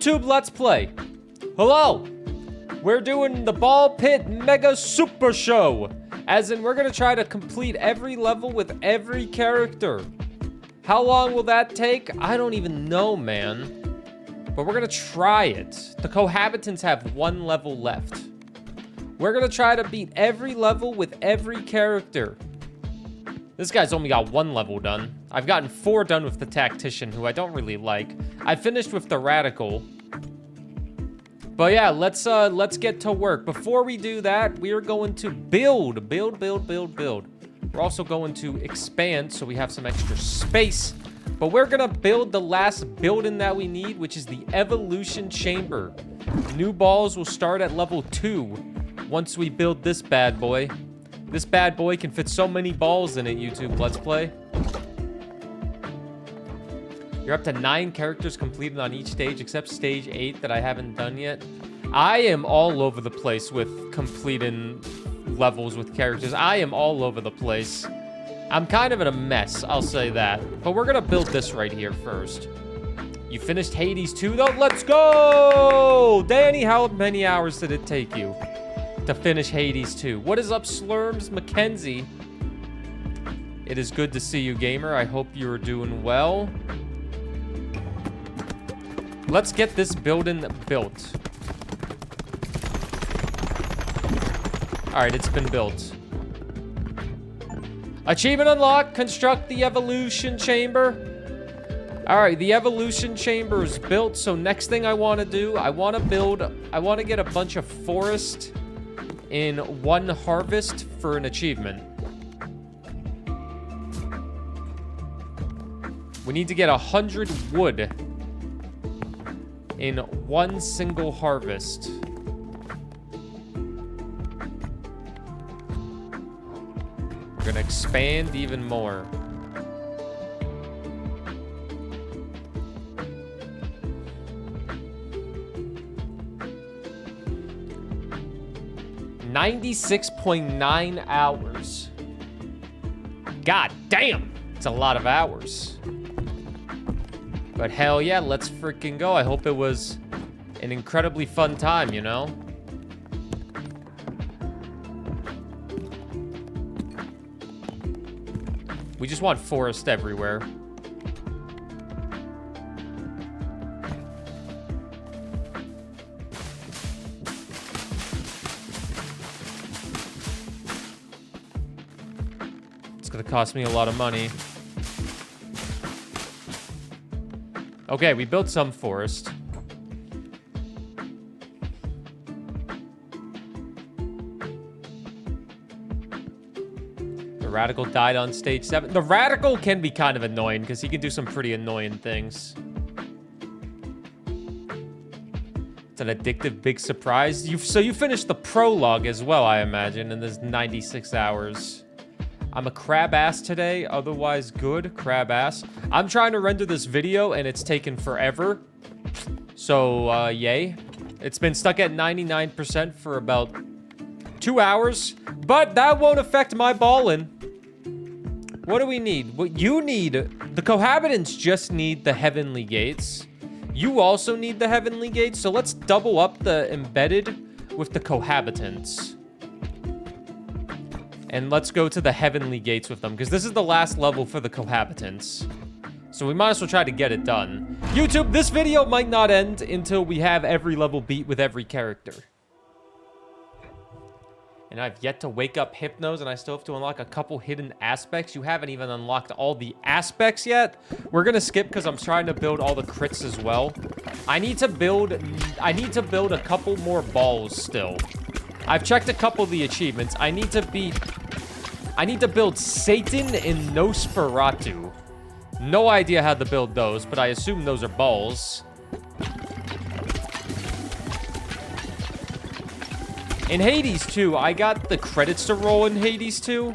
YouTube Let's Play. Hello! We're doing the Ball Pit Mega Super Show. As in, we're gonna try to complete every level with every character. How long will that take? I don't even know, man. But we're gonna try it. The cohabitants have one level left. We're gonna try to beat every level with every character. This guy's only got one level done. I've gotten 4 done with the tactician, who I don't really like. I finished with the radical. But yeah, let's get to work. Before we do that, we are going to build. We're also going to expand so we have some extra space. But we're gonna build the last building that we need, which is the evolution chamber. New balls will start at level 2 once we build this bad boy. This bad boy can fit so many balls in it, YouTube Let's Play. You're up to 9 characters completed on each stage, except stage 8 that I haven't done yet. I am all over the place with completing levels with characters. I am all over the place. I'm kind of in a mess, I'll say that. But we're gonna build this right here first. You finished Hades 2 though? Let's go! Danny, how many hours did it take you to finish Hades 2? What is up, Slurms Mackenzie? It is good to see you, gamer. I hope you're doing well. Let's get this building built. All right, it's been built. Achievement unlocked. Construct the evolution chamber. All right, the evolution chamber is built. So next thing I want to do, I want to get a bunch of forest in one harvest for an achievement. We need to get 100 wood in one single harvest. We're gonna expand even more. $96.9 hours. God damn, it's a lot of hours. But hell yeah, let's freaking go. I hope it was an incredibly fun time, you know? We just want forest everywhere. It's gonna cost me a lot of money. Okay, we built some forest. The radical died on stage 7. The radical can be kind of annoying because he can do some pretty annoying things. It's an addictive big surprise. So you finished the prologue as well, I imagine, and there's 96 hours. I'm a crab ass today, otherwise good, crab ass. I'm trying to render this video and it's taken forever. So, yay. It's been stuck at 99% for about 2 hours, but that won't affect my ballin'. What do we need? What you need, the cohabitants just need the heavenly gates. You also need the heavenly gates, so let's double up the embedded with the cohabitants. And let's go to the heavenly gates with them, because this is the last level for the cohabitants. So we might as well try to get it done. YouTube, this video might not end until we have every level beat with every character. And I've yet to wake up Hypnos, and I still have to unlock a couple hidden aspects. You haven't even unlocked all the aspects yet. We're gonna skip because I'm trying to build all the crits as well. I need to build a couple more balls still. I've checked a couple of the achievements. I need to build Satan and Nosferatu. No idea how to build those, but I assume those are balls. In Hades 2, I got the credits to roll in Hades 2.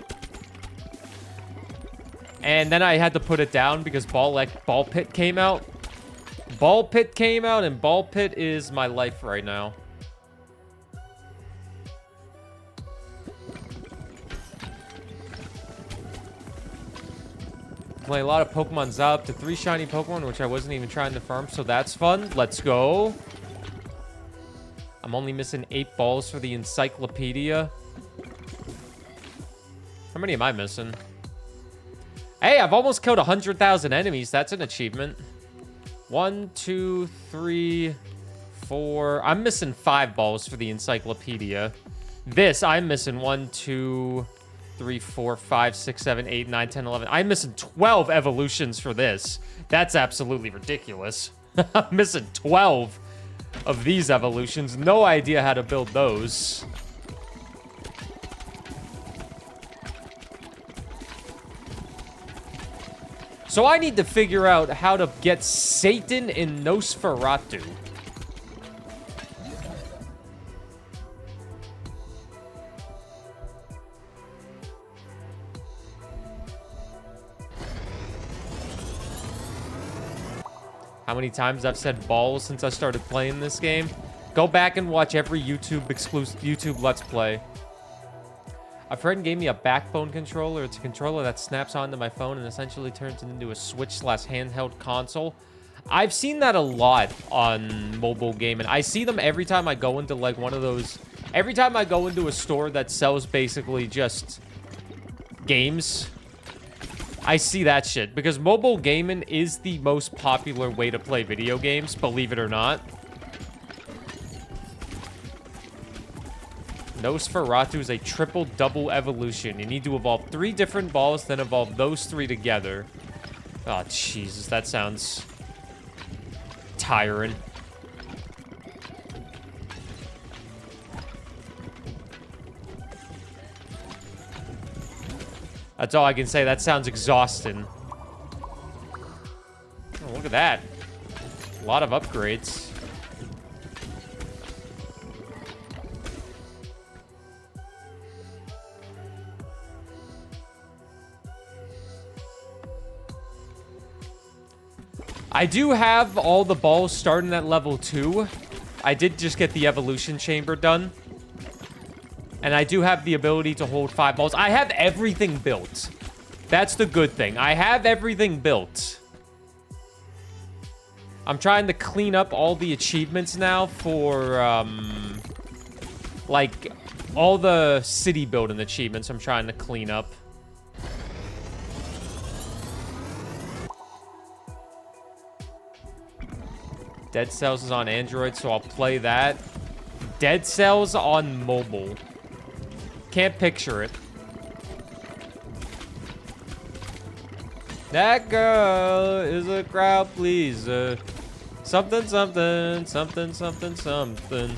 And then I had to put it down because Ball Pit came out. Ball Pit came out, and Ball Pit is my life right now. Play a lot of Pokemon Za, up to 3 shiny Pokemon, which I wasn't even trying to farm, so that's fun. Let's go. I'm only missing 8 balls for the encyclopedia. How many am I missing? Hey, I've almost killed 100,000 enemies. That's an achievement. 1, 2, 3, 4. I'm missing 5 balls for the encyclopedia. This, I'm missing 1, 2, 3, 4, 5, 6, 7, 8, 9, 10, 11. I'm missing 12 evolutions for this. That's absolutely ridiculous. I'm missing 12 of these evolutions. No idea how to build those. So I need to figure out how to get Satan in Nosferatu. How many times I've said balls since I started playing this game? Go back and watch every YouTube Let's Play. A friend gave me a backbone controller. It's a controller that snaps onto my phone and essentially turns it into a Switch/handheld console. I've seen that a lot on mobile gaming. I see them every time I go into like one of those... Every time I go into a store that sells basically just games, I see that shit. Because mobile gaming is the most popular way to play video games, believe it or not. Nosferatu is a triple-double evolution. You need to evolve 3 different balls, then evolve those 3 together. Oh, Jesus, that sounds tiring. That's all I can say. That sounds exhausting. Oh, look at that. A lot of upgrades. I do have all the balls starting at level 2. I did just get the evolution chamber done. And I do have the ability to hold 5 balls. I have everything built. That's the good thing. I have everything built. I'm trying to clean up all the achievements now for, like, all the city building achievements I'm trying to clean up. Dead Cells is on Android, so I'll play that. Dead Cells on mobile. Can't picture it. That girl is a crowd pleaser. Something, something, something, something, something.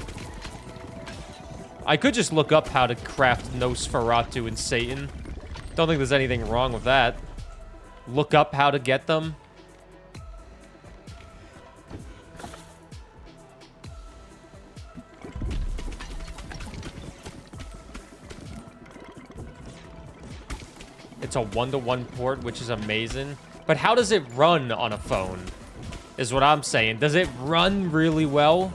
I could just look up how to craft Nosferatu and Satan. Don't think there's anything wrong with that. Look up how to get them. It's a 1-to-1 port, which is amazing. But how does it run on a phone? Is what I'm saying. Does it run really well?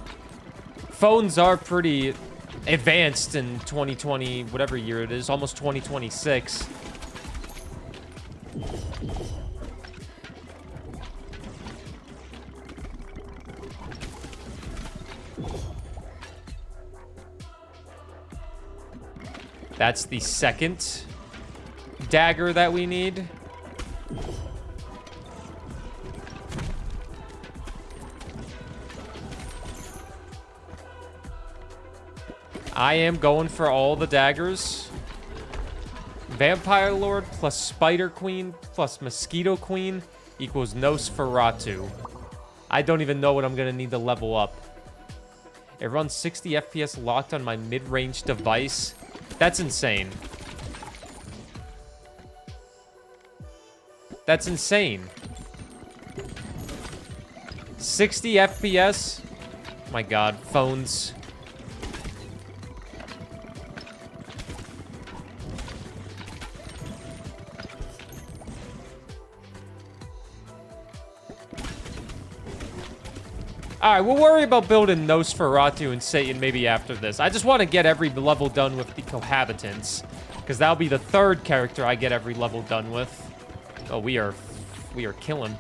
Phones are pretty advanced in 2020, whatever year it is. Almost 2026. That's the second dagger that we need. I am going for all the daggers. Vampire Lord plus Spider Queen plus Mosquito Queen equals Nosferatu. I don't even know what I'm gonna need to level up. It runs 60 FPS locked on my mid-range device. That's insane. That's insane. 60 FPS? My God, phones. Alright, we'll worry about building Nosferatu and Satan maybe after this. I just want to get every level done with the Cohabitants. Because that'll be the 3rd character I get every level done with. Oh, we are if we are killing.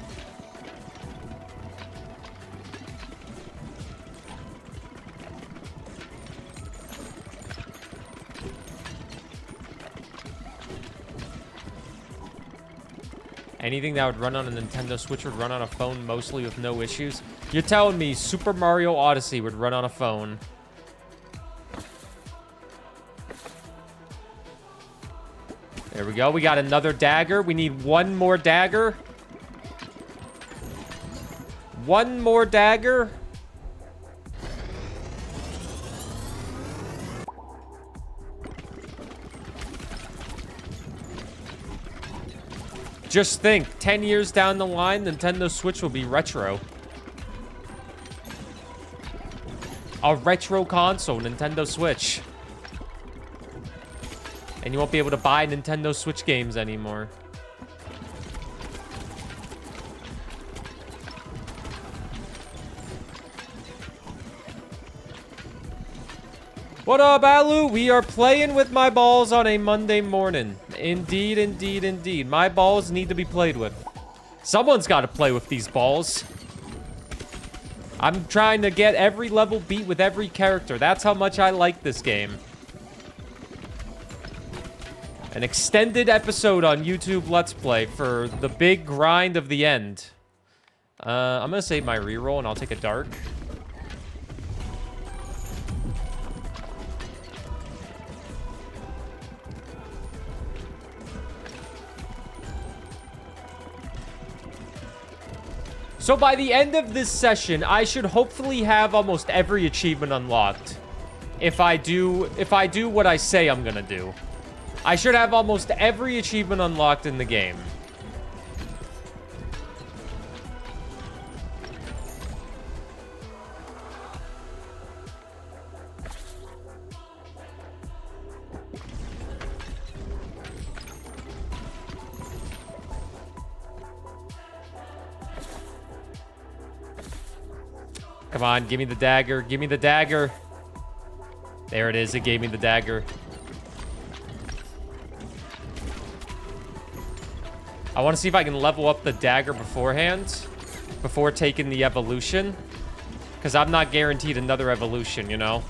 Anything that would run on a Nintendo Switch would run on a phone mostly with no issues. You're telling me Super Mario Odyssey would run on a phone? There we go. We got another dagger. We need one more dagger. One more dagger. Just think, 10 years down the line, Nintendo Switch will be retro. A retro console, Nintendo Switch. And you won't be able to buy Nintendo Switch games anymore. What up, Alu? We are playing with my balls on a Monday morning. Indeed, indeed, indeed. My balls need to be played with. Someone's got to play with these balls. I'm trying to get every level beat with every character. That's how much I like this game. An extended episode on YouTube Let's Play for the big grind of the end. I'm going to save my reroll and I'll take a dark. So by the end of this session, I should hopefully have almost every achievement unlocked. If I do what I say I'm gonna do. I should have almost every achievement unlocked in the game. Come on, give me the dagger. Give me the dagger. There it is. It gave me the dagger. I want to see if I can level up the dagger beforehand. Before taking the evolution. Because I'm not guaranteed another evolution, you know?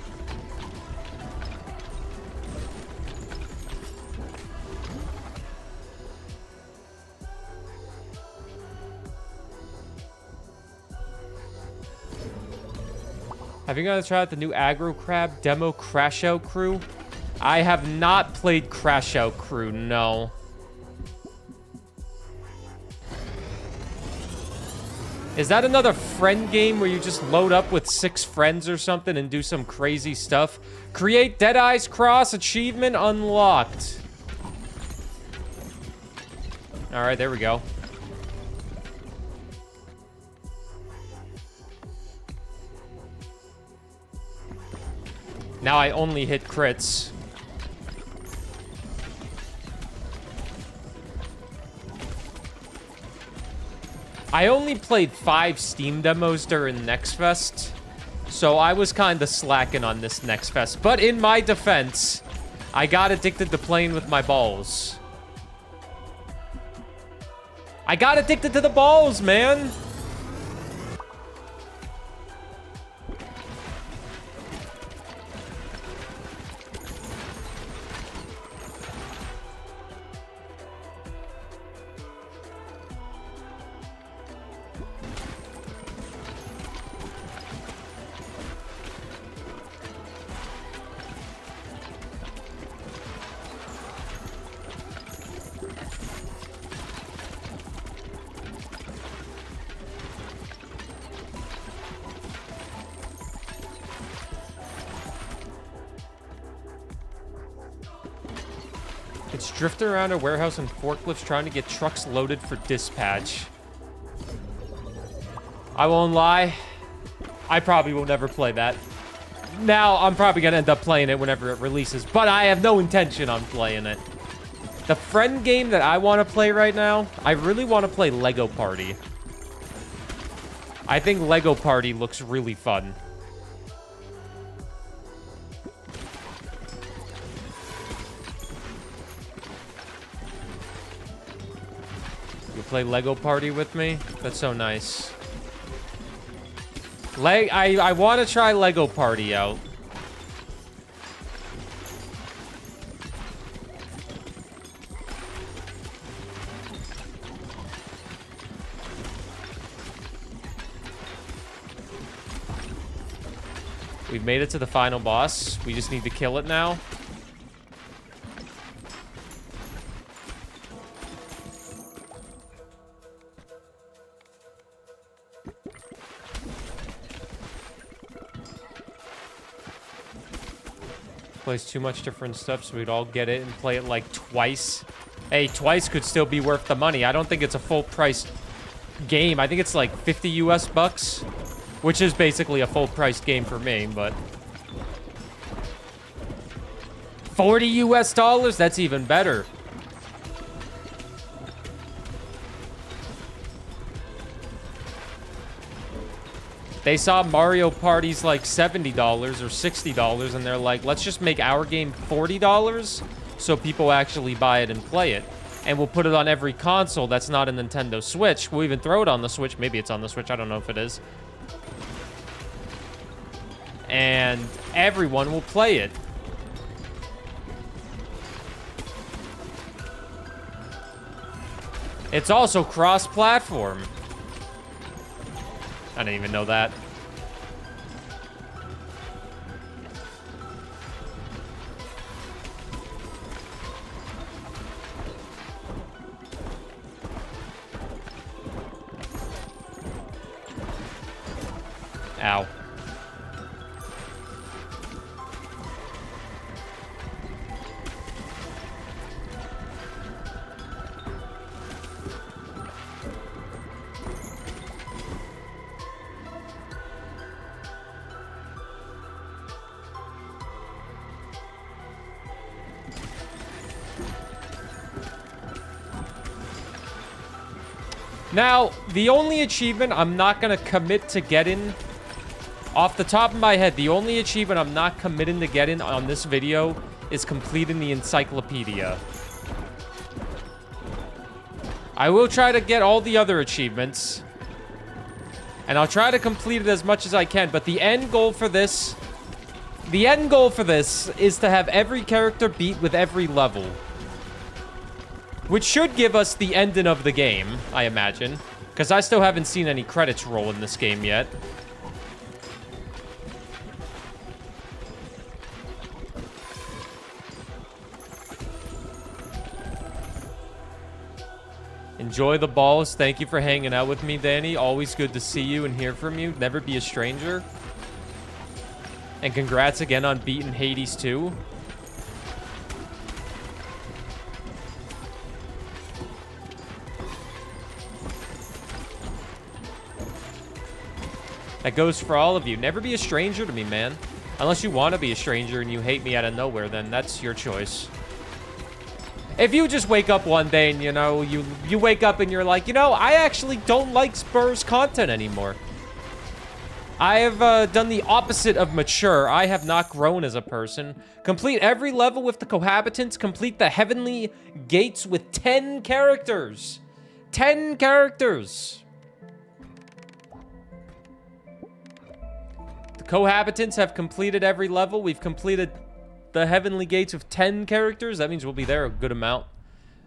Have you guys tried the new Aggro Crab demo Crash Out Crew? I have not played Crash Out Crew, no. Is that another friend game where you just load up with 6 friends or something and do some crazy stuff? Create Deadeye's Cross achievement unlocked. Alright, there we go. Now I only hit crits. I only played 5 Steam demos during Next Fest, so I was kind of slacking on this Next Fest. But in my defense, I got addicted to playing with my balls. I got addicted to the balls, man! It's drifting around a warehouse in forklifts trying to get trucks loaded for dispatch. I won't lie. I probably will never play that. Now, I'm probably going to end up playing it whenever it releases, but I have no intention on playing it. The friend game that I want to play right now, I really want to play Lego Party. I think Lego Party looks really fun. play Lego Party with me? That's so nice. I want to try Lego Party out. We've made it to the final boss. We just need to kill it now. Plays too much different stuff, so we'd all get it and play it like twice. Hey, twice could still be worth the money. I don't think it's a full price game. I think it's like 50 US bucks. Which is basically a full-price game for me, but... 40 US dollars? That's even better. They saw Mario Party's like $70 or $60, and they're like, let's just make our game $40 so people actually buy it and play it. And we'll put it on every console that's not a Nintendo Switch. We'll even throw it on the Switch. Maybe it's on the Switch. I don't know if it is. And everyone will play it. It's also cross-platform. I didn't even know that. Ow. Now, the only achievement I'm not going to commit to getting, off the top of my head, the only achievement I'm not committing to getting on this video is completing the encyclopedia. I will try to get all the other achievements, and I'll try to complete it as much as I can, but the end goal for this is to have every character beat with every level. Which should give us the ending of the game, I imagine. Because I still haven't seen any credits roll in this game yet. Enjoy the balls. Thank you for hanging out with me, Danny. Always good to see you and hear from you. Never be a stranger. And congrats again on beating Hades 2. That goes for all of you. Never be a stranger to me, man. Unless you want to be a stranger and you hate me out of nowhere, then that's your choice. If you just wake up one day and, you know, you wake up and you're like, you know, I actually don't like Burr's content anymore. I have done the opposite of mature. I have not grown as a person. Complete every level with the cohabitants. Complete the heavenly gates with 10 characters. 10 characters. The cohabitants have completed every level. We've completed the heavenly gates with 10 characters. That means we'll be there a good amount.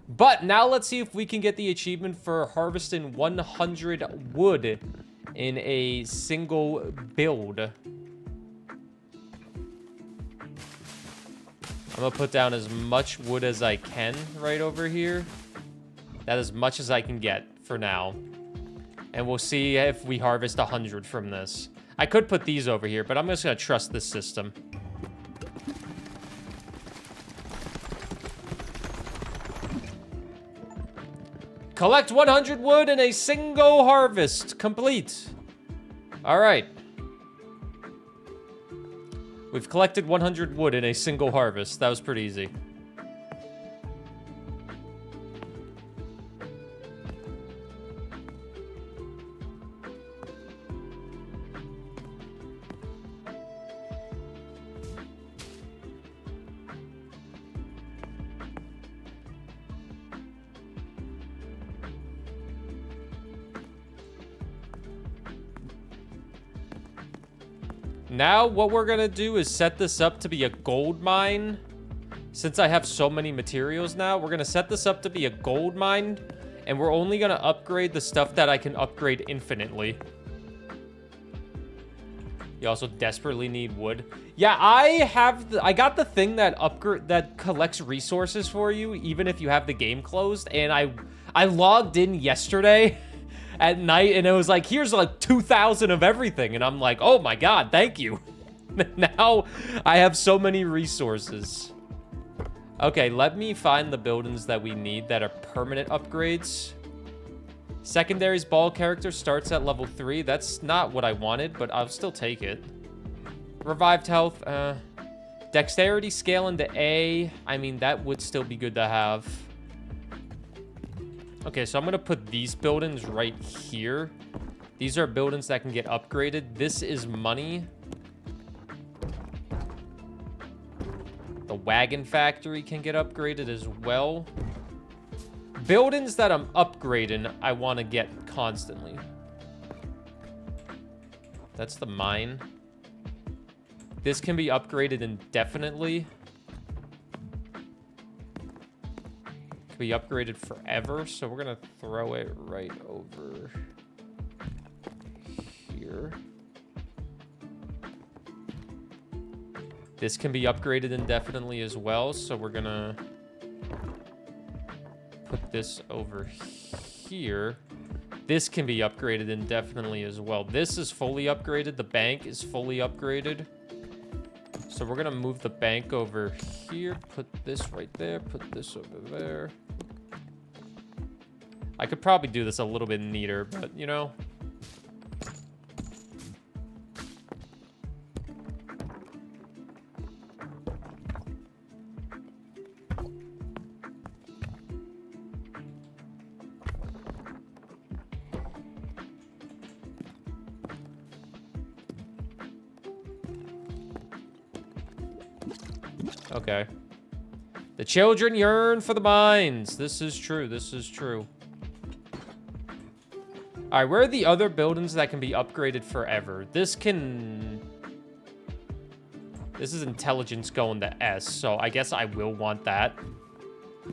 But now let's see if we can get the achievement for harvesting 100 wood in a single build. I'm gonna put down as much wood as I can right over here. That's as much as I can get for now. And we'll see if we harvest 100 from this. I could put these over here, but I'm just gonna trust this system. Collect 100 wood in a single harvest. Complete. All right. We've collected 100 wood in a single harvest. That was pretty easy. Now what we're gonna do is set this up to be a gold mine. Since I have so many materials now, we're gonna set this up to be a gold mine, and we're only gonna upgrade the stuff that I can upgrade infinitely. You also desperately need wood. Yeah, I got the thing that collects resources for you, even if you have the game closed, and I logged in yesterday at night, and it was like, here's like 2,000 of everything, and I'm like, oh my god, thank you. Now I have so many resources. Okay, let me find the buildings that we need that are permanent upgrades. Secondary's ball character starts at level 3. That's not what I wanted, but I'll still take it. Revived health. Dexterity scale into A. I mean, that would still be good to have. Okay, so I'm going to put these buildings right here. These are buildings that can get upgraded. This is money. The wagon factory can get upgraded as well. Buildings that I'm upgrading, I want to get constantly. That's the mine. This can be upgraded indefinitely. Can be upgraded forever, so we're gonna throw it right over here. This can be upgraded indefinitely as well, so we're gonna put this over here. This can be upgraded indefinitely as well. This is fully upgraded. The bank is fully upgraded. So we're gonna move the bank over here, put this right there, put this over there. I could probably do this a little bit neater, but you know. Okay. The children yearn for the mines. This is true. This is true. All right, where are the other buildings that can be upgraded forever? This is intelligence going to S, so I guess I will want that.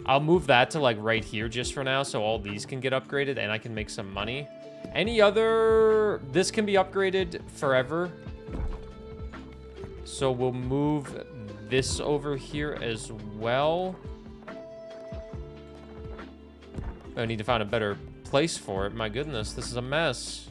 I'll move that to like right here just for now, so all these can get upgraded and I can make some money. Any other... This can be upgraded forever. So we'll move this over here as well. I need to find a better place for it. My goodness, this is a mess.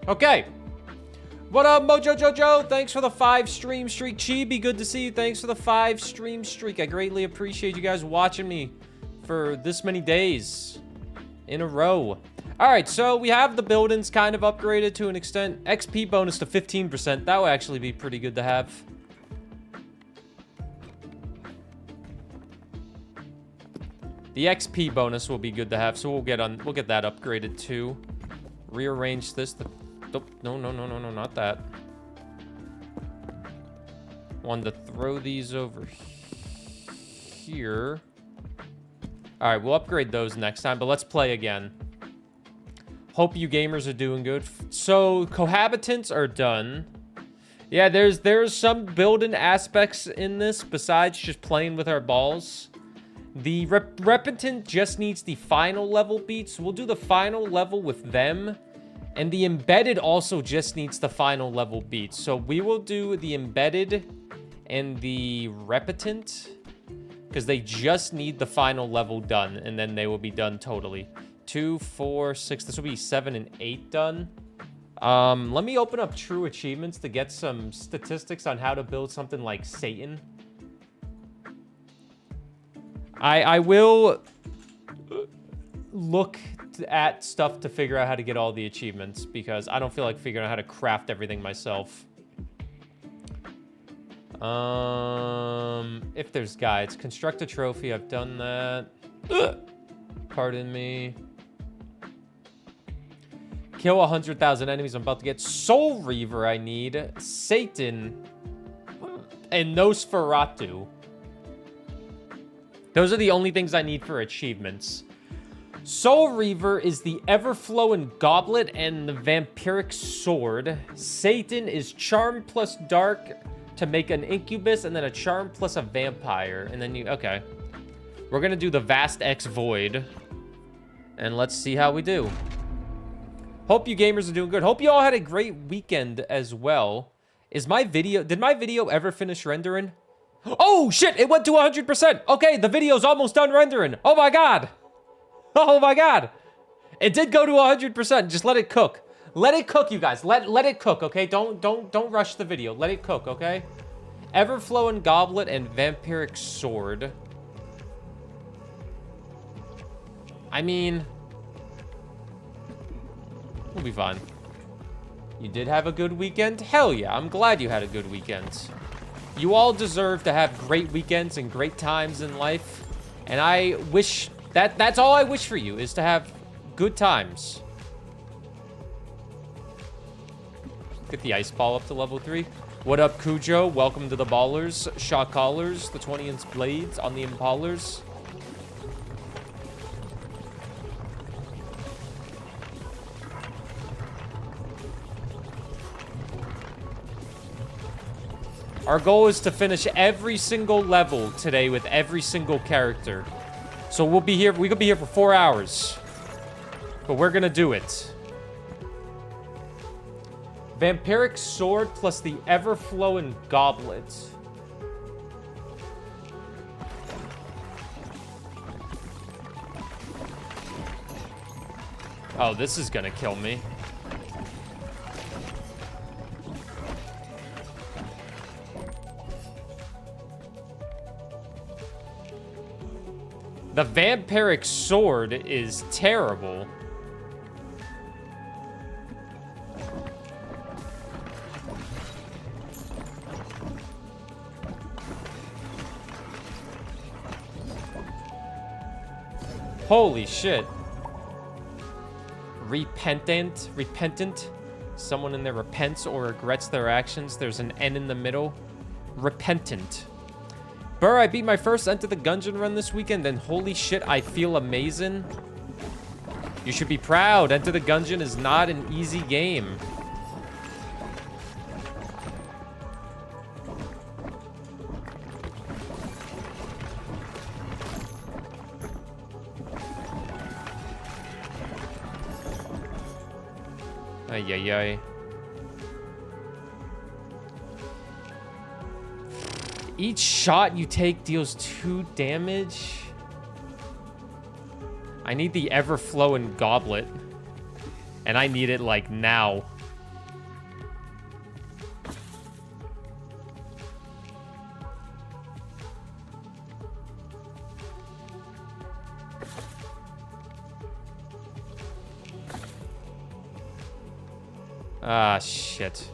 Okay. What up, Mojo Jojo? Thanks for the 5 stream streak. Chibi, good to see you. Thanks for the 5 stream streak. I greatly appreciate you guys watching me for this many days in a row. All right, so we have the buildings kind of upgraded to an extent. XP bonus to 15%. That would actually be pretty good to have. The XP bonus will be good to have, so we'll get that upgraded too. Rearrange this. No, not that. Wanted to throw these over here. All right, we'll upgrade those next time, but let's play again. Hope you gamers are doing good. So cohabitants are done. Yeah, there's some building aspects in this besides just playing with our balls. The repentant just needs the final level beats. We'll do the final level with them. And the embedded also just needs the final level beats. So we will do the embedded and the repentant because they just need the final level done, and then they will be done totally. 2, 4, 6. This will be 7 and 8 done. Let me open up True Achievements to get some statistics on how to build something like Satan. I will look at stuff to figure out how to get all the achievements, because I don't feel like figuring out how to craft everything myself. If there's guides. Construct a trophy. I've done that. Pardon me. Kill 100,000 enemies. I'm about to get Soul Reaver. I need Satan and Nosferatu. Those are the only things I need for achievements. Soul Reaver is the Ever-Flowing Goblet and the Vampiric Sword. Satan is Charm plus Dark to make an Incubus, and then a Charm plus a Vampire. And then you... Okay. We're going to do the Vast X Void. And let's see how we do. Hope you gamers are doing good. Hope you all had a great weekend as well. Is my video... Did my video ever finish rendering? Oh, shit! It went to 100%! Okay, the video's almost done rendering. Oh, my God! Oh, my God! It did go to 100%. Just let it cook. Let it cook, you guys. Let it cook, okay? Don't rush the video. Let it cook, okay? Ever-Flowing Goblet and Vampiric Sword. I mean... We'll be fine. You did have a good weekend? Hell yeah, I'm glad you had a good weekend. You all deserve to have great weekends and great times in life. And I wish... That's all I wish for you, is to have good times. Get the ice ball up to level 3. What up, Cujo? Welcome to the Ballers. Shot Callers, the 20-inch blades on the Impalers. Our goal is to finish every single level today with every single character. So we'll be here, we could be here for 4 hours. But we're gonna do it. Vampiric Sword plus the Ever-Flowing Goblet. Oh, this is gonna kill me. The Vampiric Sword is terrible. Holy shit. Repentant. Someone in there repents or regrets their actions. There's an N in the middle. Repentant. Burr, I beat my first Enter the Gungeon run this weekend, and holy shit, I feel amazing. You should be proud. Enter the Gungeon is not an easy game. Ay, ay, ay. Each shot you take deals 2 damage. I need the Ever-Flowing Goblet. And I need it, like, now. Ah, shit.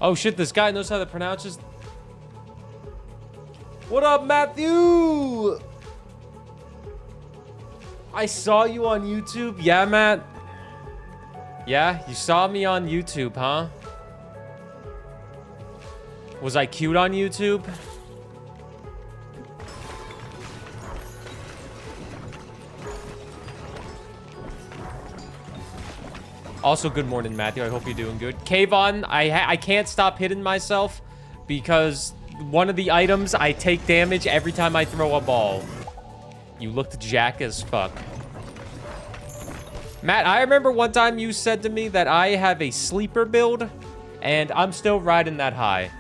Oh shit, this guy knows how to pronounce his... What up, Matthew? I saw you on YouTube. Yeah, Matt? Yeah, you saw me on YouTube, huh? Was I cute on YouTube? Also, good morning, Matthew. I hope you're doing good. Kayvon, I can't stop hitting myself because one of the items, I take damage every time I throw a ball. You looked jack as fuck. Matt, I remember one time you said to me that I have a sleeper build, and I'm still riding that high.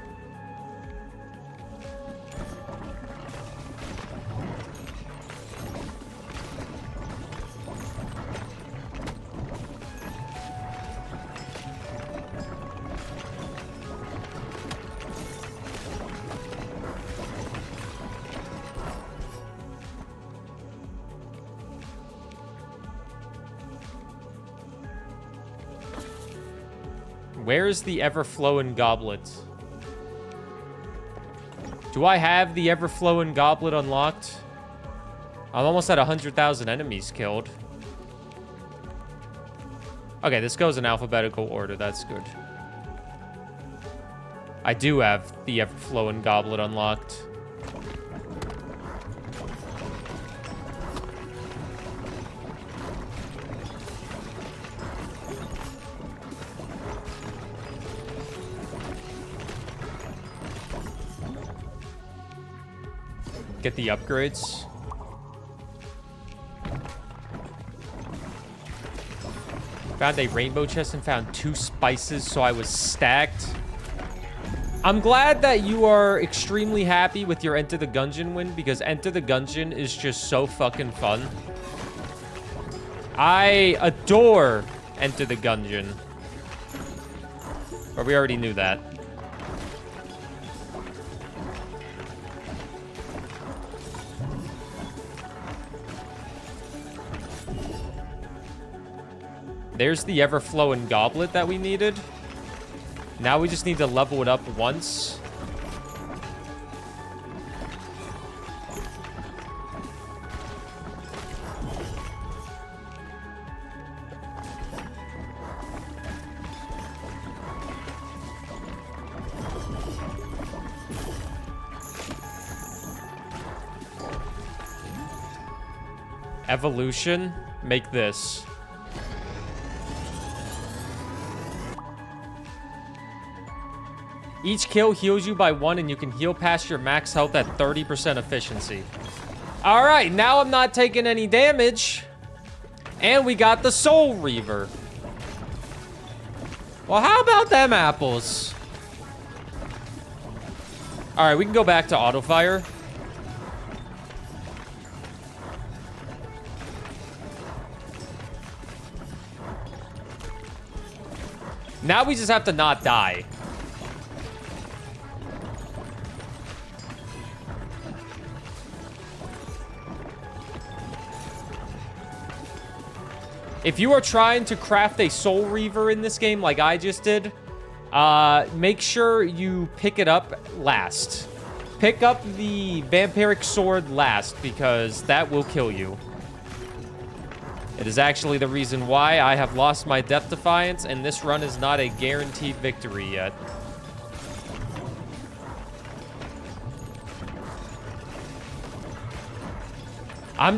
Where's the ever-flowing goblet? Do I have the ever-flowing goblet unlocked? I'm almost at 100,000 enemies killed. Okay, this goes in alphabetical order. That's good. I do have the ever-flowing goblet unlocked. Get the upgrades. Found a rainbow chest and found 2 spices, so I was stacked. I'm glad that you are extremely happy with your Enter the Gungeon win, because Enter the Gungeon is just so fucking fun. I adore Enter the Gungeon. But we already knew that. There's the ever-flowing goblet that we needed. Now we just need to level it up once. Evolution. Make this. Each kill heals you by 1, and you can heal past your max health at 30% efficiency. All right, now I'm not taking any damage. And we got the Soul Reaver. Well, how about them apples? All right, we can go back to auto fire. Now we just have to not die. If you are trying to craft a Soul Reaver in this game like I just did, make sure you pick it up last. Pick up the Vampiric Sword last, because that will kill you. It is actually the reason why I have lost my Death Defiance, and this run is not a guaranteed victory yet. I'm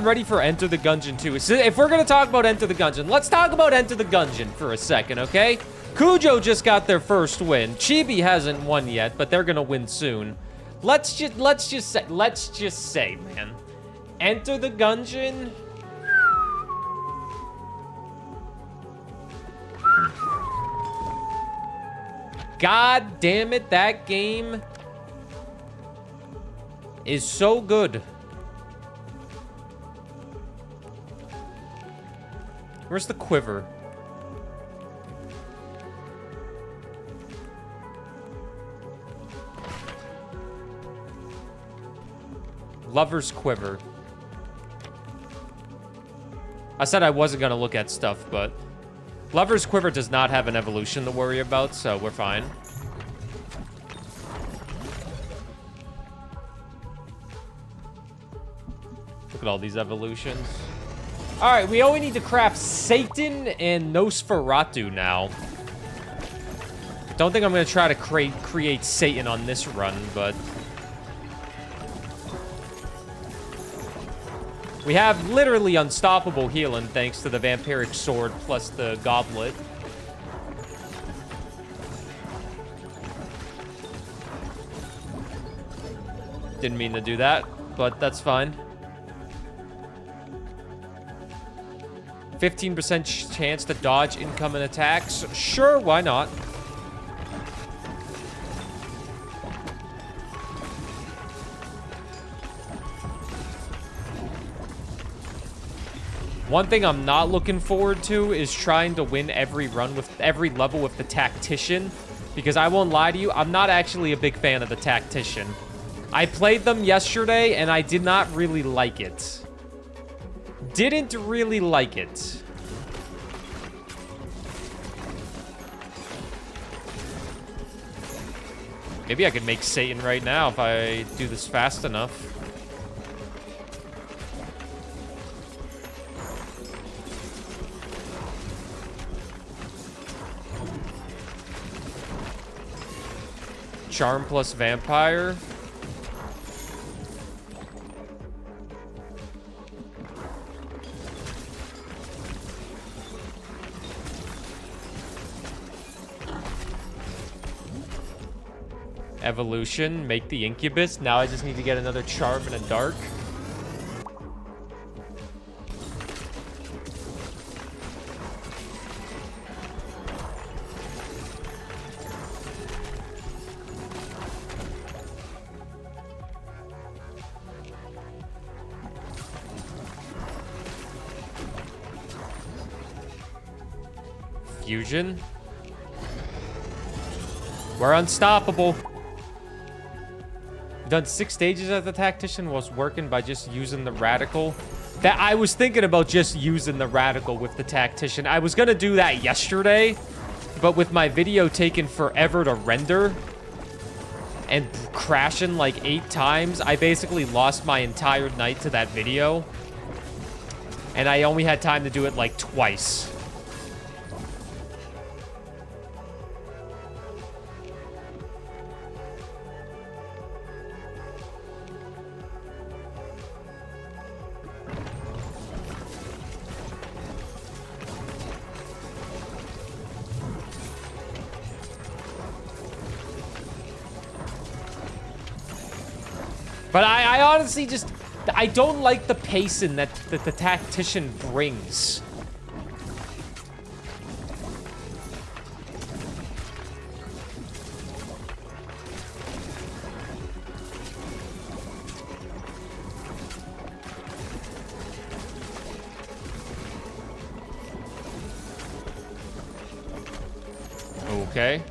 ready for Enter the Gungeon 2. So if we're going to talk about Enter the Gungeon, let's talk about Enter the Gungeon for a second, okay? Cujo just got their first win. Chibi hasn't won yet, but they're going to win soon. Let's just say, man. Enter the Gungeon. God damn it, that game is so good. Where's the quiver? Lover's quiver. I said I wasn't gonna look at stuff, but Lover's quiver does not have an evolution to worry about, so we're fine. Look at all these evolutions. All right, we only need to craft Satan and Nosferatu now. Don't think I'm going to try to create Satan on this run, but... we have literally unstoppable healing thanks to the Vampiric Sword plus the Goblet. Didn't mean to do that, but that's fine. 15% chance to dodge incoming attacks. Sure, why not? One thing I'm not looking forward to is trying to win every run with every level with the Tactician, because I won't lie to you, I'm not actually a big fan of the Tactician. I played them yesterday and I did not really like it. Didn't really like it. Maybe I could make Satan right now if I do this fast enough. Charm plus vampire. Evolution, make the incubus. Now I just need to get another charm and a dark. Fusion. We're unstoppable. Done 6 stages as the Tactician, was working by just using the Radical. That I was thinking about just using the Radical with the Tactician. I was gonna do that yesterday, but with my video taking forever to render and crashing like 8 times, I basically lost my entire night to that video. And I only had time to do it like twice. But I honestly just, I don't like the pacing that the Tactician brings. Okay.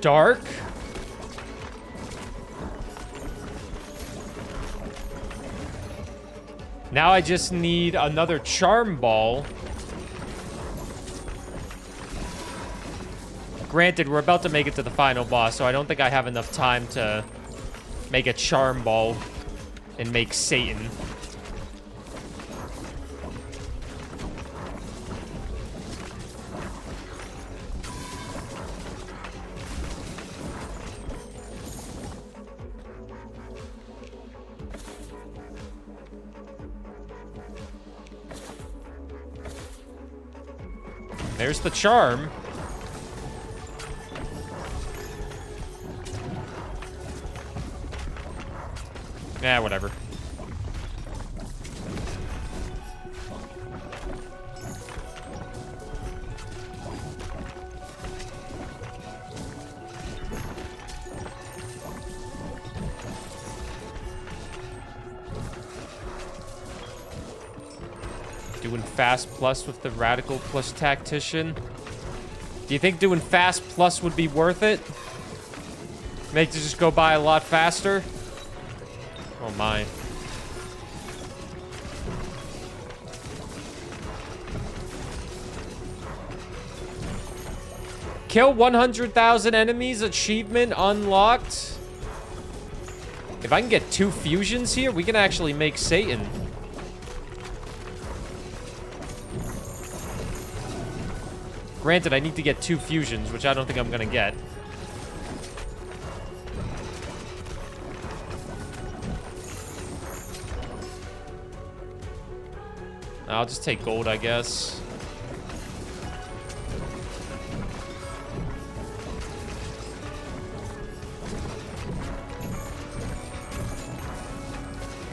Dark. Now I just need another charm ball. Granted, we're about to make it to the final boss, so I don't think I have enough time to make a charm ball and make Satan. There's the charm. Yeah, whatever. Doing fast plus with the Radical plus Tactician. Do you think doing fast plus would be worth it? Make it just go by a lot faster? Oh my. Kill 100,000 enemies, achievement unlocked. If I can get 2 fusions here, we can actually make Satan. Granted, I need to get 2 fusions, which I don't think I'm gonna get. I'll just take gold, I guess.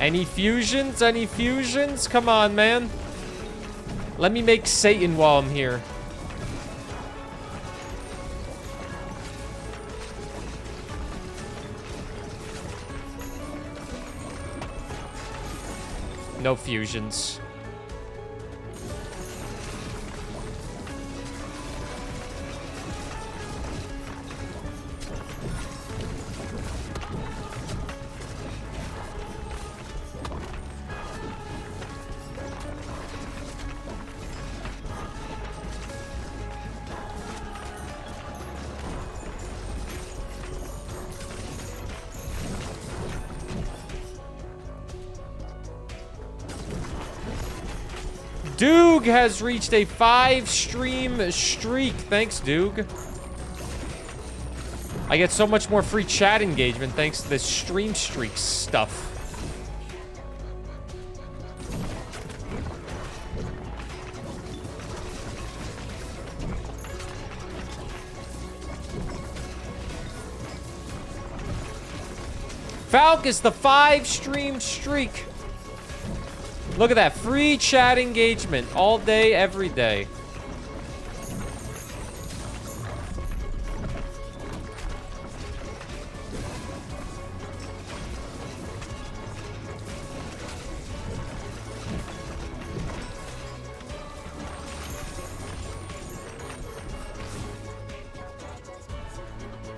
Any fusions? Any fusions? Come on, man. Let me make Satan while I'm here. No fusions. Doog has reached a 5-stream streak. Thanks, Doog. I get so much more free chat engagement thanks to this stream streak stuff. Falcus, the 5-stream streak. Look at that. Free chat engagement all day, every day.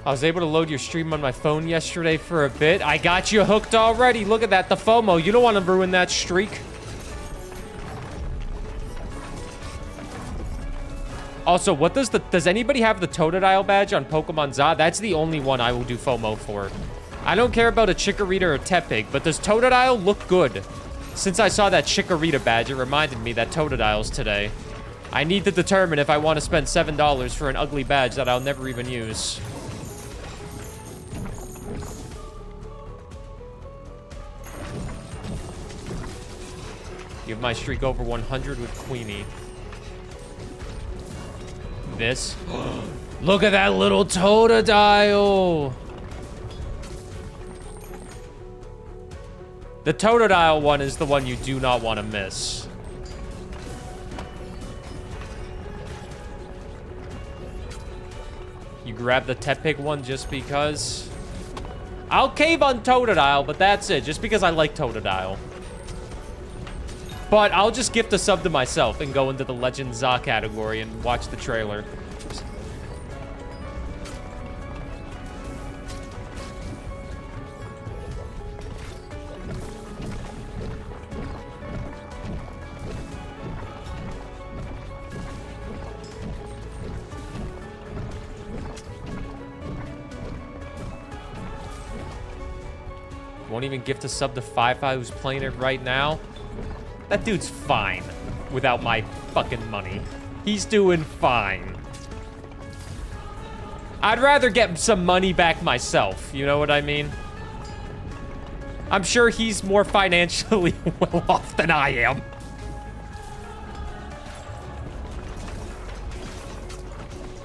I was able to load your stream on my phone yesterday for a bit. I got you hooked already. Look at that. The FOMO. You don't want to ruin that streak. Also, what does anybody have the Totodile badge on Pokemon Za? That's the only one I will do FOMO for. I don't care about a Chikorita or a Tepig, but does Totodile look good? Since I saw that Chikorita badge, it reminded me that Totodile's today. I need to determine if I want to spend $7 for an ugly badge that I'll never even use. Give my streak over 100 with Queenie. This. Look at that little Totodile. The Totodile one is the one you do not want to miss. You grab the Tepig one just because. I'll cave on Totodile, but that's it. Just because I like Totodile. But I'll just gift a sub to myself and go into the Legend Za category and watch the trailer. Won't even gift a sub to Fi-Fi who's playing it right now. That dude's fine without my fucking money. He's doing fine. I'd rather get some money back myself. You know what I mean? I'm sure he's more financially well off than I am.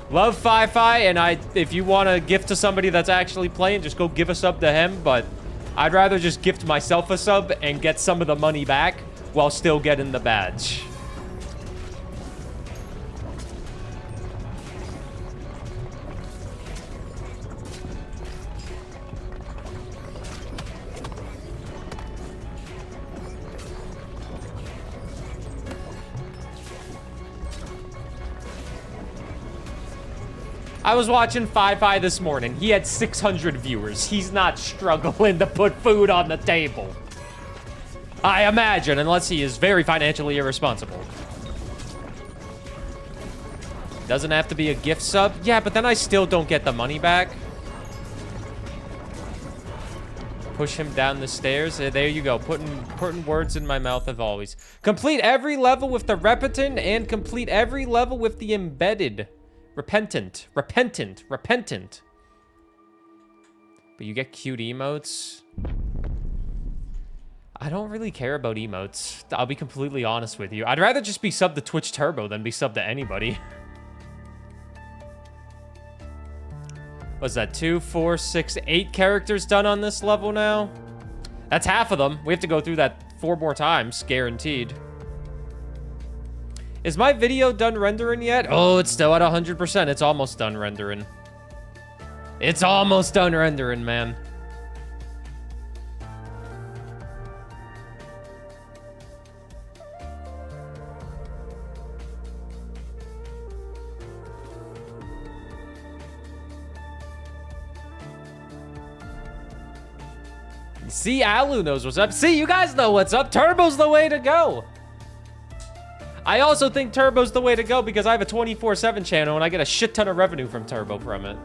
Love Fi-Fi, and if you want to gift to somebody that's actually playing, just go give a sub to him, but I'd rather just gift myself a sub and get some of the money back while still getting the badge. I was watching Fi-Fi this morning. He had 600 viewers. He's not struggling to put food on the table. I imagine, unless he is very financially irresponsible. Doesn't have to be a gift sub. Yeah, but then I still don't get the money back. Push him down the stairs. There you go. Putting words in my mouth as always. Complete every level with the Repentant and complete every level with the Embedded. Repentant. Repentant. Repentant. But you get cute emotes. I don't really care about emotes. I'll be completely honest with you. I'd rather just be sub to Twitch Turbo than be sub to anybody. What's that? 2, 4, 6, 8 characters done on this level now? That's half of them. We have to go through that 4 more times, guaranteed. Is my video done rendering yet? Oh, it's still at 100%. It's almost done rendering. It's almost done rendering, man. See, Alu knows what's up. See, you guys know what's up. Turbo's the way to go. I also think Turbo's the way to go because I have a 24/7 channel and I get a shit ton of revenue from Turbo from it.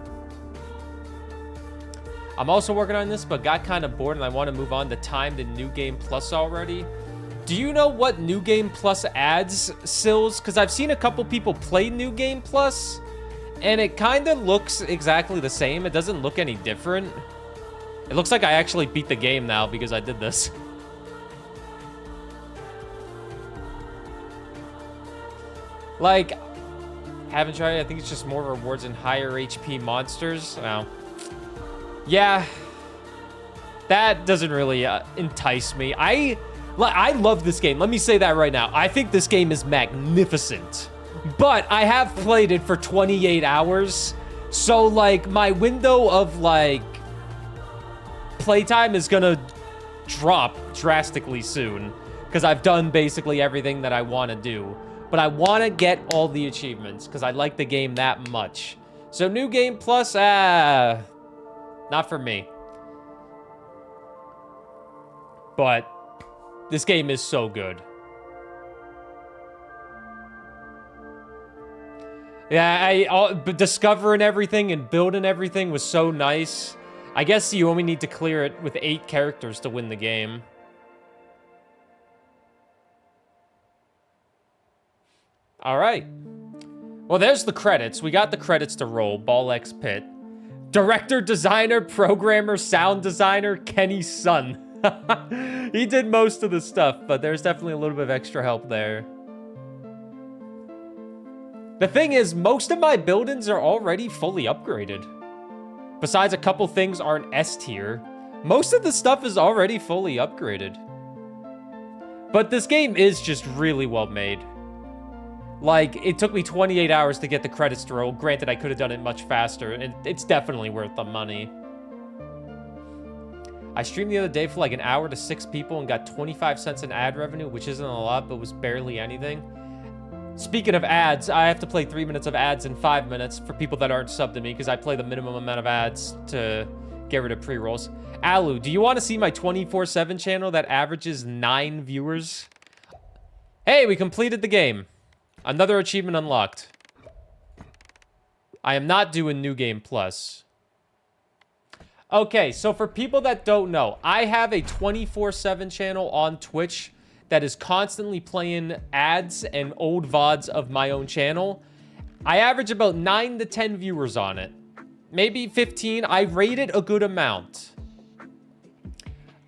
I'm also working on this, but got kind of bored and I want to move on to Time to New Game Plus already. Do you know what New Game Plus adds, Sills? Because I've seen a couple people play New Game Plus and it kind of looks exactly the same. It doesn't look any different. It looks like I actually beat the game now because I did this. Like, haven't tried it. I think it's just more rewards and higher HP monsters. Wow. Yeah. That doesn't really entice me. I love this game. Let me say that right now. I think this game is magnificent. But I have played it for 28 hours. So, like, my window of, like, playtime is gonna drop drastically soon because I've done basically everything that I want to do, but I want to get all the achievements because I like the game that much. So New Game Plus, not for me. But this game is so good. Yeah, but discovering everything and building everything was so nice. I guess you only need to clear it with 8 characters to win the game. All right. Well, there's the credits. We got the credits to roll. Ball X Pit. Director, designer, programmer, sound designer, Kenny's son. He did most of the stuff, but there's definitely a little bit of extra help there. The thing is, most of my buildings are already fully upgraded. Besides a couple things aren't S tier, most of the stuff is already fully upgraded. But this game is just really well made. Like, it took me 28 hours to get the credits to roll. Granted, I could have done it much faster, and it's definitely worth the money. I streamed the other day for like an hour to 6 people and got 25 cents in ad revenue, which isn't a lot, but was barely anything. Speaking of ads, I have to play 3 minutes of ads in 5 minutes for people that aren't subbed to me because I play the minimum amount of ads to get rid of pre-rolls. Alu, do you want to see my 24/7 channel that averages 9 viewers? Hey, we completed the game. Another achievement unlocked. I am not doing New Game Plus. Okay, so for people that don't know, I have a 24/7 channel on Twitch that is constantly playing ads and old VODs of my own channel. I average about 9 to 10 viewers on it. Maybe 15. I rate it a good amount.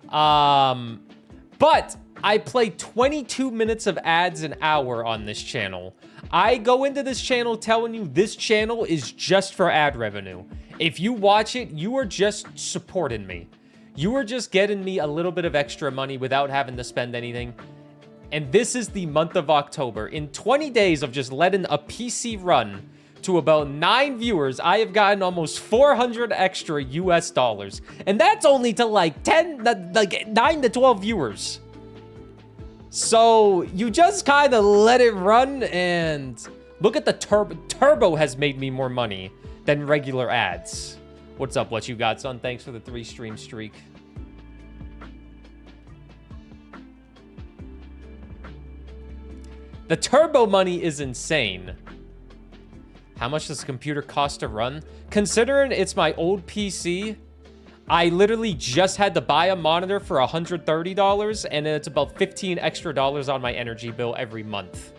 But I play 22 minutes of ads an hour on this channel. I go into this channel telling you this channel is just for ad revenue. If you watch it, you are just supporting me. You are just getting me a little bit of extra money without having to spend anything. And this is the month of October. In 20 days of just letting a PC run to about 9 viewers, I have gotten almost 400 extra US dollars. And that's only to like 9 to 12 viewers. So you just kind of let it run and look at the Turbo. Turbo has made me more money than regular ads. What's up, what you got, son? Thanks for the 3 stream streak. The Turbo money is insane. How much does the computer cost to run? Considering it's my old PC, I literally just had to buy a monitor for $130, and it's about $15 extra on my energy bill every month.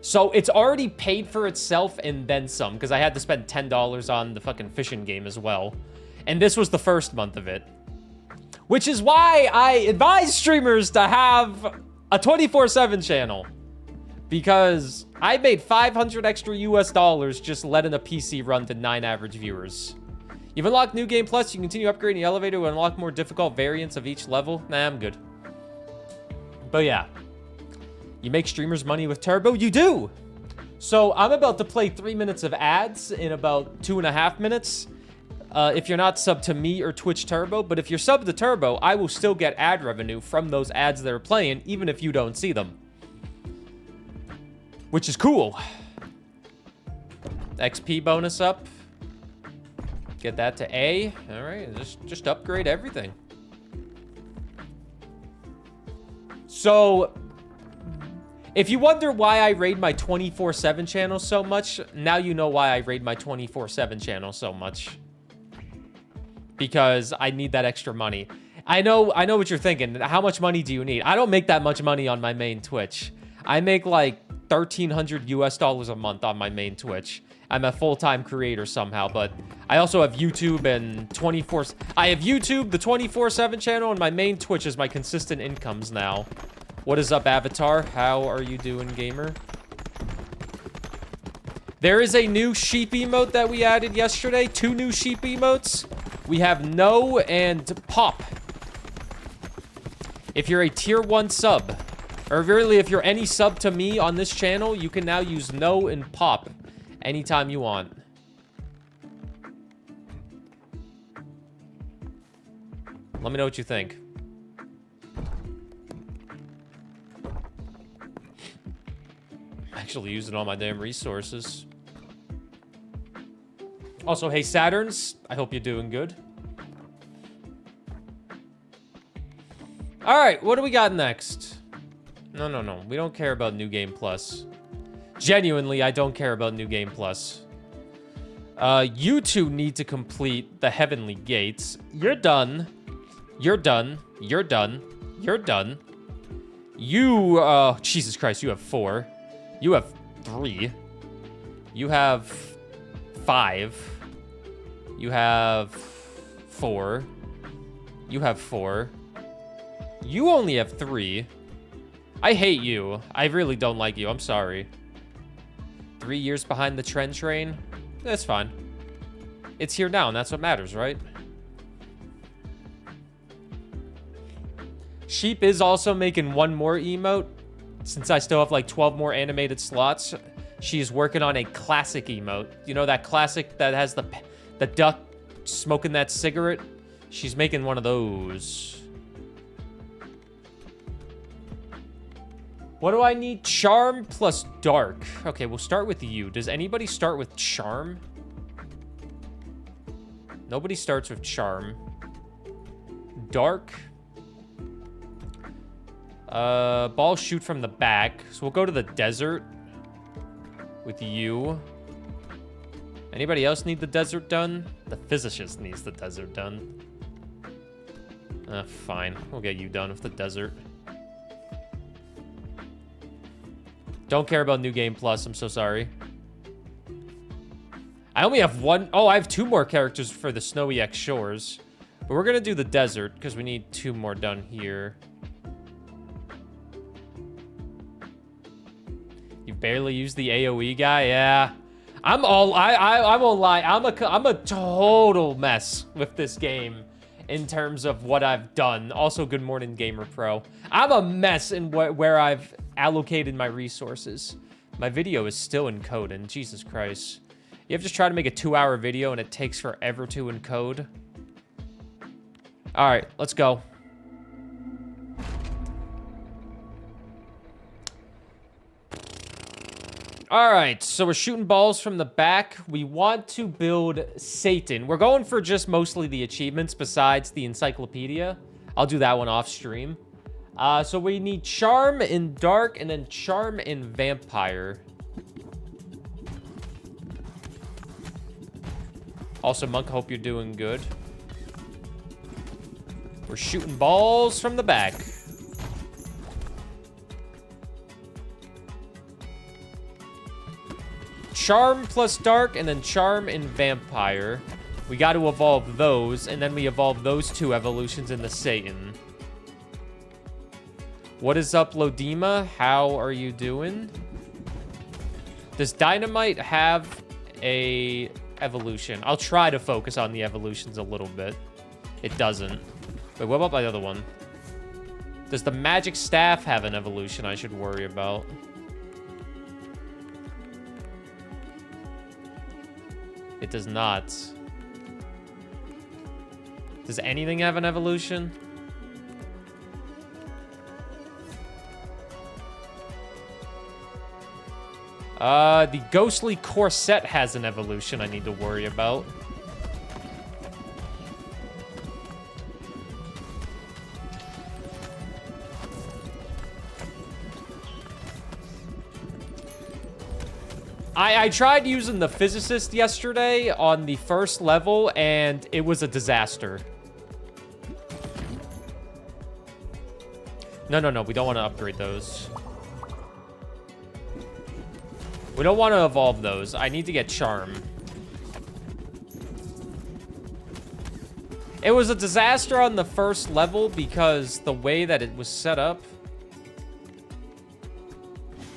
So it's already paid for itself and then some, because I had to spend $10 on the fucking fishing game as well. And this was the first month of it. Which is why I advise streamers to have a 24/7 channel. Because I made 500 extra US dollars just letting a PC run to 9 average viewers. You've unlocked New Game Plus. You can continue upgrading the elevator to unlock more difficult variants of each level. Nah, I'm good. But yeah. You make streamers money with Turbo? You do! So I'm about to play 3 minutes of ads in about 2.5 minutes. If you're not subbed to me or Twitch Turbo, but if you're subbed to Turbo, I will still get ad revenue from those ads that are playing, even if you don't see them. Which is cool. XP bonus up. Get that to A. All right, just upgrade everything. So, if you wonder why I raid my 24/7 channel so much, now you know why I raid my 24/7 channel so much. Because I need that extra money. I know what you're thinking. How much money do you need? I don't make that much money on my main Twitch. I make like $1,300 US a month on my main Twitch. I'm a full-time creator somehow, but I also have YouTube and I have YouTube, the 24/7 channel, and my main Twitch is my consistent incomes now. What is up, Avatar? How are you doing, gamer? There is a new sheep emote that we added yesterday. 2 new sheep emotes. We have No and Pop. If you're a tier 1 sub, or really if you're any sub to me on this channel, you can now use No and Pop anytime you want. Let me know what you think. Actually using all my damn resources. Also, hey Saturns, I hope you're doing good. All right, what do we got next? No, we don't care about New Game Plus. Genuinely, I don't care about New Game Plus. You two need to complete the Heavenly Gates. You're done. You're done. You're done. You're done. You, Jesus Christ, you have 4. You have 3. You have 5. You have 4. You have 4. You only have 3. I hate you. I really don't like you. I'm sorry. 3 years behind the trend train? That's fine. It's here now, and that's what matters, right? Sheep is also making 1 more emote. Since I still have like 12 more animated slots, she's working on a classic emote. You know that classic that has the duck smoking that cigarette? She's making one of those. What do I need? Charm plus dark. Okay, we'll start with you. Does anybody start with charm? Nobody starts with charm. Dark. Ball shoot from the back. So we'll go to the desert with you. Anybody else need the desert done? The physicist needs the desert done. Fine. We'll get you done with the desert. Don't care about New Game Plus. I'm so sorry. I only have 1. Oh, I have 2 more characters for the Snowy X Shores. But we're going to do the desert because we need 2 more done here. You barely use the AoE guy? Yeah. I won't lie. I'm a total mess with this game in terms of what I've done. Also, good morning, Gamer Pro. I'm a mess in where I've allocated my resources. My video is still encoding. Jesus Christ. You ever just try to make a 2-hour video and it takes forever to encode? All right, let's go. All right, so we're shooting balls from the back. We want to build Satan. We're going for just mostly the achievements besides the encyclopedia. I'll do that one off stream. So we need charm in dark and then charm in vampire. Also, Monk, hope you're doing good. We're shooting balls from the back. Charm plus dark, and then charm in vampire. We got to evolve those, and then we evolve those 2 evolutions into Satan. What is up, Lodima? How are you doing? Does Dynamite have a evolution. I'll try to focus on the evolutions a little bit. It doesn't. Wait, what about the other one? Does the magic staff have an evolution I should worry about? It does not. Does anything have an evolution? The ghostly corset has an evolution I need to worry about. I tried using the physicist yesterday on the first level, and it was a disaster. No, we don't want to upgrade those. We don't want to evolve those. I need to get charm. It was a disaster on the first level because the way that it was set up.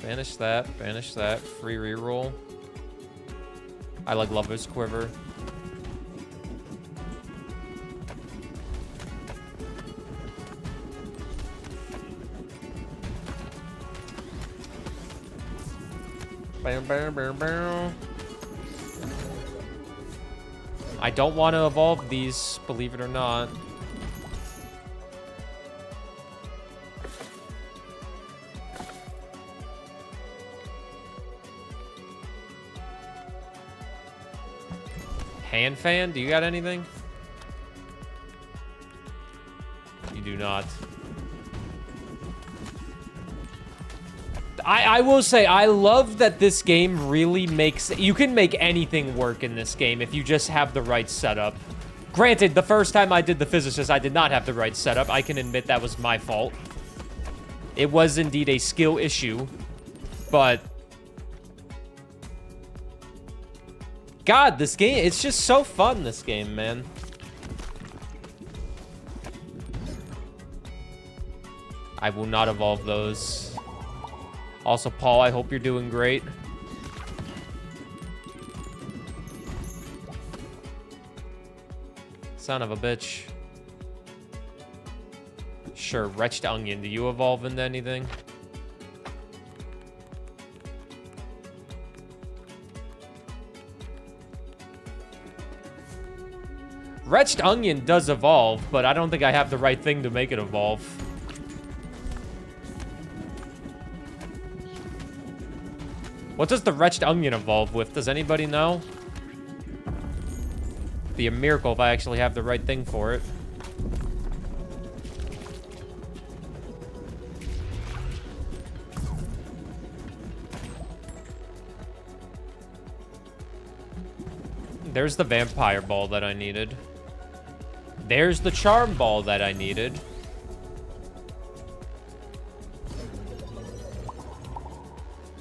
Banish that, free reroll. I like Lover's Quiver. I don't want to evolve these, believe it or not. Hand fan, do you got anything? You do not. I will say, I love that this game really makes... You can make anything work in this game if you just have the right setup. Granted, the first time I did the physicist, I did not have the right setup. I can admit that was my fault. It was indeed a skill issue, but... God, this game, it's just so fun, this game, man. I will not evolve those. Also, Paul, I hope you're doing great. Son of a bitch. Sure, Wretched Onion, do you evolve into anything? Wretched Onion does evolve, but I don't think I have the right thing to make it evolve. What does the Wretched Onion evolve with? Does anybody know? Be a miracle if I actually have the right thing for it. There's the vampire ball that I needed. There's the charm ball that I needed.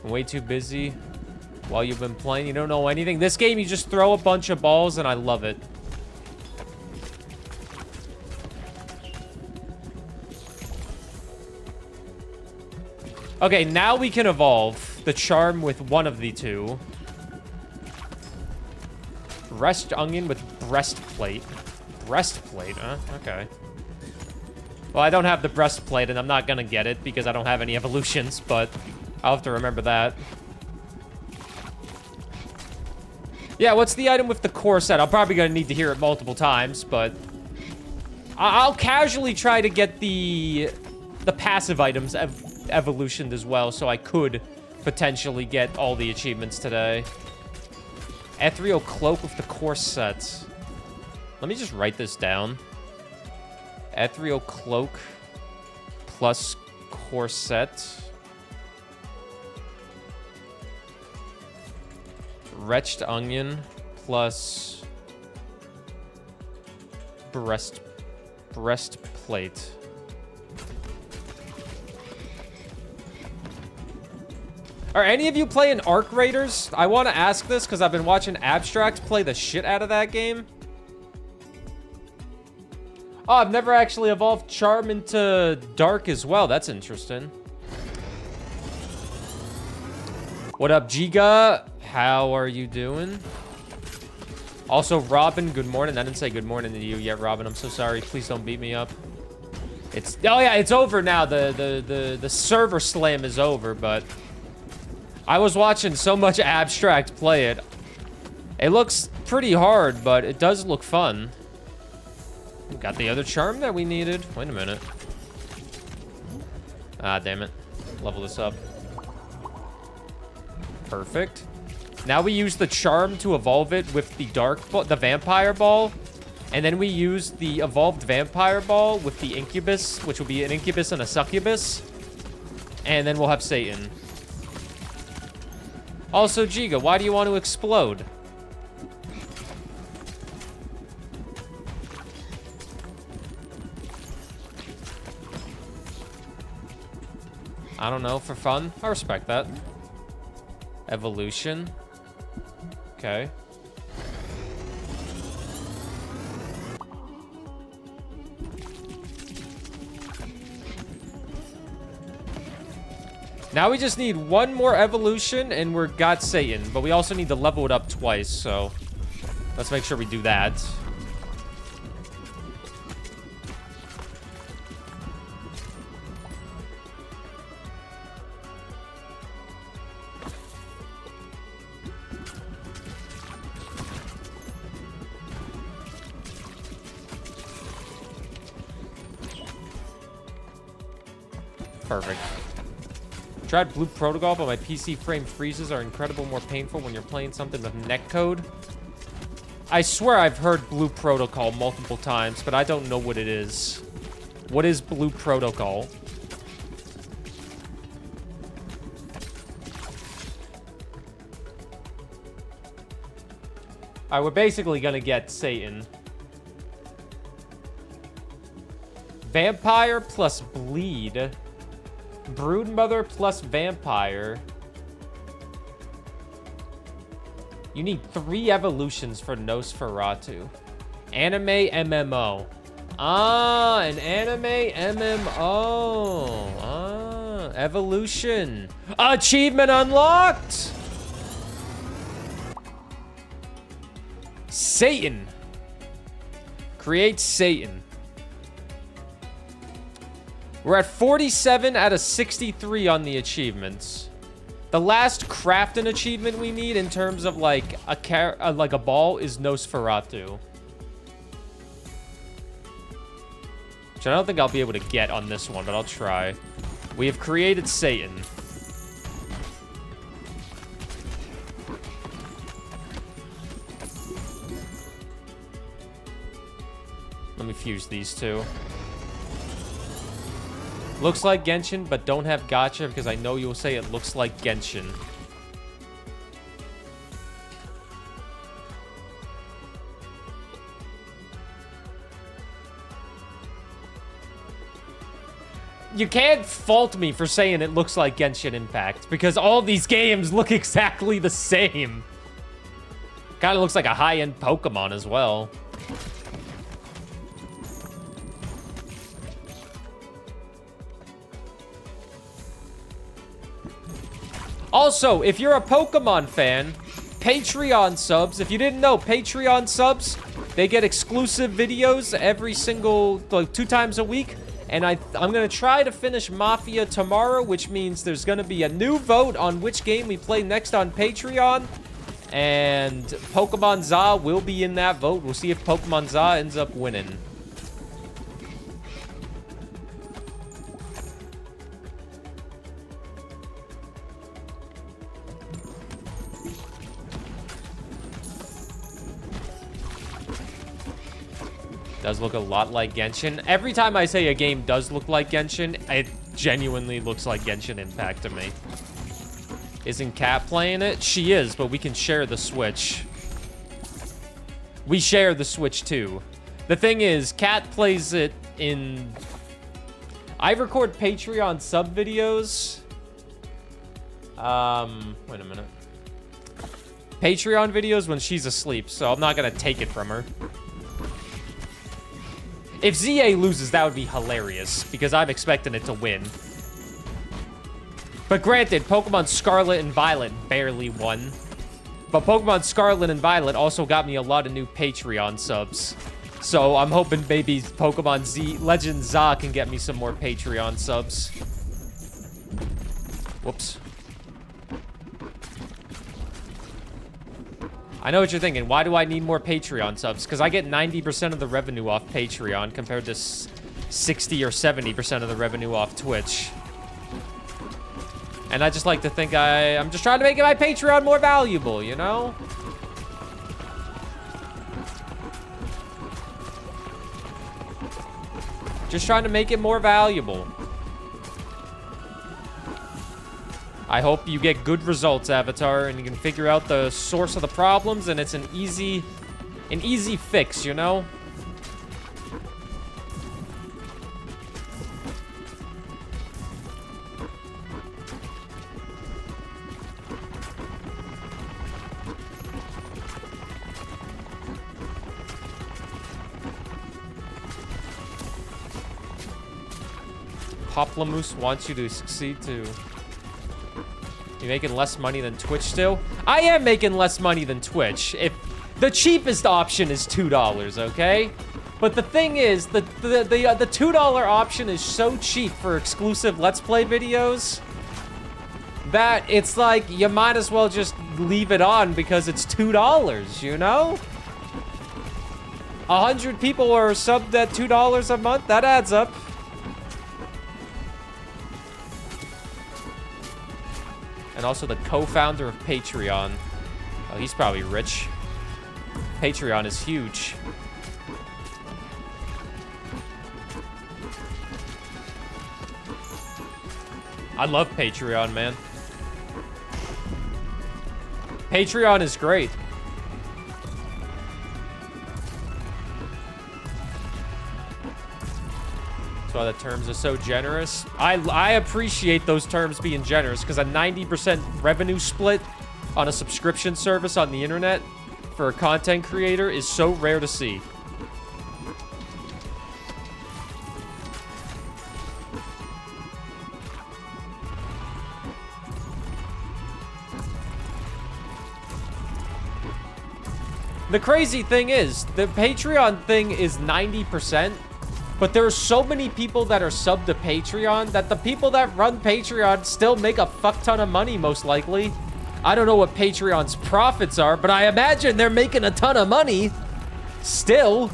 I'm way too busy while you've been playing. You don't know anything. This game, you just throw a bunch of balls, and I love it. Okay, now we can evolve the charm with one of the two. Wretched Onion with breastplate. Breastplate, huh? Okay. Well, I don't have the breastplate, and I'm not gonna get it because I don't have any evolutions, but I'll have to remember that. Yeah, what's the item with the corset? I'm probably gonna need to hear it multiple times, but I'll casually try to get the passive items evolutioned as well, so I could potentially get all the achievements today. Ethereal Cloak with the corset. Let me just write this down. Ethereal Cloak plus corset. Wretched Onion plus breastplate. Are any of you playing Arc Raiders? I want to ask this because I've been watching Abstract play the shit out of that game. Oh, I've never actually evolved Charm into Dark as well. That's interesting. What up, Giga? How are you doing? Also, Robin, good morning. I didn't say good morning to you yet, Robin. I'm so sorry. Please don't beat me up. It's... Oh, yeah, it's over now. The server slam is over, but... I was watching so much Abstract play it. It looks pretty hard, but it does look fun. We got the other charm that we needed. Wait a minute. Ah, damn it. Level this up. Perfect. Now we use the charm to evolve it with the the vampire ball. And then we use the evolved vampire ball with the incubus, which will be an incubus and a succubus. And then we'll have Satan. Also, Giga, why do you want to explode? I don't know, for fun. I respect that. Evolution. Okay. Now we just need one more evolution and we're got Satan, but we also need to level it up twice, so let's make sure we do that. Perfect. Tried Blue Protocol, but my PC frame freezes are incredible more painful when you're playing something with netcode. I swear I've heard Blue Protocol multiple times, but I don't know what it is. What is Blue Protocol? Alright, we're basically gonna get Satan. Vampire plus bleed. Broodmother plus vampire. You need 3 evolutions for Nosferatu. Anime MMO. Ah, an anime MMO. Ah, evolution. Achievement unlocked! Satan. Create Satan. We're at 47 out of 63 on the achievements. The last crafting achievement we need in terms of like a ball is Nosferatu. Which I don't think I'll be able to get on this one, but I'll try. We have created Satan. Let me fuse these two. Looks like Genshin, but don't have gacha because I know you'll say it looks like Genshin. You can't fault me for saying it looks like Genshin Impact because all these games look exactly the same. Kind of looks like a high-end Pokemon as well. Also, if you're a Pokemon fan, Patreon subs, if you didn't know, Patreon subs, they get exclusive videos every single, like 2 times a week. And I'm going to try to finish Mafia tomorrow, which means there's going to be a new vote on which game we play next on Patreon. And Pokemon Za will be in that vote. We'll see if Pokemon Za ends up winning. Does look a lot like Genshin. Every time I say a game does look like Genshin, it genuinely looks like Genshin Impact to me. Isn't Kat playing it? She is, but we can share the Switch. We share the Switch too. The thing is, Kat plays it in... I record Patreon sub videos. Wait a minute. Patreon videos when she's asleep, so I'm not gonna take it from her. If ZA loses, that would be hilarious, because I'm expecting it to win. But granted, Pokemon Scarlet and Violet barely won. But Pokemon Scarlet and Violet also got me a lot of new Patreon subs. So I'm hoping maybe Pokemon Z, Legend Z can get me some more Patreon subs. Whoops. I know what you're thinking. Why do I need more Patreon subs? Because I get 90% of the revenue off Patreon compared to 60 or 70% of the revenue off Twitch. And I just like to think I'm just trying to make my Patreon more valuable, you know? Just trying to make it more valuable. I hope you get good results, Avatar, and you can figure out the source of the problems, and it's an easy fix, you know? Poplamoose wants you to succeed too. You making less money than Twitch still? I am making less money than Twitch. If the cheapest option is $2, okay? But the thing is, the $2 option is so cheap for exclusive Let's Play videos that it's like you might as well just leave it on because it's $2, you know? 100 people are subbed at $2 a month. That adds up. And also the co-founder of Patreon. Oh, he's probably rich. Patreon is huge. I love Patreon, man. Patreon is great. That's why the terms are so generous. I appreciate those terms being generous because a 90% revenue split on a subscription service on the internet for a content creator is so rare to see. The crazy thing is, the Patreon thing is 90%. But there are so many people that are subbed to Patreon that the people that run Patreon still make a fuck ton of money, most likely. I don't know what Patreon's profits are, but I imagine they're making a ton of money. Still.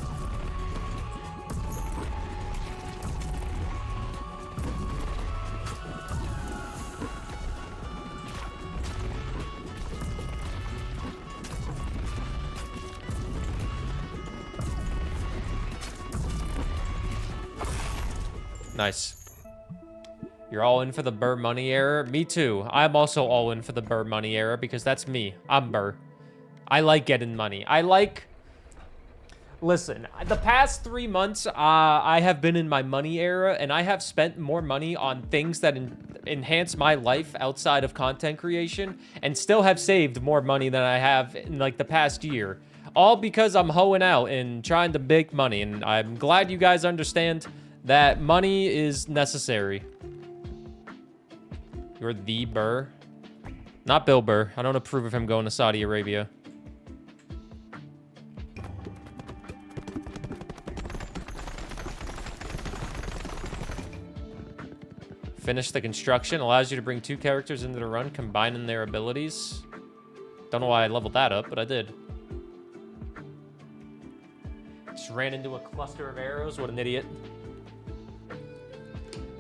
Nice. You're all in for the Burr money error? Me too. I'm also all in for the Burr money error because that's me. I'm Burr. I like getting money. Listen, the past 3 months, I have been in my money era, and I have spent more money on things that enhance my life outside of content creation, and still have saved more money than I have in, like, the past year. All because I'm hoeing out and trying to make money, and I'm glad you guys understand that money is necessary. You're the Burr. Not Bill Burr. I don't approve of him going to Saudi Arabia. Finish the construction. Allows you to bring 2 characters into the run, combining their abilities. Don't know why I leveled that up, but I did. Just ran into a cluster of arrows. What an idiot.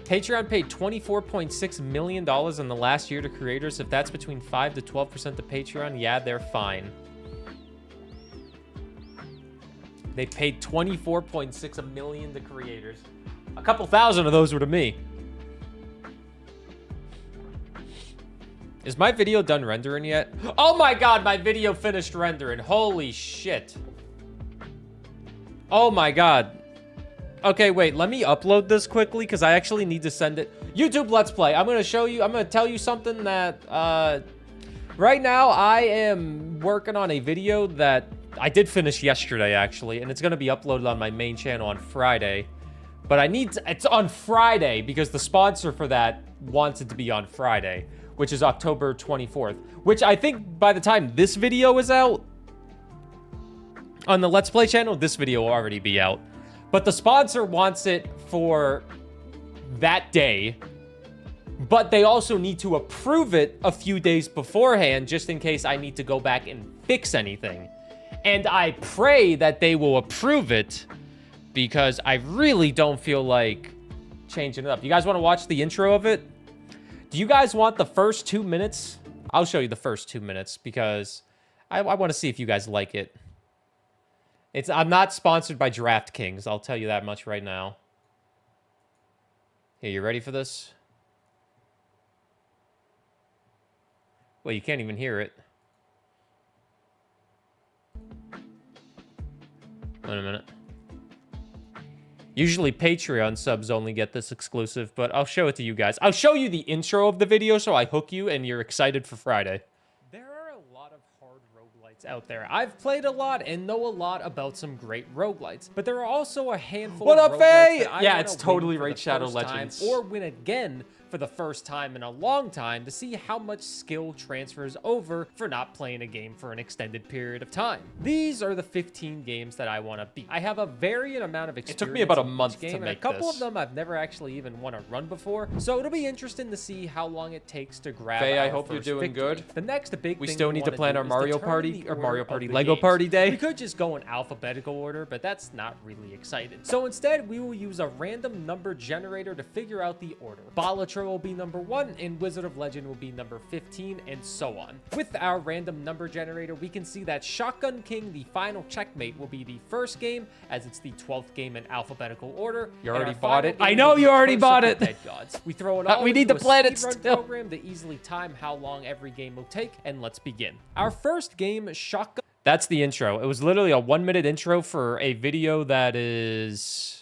Patreon paid $24.6 million in the last year to creators. If that's between 5 to 12% to Patreon, yeah, they're fine. They paid $24.6 million to creators. A couple thousand of those were to me. Is my video done rendering yet? Oh my god, my video finished rendering. Holy shit. Oh my god. Okay, wait, let me upload this quickly because I actually need to send it. YouTube Let's Play. I'm going to tell you something that, right now I am working on a video that I did finish yesterday, actually, and it's going to be uploaded on my main channel on Friday. But it's on Friday because the sponsor for that wants it to be on Friday, which is October 24th, which I think by the time this video is out on the Let's Play channel, this video will already be out. But the sponsor wants it for that day, but they also need to approve it a few days beforehand, just in case I need to go back and fix anything. And I pray that they will approve it, because I really don't feel like changing it up. You guys want to watch the intro of it? Do you guys want the first 2 minutes? I'll show you the first 2 minutes, because I want to see if you guys like it. I'm not sponsored by DraftKings, I'll tell you that much right now. Hey, you ready for this? Well, you can't even hear it. Wait a minute. Usually Patreon subs only get this exclusive, but I'll show it to you guys. I'll show you the intro of the video so I hook you and you're excited for Friday. There are a lot of hard roguelites out there. I've played a lot and know a lot about some great roguelites, but there are also a handful of roguelites that I yeah, it's totally Raid Shadow Legends. Or win again for the first time in a long time to see how much skill transfers over for not playing a game for an extended period of time. These are the 15 games that I want to beat. I have a varying amount of experience. It took me about a month game, to make a couple this. of them I've never actually even won a run before, so it'll be interesting to see how long it takes to grab Faye, our I hope you're first doing victory. good. The next big We thing still need to plan our Mario Party or Mario Party Lego Party day. We could just go in alphabetical order, but that's not really exciting. So instead, we will use a random number generator to figure out the order. Balatro will be number 1, and Wizard of Legend will be number 15, and so on. With our random number generator, we can see that Shotgun King, the final checkmate, will be the first game, as it's the 12th game in alphabetical order. You already bought it? I know you already bought it! Dead Gods. We throw it all We need to into a plan it speedrun still. program to easily time how long every game will take, and let's begin. Our first game, Shotgun... That's the intro. It was literally a 1-minute intro for a video that is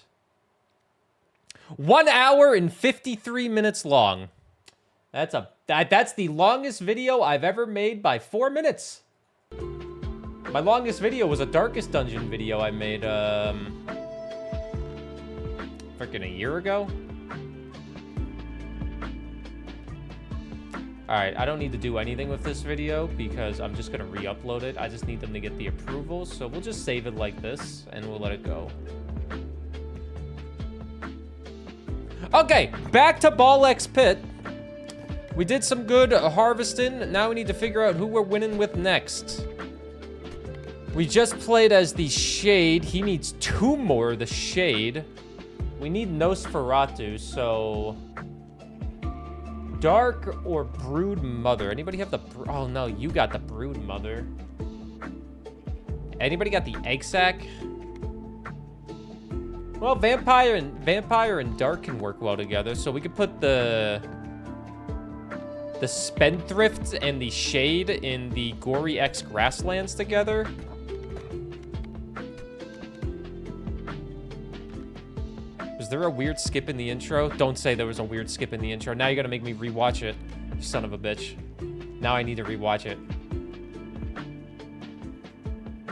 1 hour and 53 minutes long. That's the longest video I've ever made by 4 minutes. My longest video was a Darkest Dungeon video I made, freaking a year ago. Alright, I don't need to do anything with this video because I'm just gonna re-upload it. I just need them to get the approvals, so we'll just save it like this and we'll let it go. Okay, back to Ball X Pit. We did some good harvesting. Now we need to figure out who we're winning with next. We just played as the Shade. He needs 2 more, the Shade. We need Nosferatu, so... Dark or Brood Mother? Anybody have the... Oh, no, you got the Brood Mother. Anybody got the Egg Sack? Well, Vampire and Dark can work well together, so we could put the Spendthrift and the Shade in the Gory X Grasslands together. Was there a weird skip in the intro? Don't say there was a weird skip in the intro. Now you're gonna make me rewatch it, you son of a bitch. Now I need to rewatch it.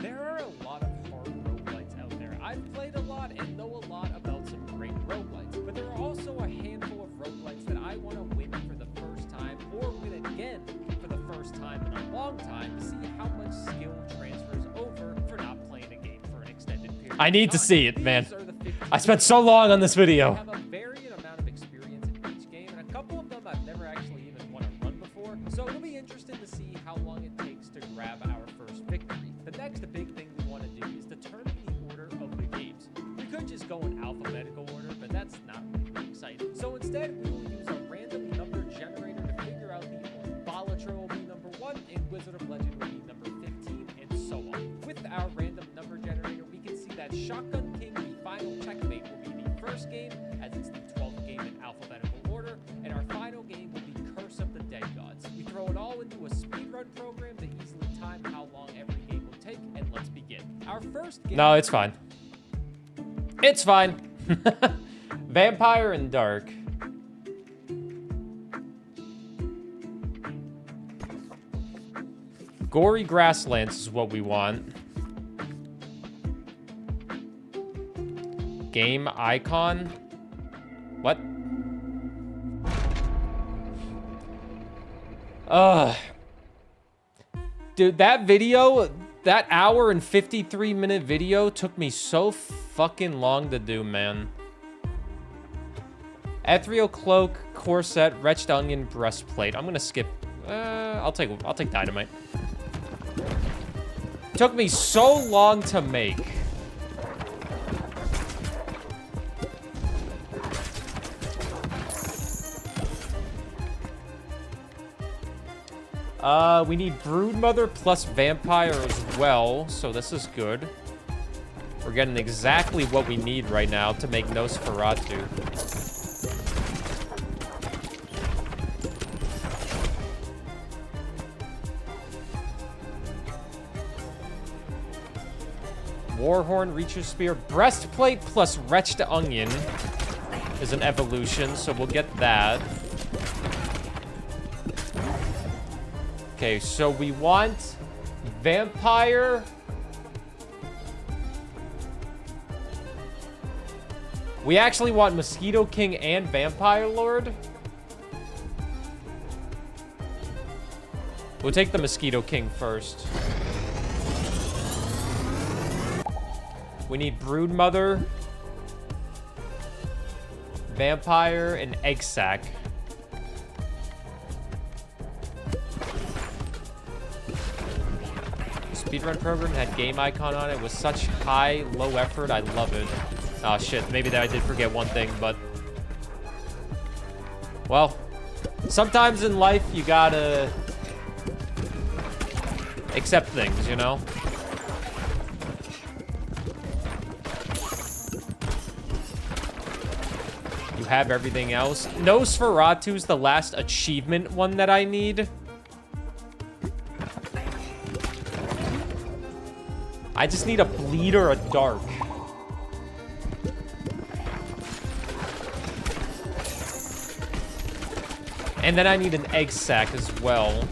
There are a lot of hard roguelites out there. I've played a lot and know a lot about some great roguelites, but there are also a handful of roguelites that I want to win for the first time, or win again for the first time in a long time, to see how much skill transfers over for not playing a game for an extended period. I need to see it, man. These are the 15 I spent so long on this video. I have a varying amount of experience in each game, and a couple of them I've never actually even won a run before, so it'll be interesting to see how long it takes to grab our first victory. The next big thing we want to do is determine the order of the games. We could just go in alphabetical order, but that's not really exciting. So instead, we will use a random number generator to figure out the order. Balatro will be number 1, and Wizard of Legend will be number 15, and so on. With our random number generator, we can see that Shotgun King, the final checkmate, will be the first game, as it's the 12th game in alphabetical order, and our final game will be Curse of the Dead Gods. We throw it all into a speedrun program to easily time how long every game will take, and let's begin. Our first game... No, it's fine. It's fine. Vampire and Dark. Gory Grasslands is what we want. Game icon. What? Dude, that video, that hour and 53-minute video took me so fucking long to do, man. Ethereal cloak, corset, wretched onion, breastplate. I'm gonna skip. I'll take dynamite. Took me so long to make. We need Broodmother plus Vampire as well, so this is good. We're getting exactly what we need right now to make Nosferatu. Warhorn, Reacher Spear, Breastplate plus Wretched Onion is an evolution, so we'll get that. Okay, so we want Vampire. We actually want Mosquito King and Vampire Lord. We'll take the Mosquito King first. We need Broodmother, Vampire, and Egg Sack. Speedrun program had game icon on it. It was such high, low effort. I love it. Oh shit, maybe that I did forget one thing, but... Well, sometimes in life you gotta accept things, you know? You have everything else. Nosferatu's the last achievement one that I need. I just need a bleed or a dark. And then I need an egg sack as well.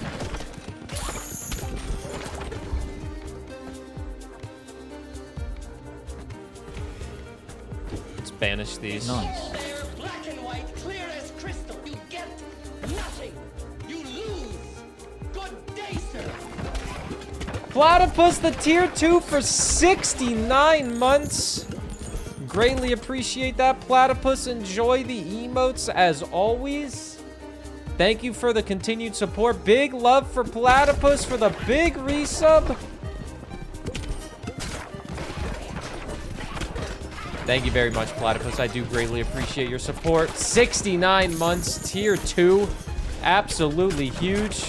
Let's banish these. Nice. They're black and white, clear as crystal. You get nothing. You lose. Good day, sir. Platypus the tier 2 for 69 months. Greatly appreciate that, Platypus. Enjoy the emotes as always. Thank you for the continued support. Big love for Platypus for the big resub. Thank you very much, Platypus. I do greatly appreciate your support. 69 months, tier 2. Absolutely huge.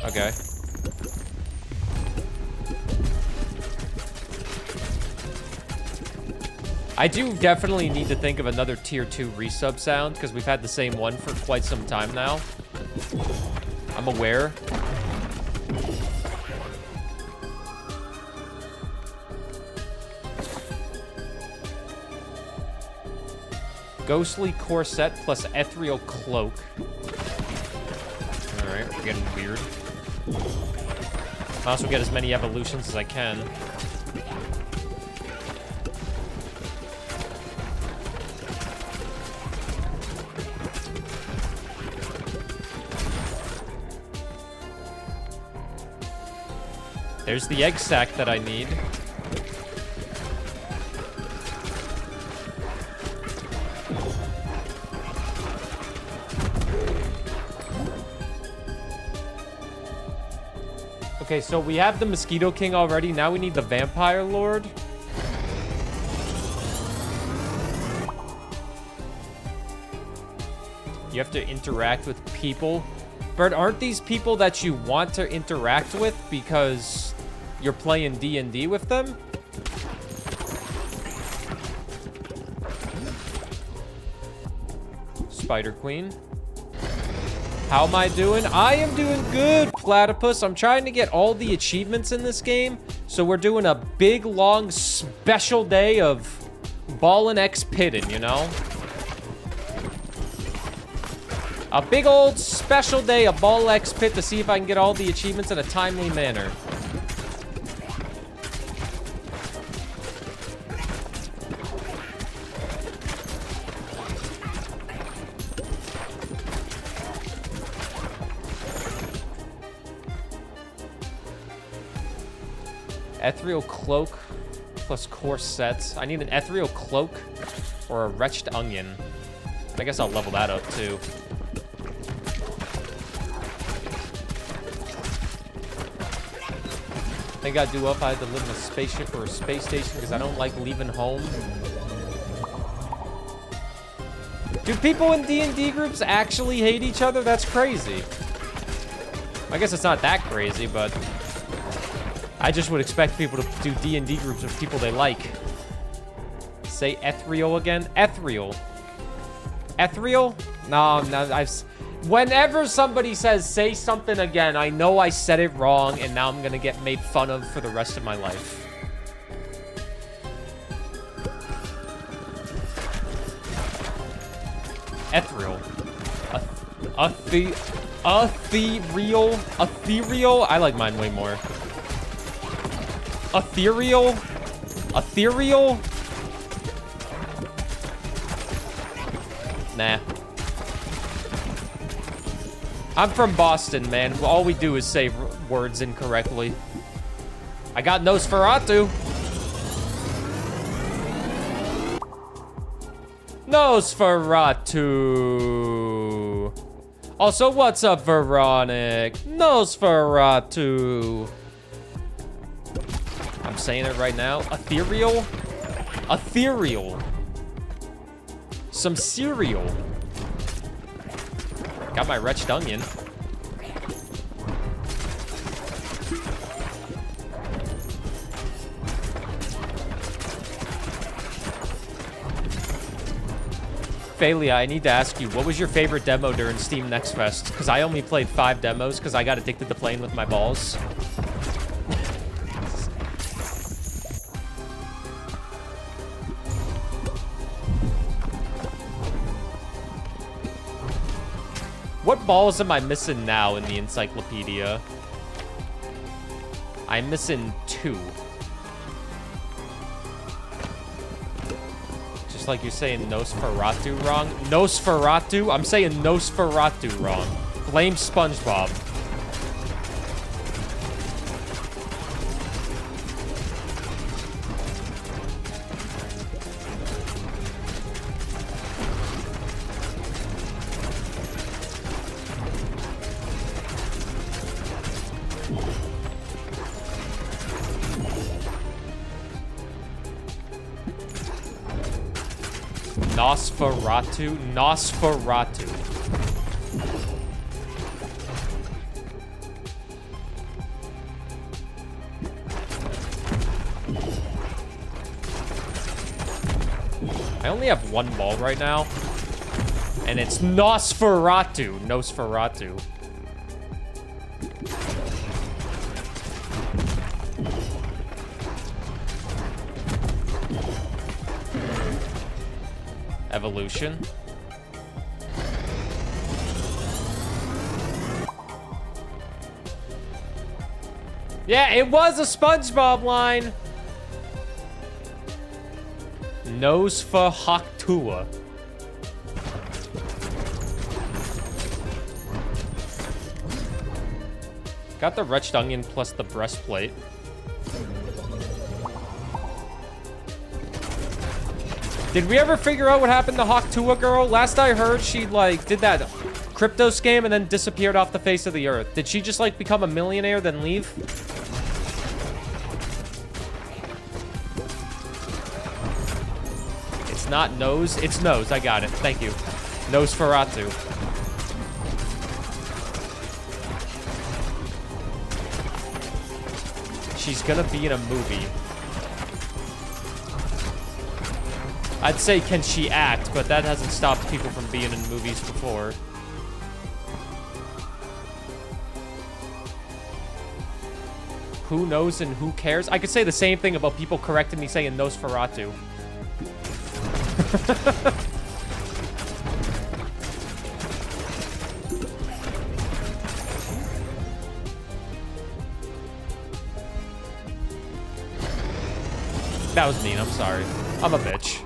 Okay. I do definitely need to think of another tier 2 resub sound because we've had the same one for quite some time now. I'm aware. Ghostly corset plus ethereal cloak. Alright, we're getting weird. Might also get as many evolutions as I can. There's the egg sack that I need. Okay, so we have the Mosquito King already. Now we need the Vampire Lord. You have to interact with people. But aren't these people that you want to interact with because you're playing D&D with them? Spider Queen. How am I doing? I am doing good, Platypus. I'm trying to get all the achievements in this game. So we're doing a big, long, special day of ballin' X pitting, you know? A big old special day of Ball X Pit to see if I can get all the achievements in a timely manner. Ethereal cloak plus corsets. I need an ethereal cloak or a wretched onion. I guess I'll level that up too. I think I'd do well if I had to live in a spaceship or a space station because I don't like leaving home. Do people in D&D groups actually hate each other? That's crazy. I guess it's not that crazy, but I just would expect people to do D&D groups with people they like. Say ethereal again? Ethereal. Ethereal? No, whenever somebody says say something again, I know I said it wrong and now I'm gonna get made fun of for the rest of my life. Ethereal. Ethereal? I like mine way more. Ethereal? Ethereal? Nah. I'm from Boston, man. All we do is say words incorrectly. I got Nosferatu. Nosferatu. Also, what's up, Veronic? Nosferatu. I'm saying it right now. Ethereal? Ethereal. Some cereal. Got my wretched onion. Phalia, I need to ask you, what was your favorite demo during Steam Next Fest? Because I only played 5 demos because I got addicted to playing with my balls. What balls am I missing now in the encyclopedia? I'm missing 2. Just like you're saying Nosferatu wrong. Nosferatu? I'm saying Nosferatu wrong. Blame SpongeBob. Nosferatu? Nosferatu. I only have 1 ball right now. And it's Nosferatu. Nosferatu. Evolution. Yeah, it was a SpongeBob line. Nosferatu. Got the wretched onion plus the breastplate. Did we ever figure out what happened to Hawktua girl? Last I heard, she, like, did that crypto scam and then disappeared off the face of the earth. Did she just, like, become a millionaire then leave? It's not nose. It's nose. I got it. Thank you. Nosferatu. She's gonna be in a movie. I'd say, can she act? But that hasn't stopped people from being in movies before. Who knows and who cares? I could say the same thing about people correcting me saying Nosferatu. That was mean. I'm sorry. I'm a bitch.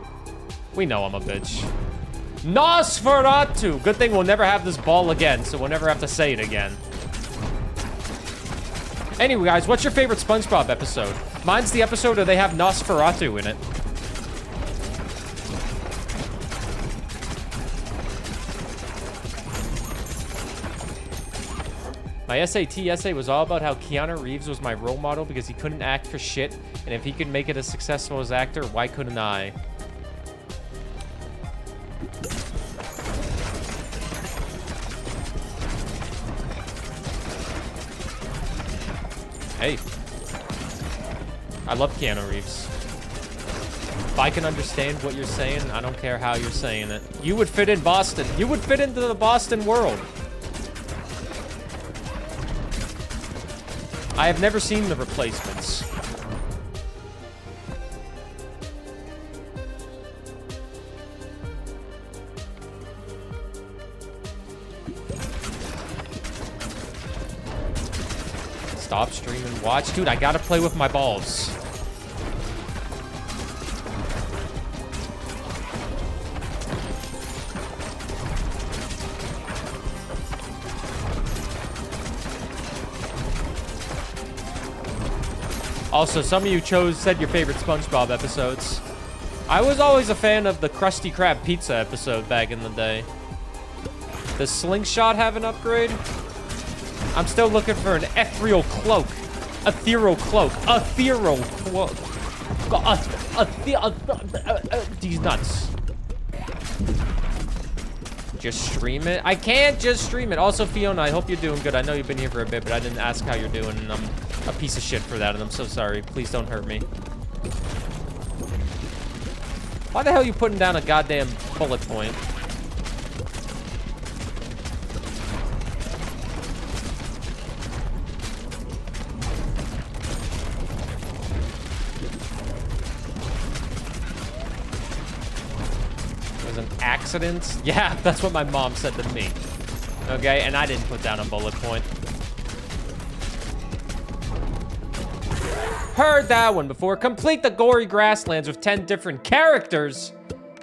We know I'm a bitch. Nosferatu! Good thing we'll never have this ball again, so we'll never have to say it again. Anyway, guys, what's your favorite SpongeBob episode? Mine's the episode where they have Nosferatu in it. My SAT essay was all about how Keanu Reeves was my role model because he couldn't act for shit, and if he could make it as successful as actor, why couldn't I? Hey. I love Keanu Reeves. If I can understand what you're saying, I don't care how you're saying it. You would fit in Boston. You would fit into the Boston world. I have never seen The Replacements. Stop streaming, watch. Dude, I gotta play with my balls. Also, some of you said your favorite SpongeBob episodes. I was always a fan of the Krusty Krab pizza episode back in the day. Does Slingshot have an upgrade? I'm still looking for an ethereal cloak. Ethereal cloak. Ethereal cloak. These nuts. Just stream it? I can't just stream it. Also, Fiona, I hope you're doing good. I know you've been here for a bit, but I didn't ask how you're doing, and I'm a piece of shit for that, and I'm so sorry. Please don't hurt me. Why the hell are you putting down a goddamn bullet point? Accident? Yeah, that's what my mom said to me. Okay, and I didn't put down a bullet point. Heard that one before. Complete the gory grasslands with 10 different characters.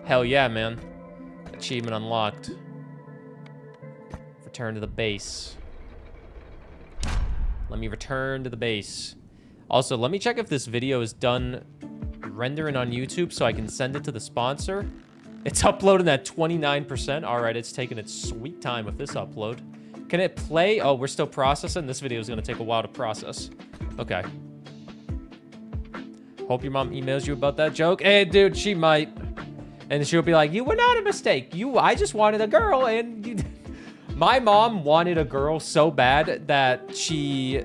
Hell yeah, man. Achievement unlocked. Return to the base. Let me return to the base. Also, let me check if this video is done rendering on YouTube so I can send it to the sponsor. It's uploading at 29%. All right, it's taking its sweet time with this upload. Can it play? Oh, we're still processing. This video is going to take a while to process. Okay. Hope your mom emails you about that joke. Hey, dude, she might. And she'll be like, you were not a mistake. I just wanted a girl. And you... My mom wanted a girl so bad that she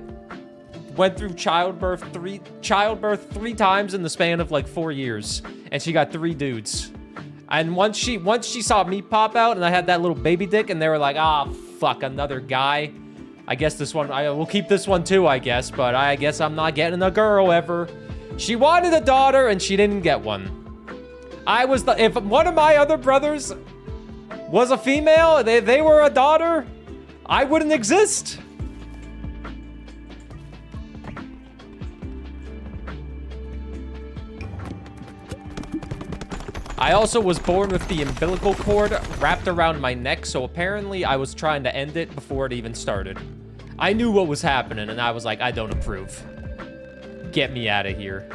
went through childbirth three times in the span of like 4 years. And she got 3 dudes. And once she saw me pop out and I had that little baby dick and they were like, ah, fuck, another guy. I guess this one, I will keep this one too, I guess. But I guess I'm not getting a girl ever. She wanted a daughter and she didn't get one. If one of my other brothers was a female, they were a daughter, I wouldn't exist. I also was born with the umbilical cord wrapped around my neck, so apparently I was trying to end it before it even started. I knew what was happening, and I was like, I don't approve. Get me out of here.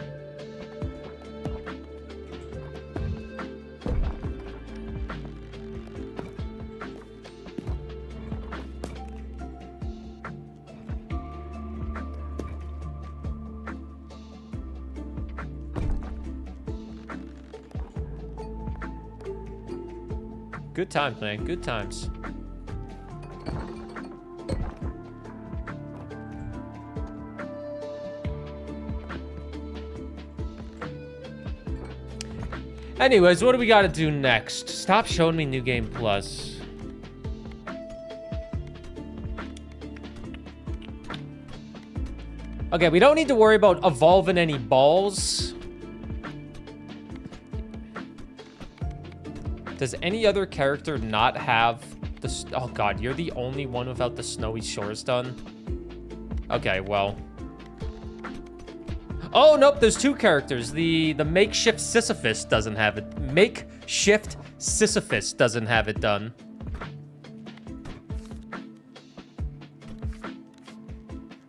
Good times, man. Good times. Anyways, what do we got to do next? Stop showing me New Game Plus. Okay, we don't need to worry about evolving any balls. Does any other character not have the... Oh, God, you're the only one without the Snowy Shores done? Okay, well... Oh, nope, there's 2 characters. The Makeshift Sisyphus doesn't have it. Makeshift Sisyphus doesn't have it done.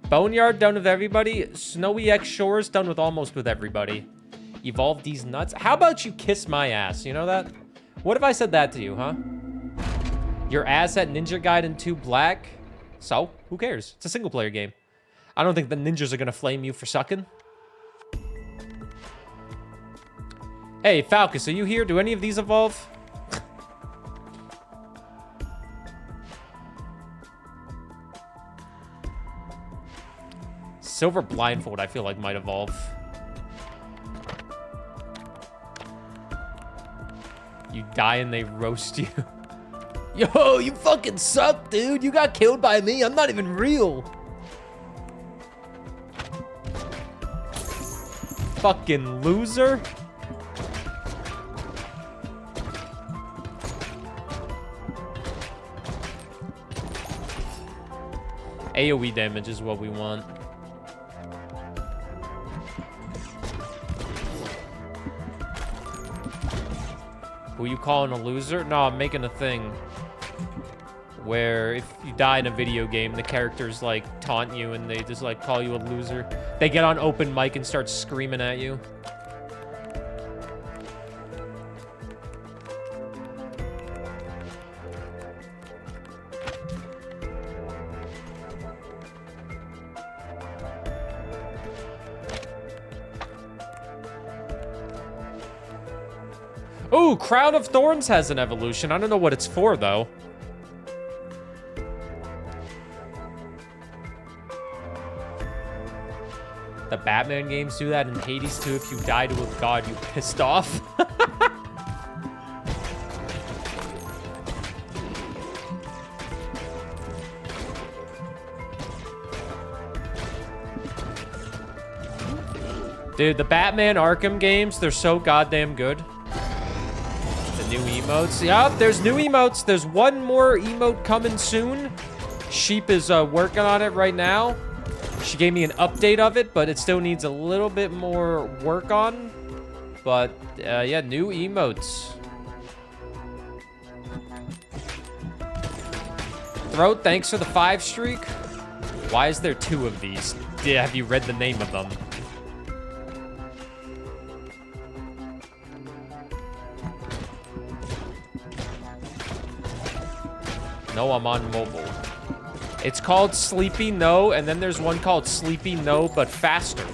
Boneyard done with everybody. Snowy X Shores done with almost with everybody. Evolve these nuts. How about you kiss my ass? You know that? What if I said that to you, huh? Your ass at Ninja Gaiden 2 Black? So, who cares? It's a single player game. I don't think the ninjas are gonna flame you for sucking. Hey, Falcus, are you here? Do any of these evolve? Silver Blindfold, I feel like, might evolve. You die and they roast you. Yo, you fucking suck, dude. You got killed by me. I'm not even real. Fucking loser. AoE damage is what we want. Who you calling a loser? No, I'm making a thing where if you die in a video game, the characters like taunt you and they just like call you a loser. They get on open mic and start screaming at you. Ooh, Crown of Thorns has an evolution. I don't know what it's for, though. The Batman games do that in Hades, too. If you die to a god, you pissed off. Dude, the Batman Arkham games, they're so goddamn good. New emotes. Yup, there's new emotes. There's one more emote coming soon. Sheep is working on it right now. She gave me an update of it, but it still needs a little bit more work on. But, yeah, new emotes. Throat, thanks for the 5 streak. Why is there 2 of these? Have you read the name of them? No, I'm on mobile. It's called Sleepy No, and then there's one called Sleepy No, but faster.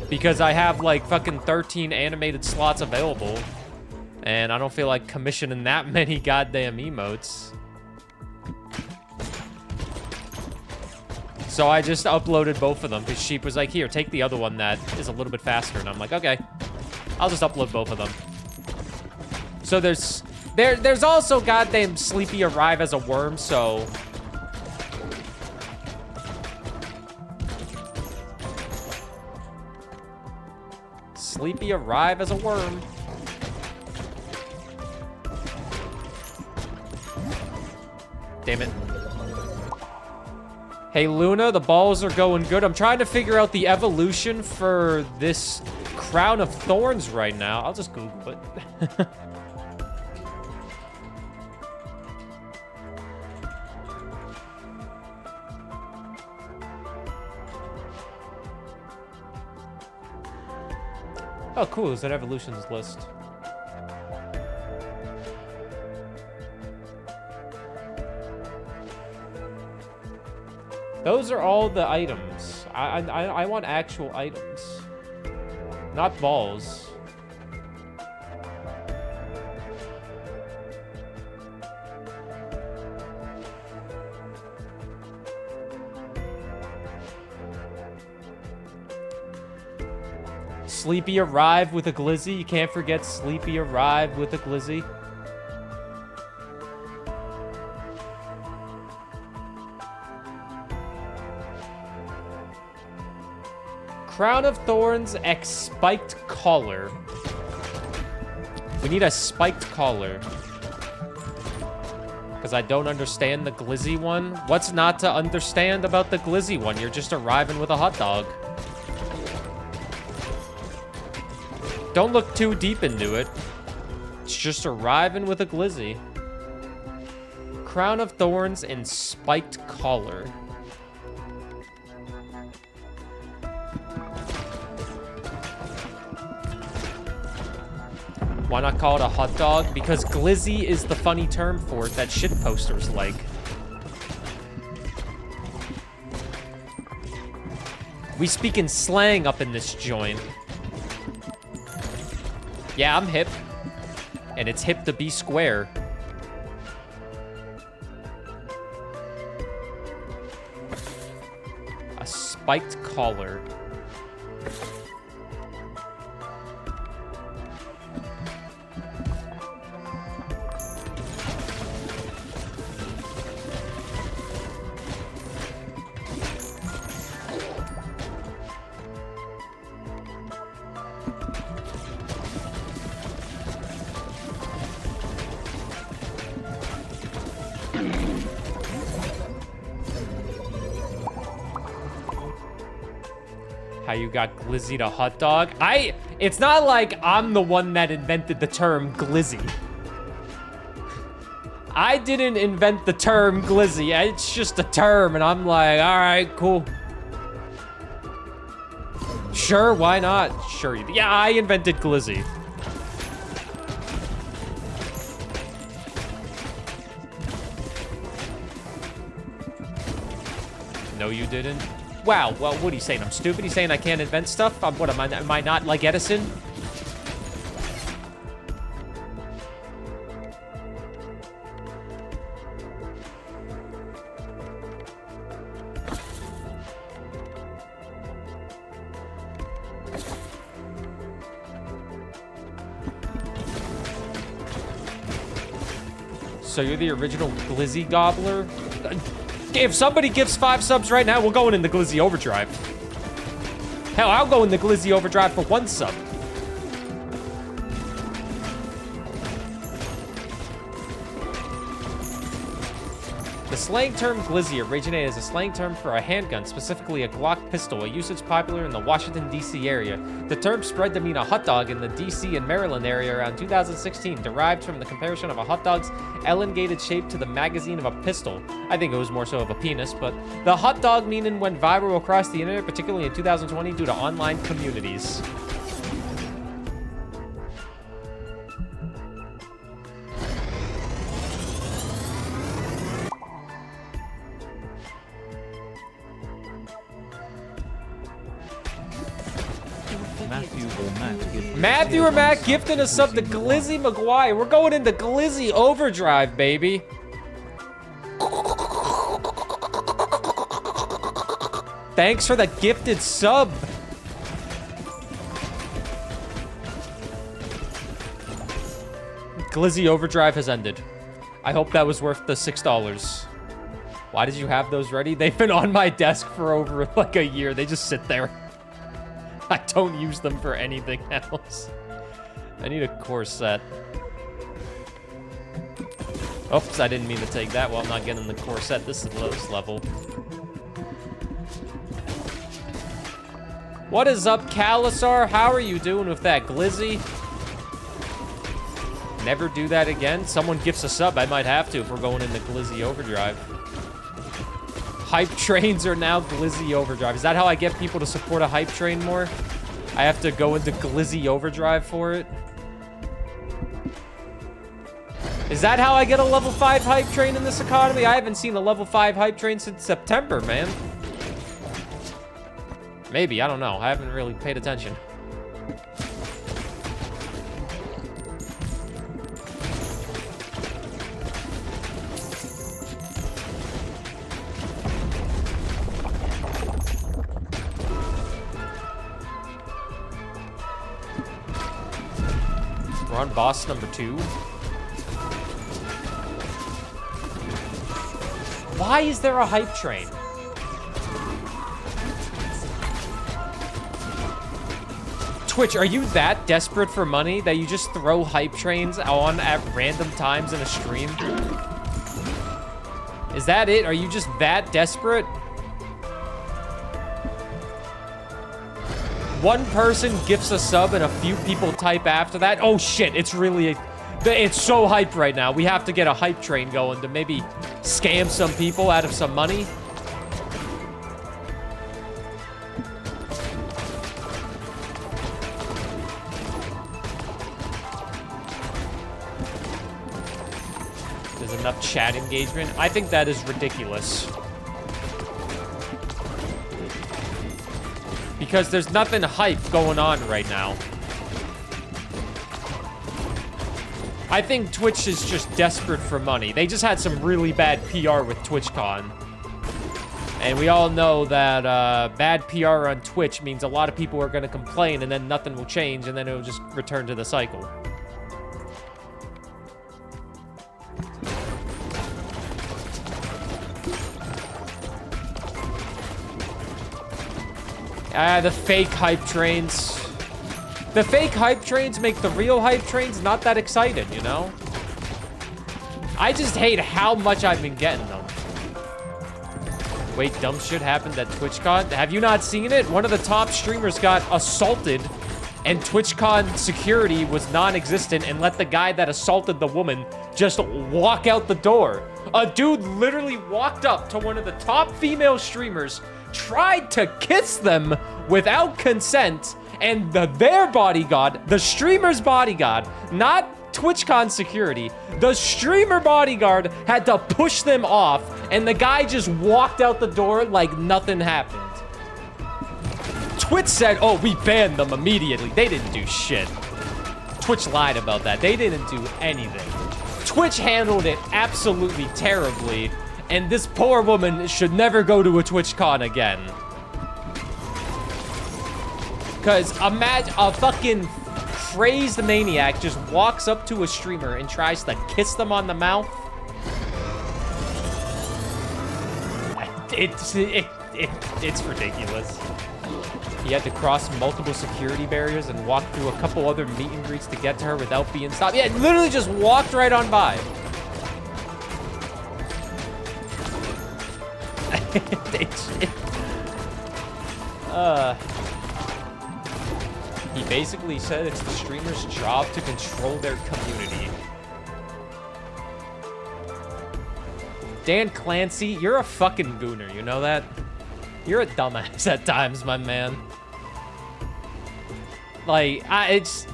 Because I have like fucking 13 animated slots available, and I don't feel like commissioning that many goddamn emotes. So I just uploaded both of them, because Sheep was like, here, take the other one that is a little bit faster, and I'm like, okay. I'll just upload both of them. So there's also goddamn Sleepy Arrive as a worm, so... Sleepy Arrive as a worm. Damn it. Hey, Luna, the balls are going good. I'm trying to figure out the evolution for this Crown of Thorns right now. I'll just Google it. Oh, cool. There's an evolutions list. Those are all the items. I want actual items. Not balls. Sleepy Arrive with a glizzy. You can't forget Sleepy Arrive with a glizzy. Crown of Thorns X Spiked Collar. We need a spiked collar. Because I don't understand the glizzy one. What's not to understand about the glizzy one? You're just arriving with a hot dog. Don't look too deep into it. It's just arriving with a glizzy. Crown of Thorns and Spiked Collar. Why not call it a hot dog? Because glizzy is the funny term for it that shitposters like. We speak in slang up in this joint. Yeah, I'm hip. And it's hip to be square. A spiked collar. How you got glizzy to hot dog? It's not like I'm the one that invented the term glizzy. I didn't invent the term glizzy. It's just a term, and I'm like, all right, cool. Sure, why not? Sure, yeah, I invented glizzy. No, you didn't. Wow, well, what are you saying? I'm stupid? He's saying I can't invent stuff? What, am I not like Edison? So you're the original glizzy gobbler? If somebody gives 5 subs right now, we're going in the glizzy overdrive. Hell, I'll go in the glizzy overdrive for 1 sub. The slang term glizzy originated as a slang term for a handgun, specifically a Glock pistol, a usage popular in the Washington, D.C. area. The term spread to mean a hot dog in the D.C. and Maryland area around 2016, derived from the comparison of a hot dog's elongated shape to the magazine of a pistol. I think it was more so of a penis, but the hot dog meaning went viral across the internet, particularly in 2020 due to online communities. Matthew or Matt gifting a sub to Glizzy McGuire. We're going into Glizzy Overdrive, baby. Thanks for the gifted sub. Glizzy Overdrive has ended. I hope that was worth the $6. Why did you have those ready? They've been on my desk for over like a year. They just sit there. I don't use them for anything else. I need a corset. Oops, I didn't mean to take that. Well, I'm not getting the corset. This is lowest level. What is up, Calasar? How are you doing with that glizzy? Never do that again. Someone gifts a sub. I might have to if we're going into Glizzy Overdrive. Hype trains are now Glizzy Overdrive. Is that how I get people to support a hype train more? I have to go into Glizzy Overdrive for it? Is that how I get a level 5 hype train in this economy? I haven't seen a level 5 hype train since September, man. Maybe, I don't know. I haven't really paid attention. We're on boss number 2. Why is there a hype train? Twitch, are you that desperate for money that you just throw hype trains on at random times in a stream? Is that it? Are you just that desperate? One person gifts a sub and a few people type after that. Oh shit, it's really It's so hyped right now. We have to get a hype train going to maybe scam some people out of some money. There's enough chat engagement. I think that is ridiculous. Because there's nothing hype going on right now. I think Twitch is just desperate for money. They just had some really bad PR with TwitchCon. And we all know that bad PR on Twitch means a lot of people are going to complain and then nothing will change and then it'll just return to the cycle. The fake hype trains. The fake hype trains make the real hype trains not that exciting, you know? I just hate how much I've been getting them. Wait, dumb shit happened at TwitchCon? Have you not seen it? One of the top streamers got assaulted and TwitchCon security was non-existent and let the guy that assaulted the woman just walk out the door. A dude literally walked up to one of the top female streamers, tried to kiss them without consent, and their bodyguard, the streamer's bodyguard, not TwitchCon security, the streamer bodyguard had to push them off, and the guy just walked out the door like nothing happened. Twitch said, oh, we banned them immediately. They didn't do shit. Twitch lied about that. They didn't do anything. Twitch handled it absolutely terribly, and this poor woman should never go to a TwitchCon again. Because imagine a fucking crazed maniac just walks up to a streamer and tries to kiss them on the mouth. It's ridiculous. He had to cross multiple security barriers and walk through a couple other meet and greets to get to her without being stopped. Yeah, literally just walked right on by. He basically said it's the streamer's job to control their community. Dan Clancy, you're a fucking gooner, you know that? You're a dumbass at times, my man. Like, it's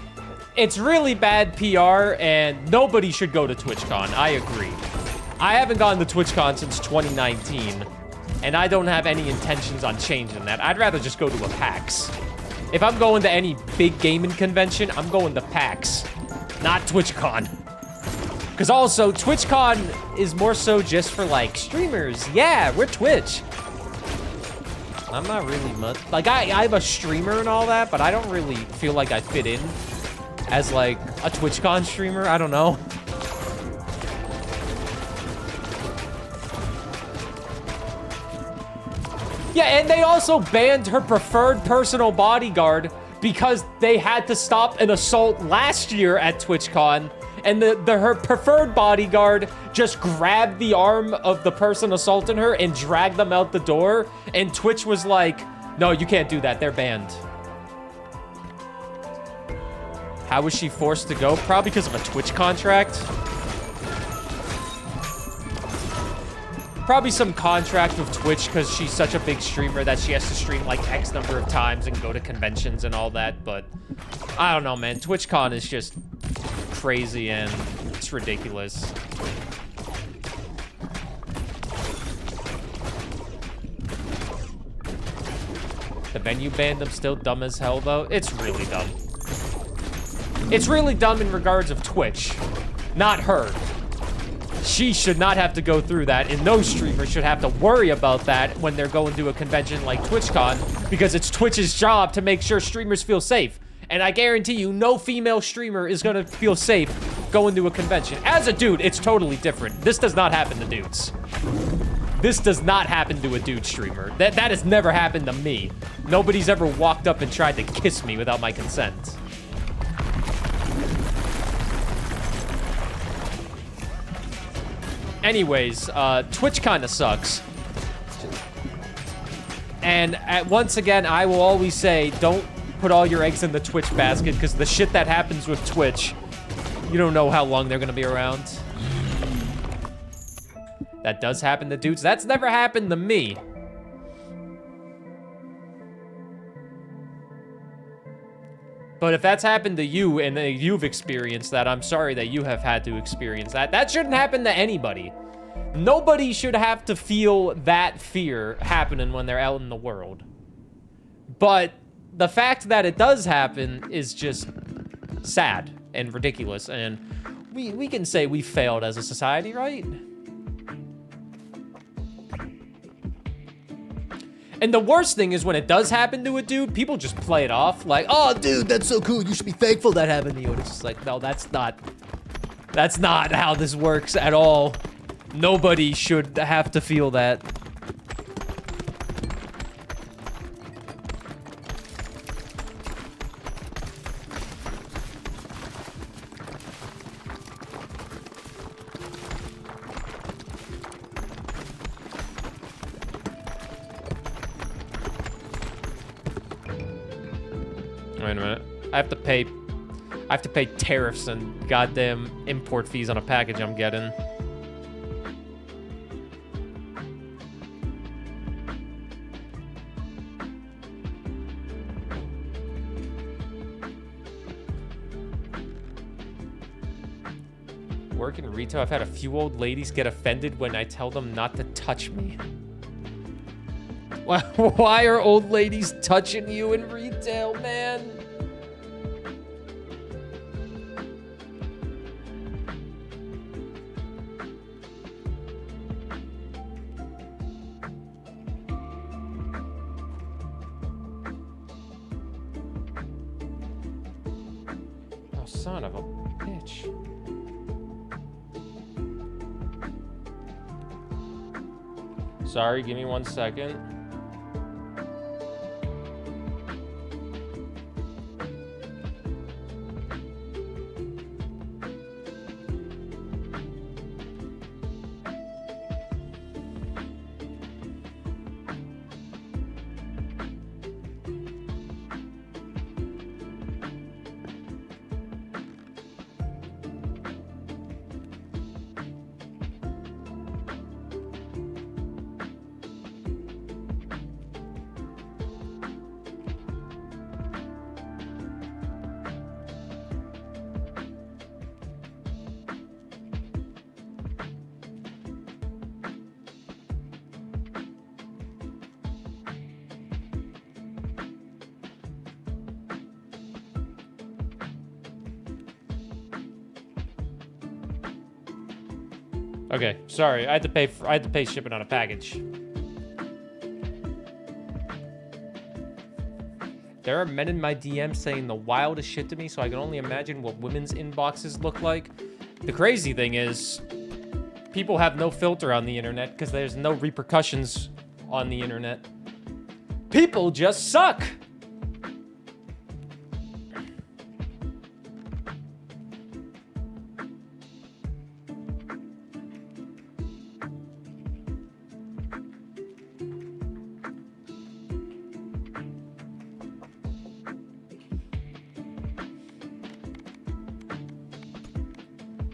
really bad PR, and nobody should go to TwitchCon. I agree. I haven't gone to TwitchCon since 2019, and I don't have any intentions on changing that. I'd rather just go to a PAX. If I'm going to any big gaming convention, I'm going to PAX, not TwitchCon. Because also, TwitchCon is more so just for, like, streamers. Yeah, we're Twitch. I'm not really much. Like, I'm a streamer and all that, but I don't really feel like I fit in as, like, a TwitchCon streamer. I don't know. Yeah, and they also banned her preferred personal bodyguard because they had to stop an assault last year at TwitchCon, and her preferred bodyguard just grabbed the arm of the person assaulting her and dragged them out the door, and Twitch was like, no, you can't do that, they're banned. How was she forced to go? Probably because of a Twitch contract. Probably some contract with Twitch because she's such a big streamer that she has to stream like X number of times and go to conventions and all that, but I don't know, man. TwitchCon is just crazy and it's ridiculous. The venue banned them, still dumb as hell though. It's really dumb. It's really dumb in regards of Twitch, not her. She should not have to go through that, and no streamer should have to worry about that when they're going to a convention like TwitchCon, because it's Twitch's job to make sure streamers feel safe. And I guarantee you, no female streamer is gonna feel safe going to a convention. As a dude, it's totally different. This does not happen to dudes. This does not happen to a dude streamer. That has never happened to me. Nobody's ever walked up and tried to kiss me without my consent. Anyways, Twitch kind of sucks. And once again, I will always say, don't put all your eggs in the Twitch basket, because the shit that happens with Twitch You don't know how long they're gonna be around. That does happen to dudes. That's never happened to me. But if that's happened to you and you've experienced that, I'm sorry that you have had to experience that. That shouldn't happen to anybody. Nobody should have to feel that fear happening when they're out in the world. But the fact that it does happen is just sad and ridiculous. And we can say we failed as a society, right? And the worst thing is when it does happen to a dude, people just play it off like, oh, dude, that's so cool. You should be thankful that happened to you. And it's just like, no, that's not how this works at all. Nobody should have to feel that. Wait a minute. I have to pay tariffs and goddamn import fees on a package I'm getting. Work in retail, I've had a few old ladies get offended when I tell them not to touch me. Why are old ladies touching you in retail, man? Oh, son of a bitch. Sorry, give me 1 second. Okay, sorry. I had to pay shipping on a package. There are men in my DM saying the wildest shit to me, so I can only imagine what women's inboxes look like. The crazy thing is, people have no filter on the internet because there's no repercussions on the internet. People just suck!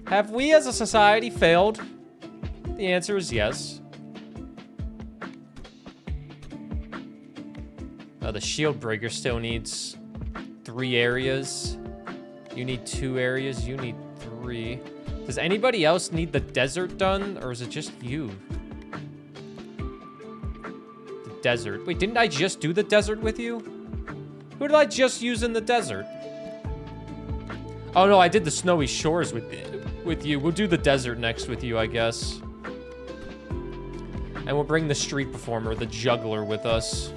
Have we as a society failed? The answer is yes. The shield breaker still needs 3 areas. You need 2 areas, you need 3. Does anybody else need the desert done, or is it just you? The desert. Wait, didn't I just do the desert with you? Who did I just use in the desert? Oh no, I did the snowy shores with you. We'll do the desert next with you, I guess. And we'll bring the street performer, the juggler, with us.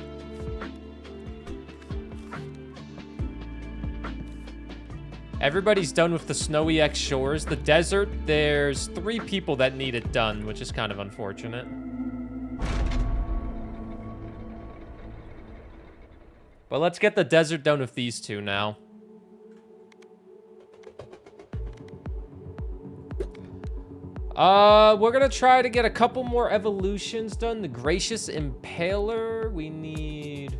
Everybody's done with the snowy X shores. The desert, there's 3 people that need it done, which is kind of unfortunate. But let's get the desert done with these 2 now. We're gonna try to get a couple more evolutions done. The Gracious Impaler, we need...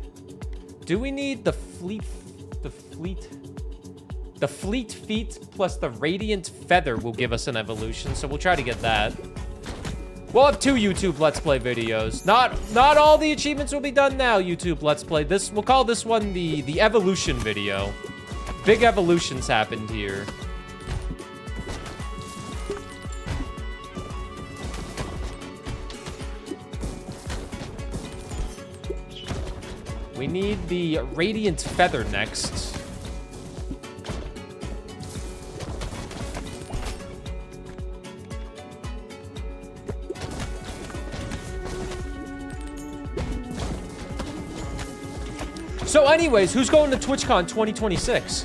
Do we need the fleet The Fleet Feet plus the Radiant Feather will give us an evolution, so we'll try to get that. We'll have 2 YouTube Let's Play videos. Not all the achievements will be done now, YouTube Let's Play. We'll call this one the evolution video. Big evolutions happened here. We need the Radiant Feather next. So anyways, who's going to TwitchCon 2026?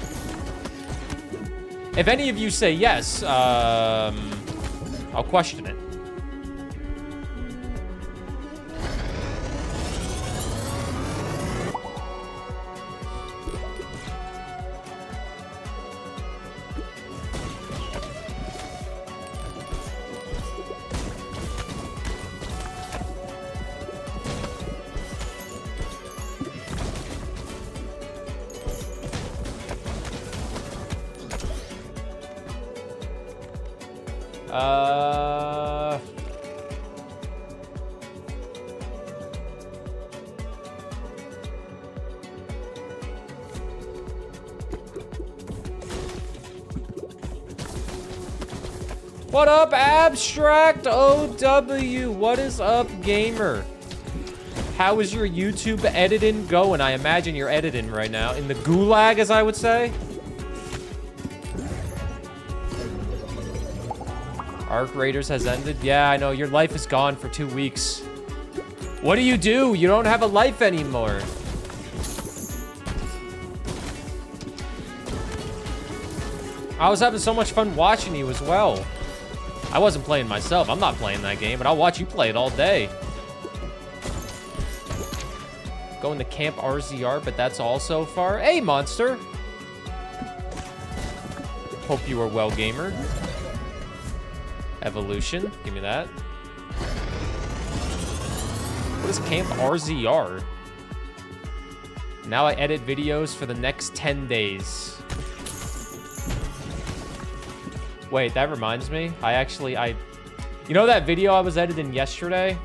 If any of you say yes, I'll question it. What up, Abstract OW? What is up, gamer? How is your YouTube editing going? I imagine you're editing right now. In the gulag, as I would say. Arc Raiders has ended. Yeah, I know. Your life is gone for 2 weeks. What do? You don't have a life anymore. I was having so much fun watching you as well. I wasn't playing myself. I'm not playing that game, but I'll watch you play it all day. Going to Camp RZR, but that's all so far. Hey, Monster. Hope you are well, gamer. Evolution. Give me that. What is Camp RZR? Now I edit videos for the next 10 days. Wait, that reminds me. You know that video I was editing yesterday?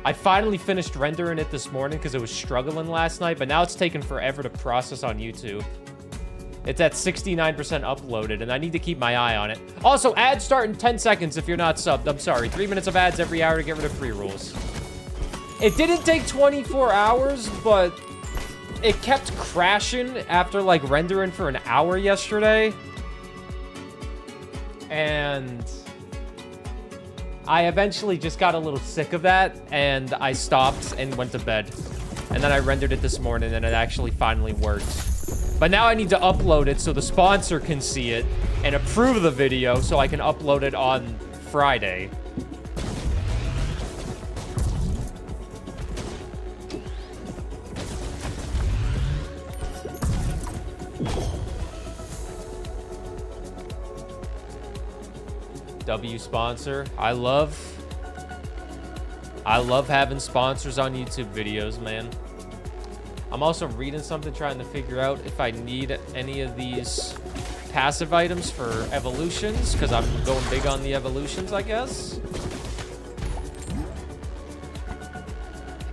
I finally finished rendering it this morning because it was struggling last night, but now it's taken forever to process on YouTube. It's at 69% uploaded, and I need to keep my eye on it. Also, ads start in 10 seconds if you're not subbed. I'm sorry. 3 minutes of ads every hour to get rid of pre-rolls. It didn't take 24 hours, but it kept crashing after, like, rendering for an hour yesterday. And I eventually just got a little sick of that, and I stopped and went to bed. And then I rendered it this morning, and it actually finally worked. But now I need to upload it so the sponsor can see it and approve the video so I can upload it on Friday. W sponsor. I love having sponsors on YouTube videos, man. I'm also reading something trying to figure out if I need any of these passive items for evolutions, because I'm going big on the evolutions, I guess.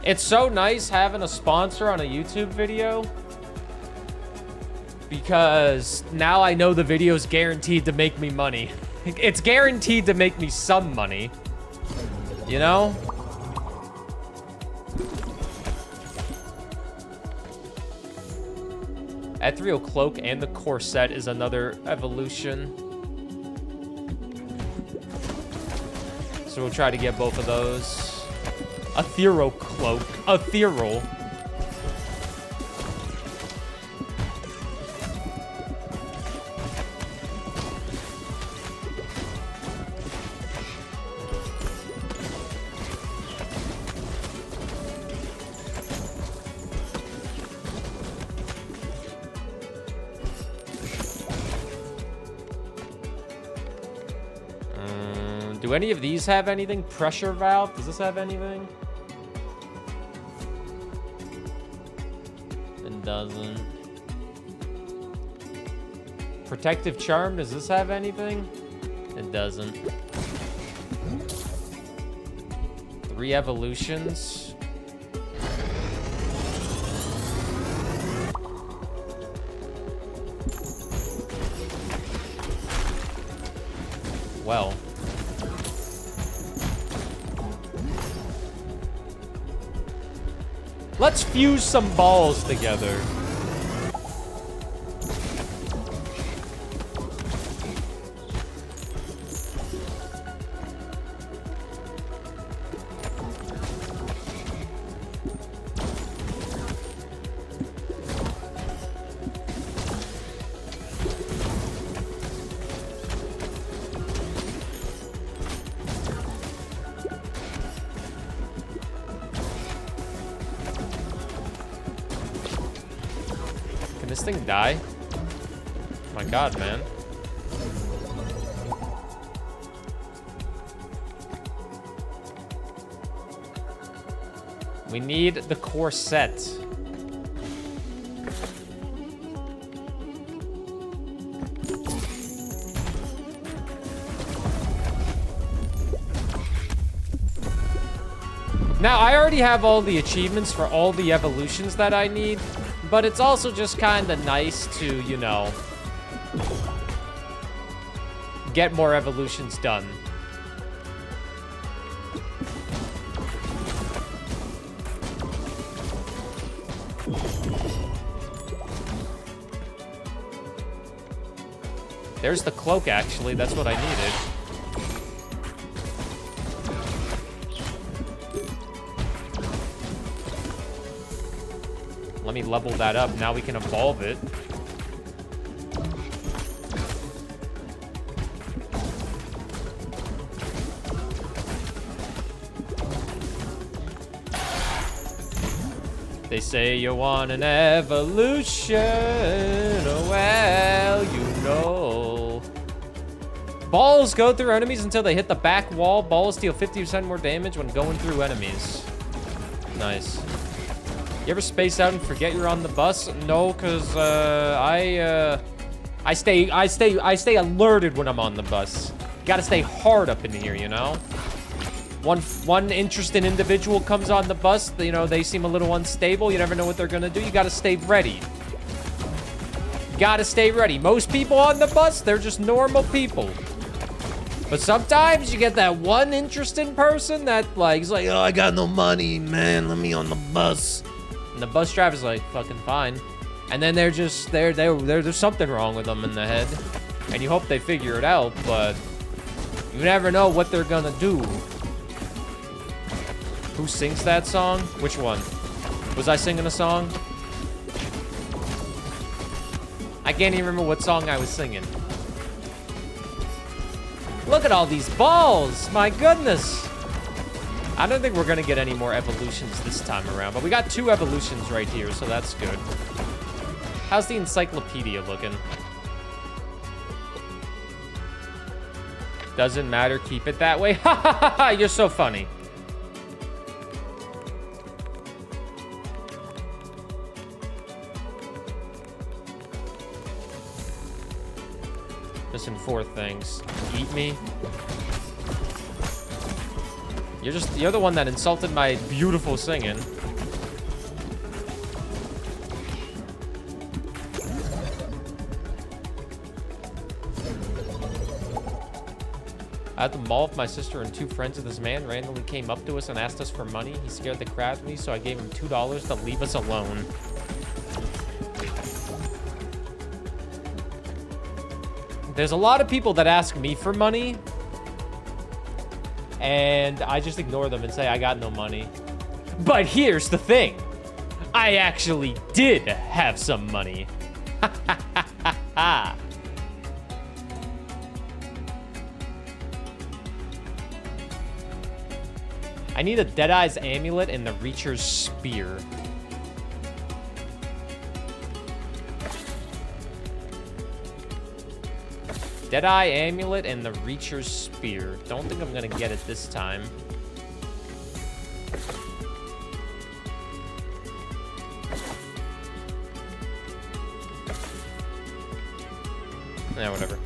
It's so nice having a sponsor on a YouTube video, because now I know the video is guaranteed to make me money. It's guaranteed to make me some money, you know? Ethereal Cloak and the Corset is another evolution. So we'll try to get both of those. Ethereal Cloak. Ethereal. Do any of these have anything? Pressure valve? Does this have anything? It doesn't. Protective charm, does this have anything? It doesn't. 3 evolutions. Well. Let's fuse some balls together. Can this thing die? Oh my god, man. We need the corset. Now, I already have all the achievements for all the evolutions that I need, but it's also just kind of nice to, you know, get more evolutions done. There's the cloak, actually. That's what I needed. Let me level that up. Now we can evolve it. They say you want an evolution. Oh, well, you know. Balls go through enemies until they hit the back wall. Balls deal 50% more damage when going through enemies. Nice. You ever space out and forget you're on the bus? No, cause I stay alerted when I'm on the bus. Gotta stay hard up in here, you know. One interesting individual comes on the bus. You know, they seem a little unstable. You never know what they're gonna do. You gotta stay ready. Gotta stay ready. Most people on the bus, they're just normal people. But sometimes you get that one interesting person that like is like, oh, I got no money, man. Let me on the bus. And the bus driver's like, fucking fine. And then they're just, there's something wrong with them in the head. And you hope they figure it out, but you never know what they're gonna do. Who sings that song? Which one? Was I singing a song? I can't even remember what song I was singing. Look at all these balls! My goodness! I don't think we're gonna get any more evolutions this time around, but we got 2 evolutions right here, so that's good. How's the encyclopedia looking? Doesn't matter, keep it that way. Ha ha ha ha! You're so funny. Missing 4 things. Eat me. You're the one that insulted my beautiful singing. At the mall, my sister and 2 friends of this man randomly came up to us and asked us for money. He scared the crap out of me, so I gave him $2 to leave us alone. There's a lot of people that ask me for money, and I just ignore them and say, I got no money. But here's the thing. I actually did have some money. Ha ha ha ha ha. I need a Deadeye's amulet and the Reacher's spear. Deadeye amulet and the Reacher's spear. Don't think I'm gonna get it this time. Yeah, whatever.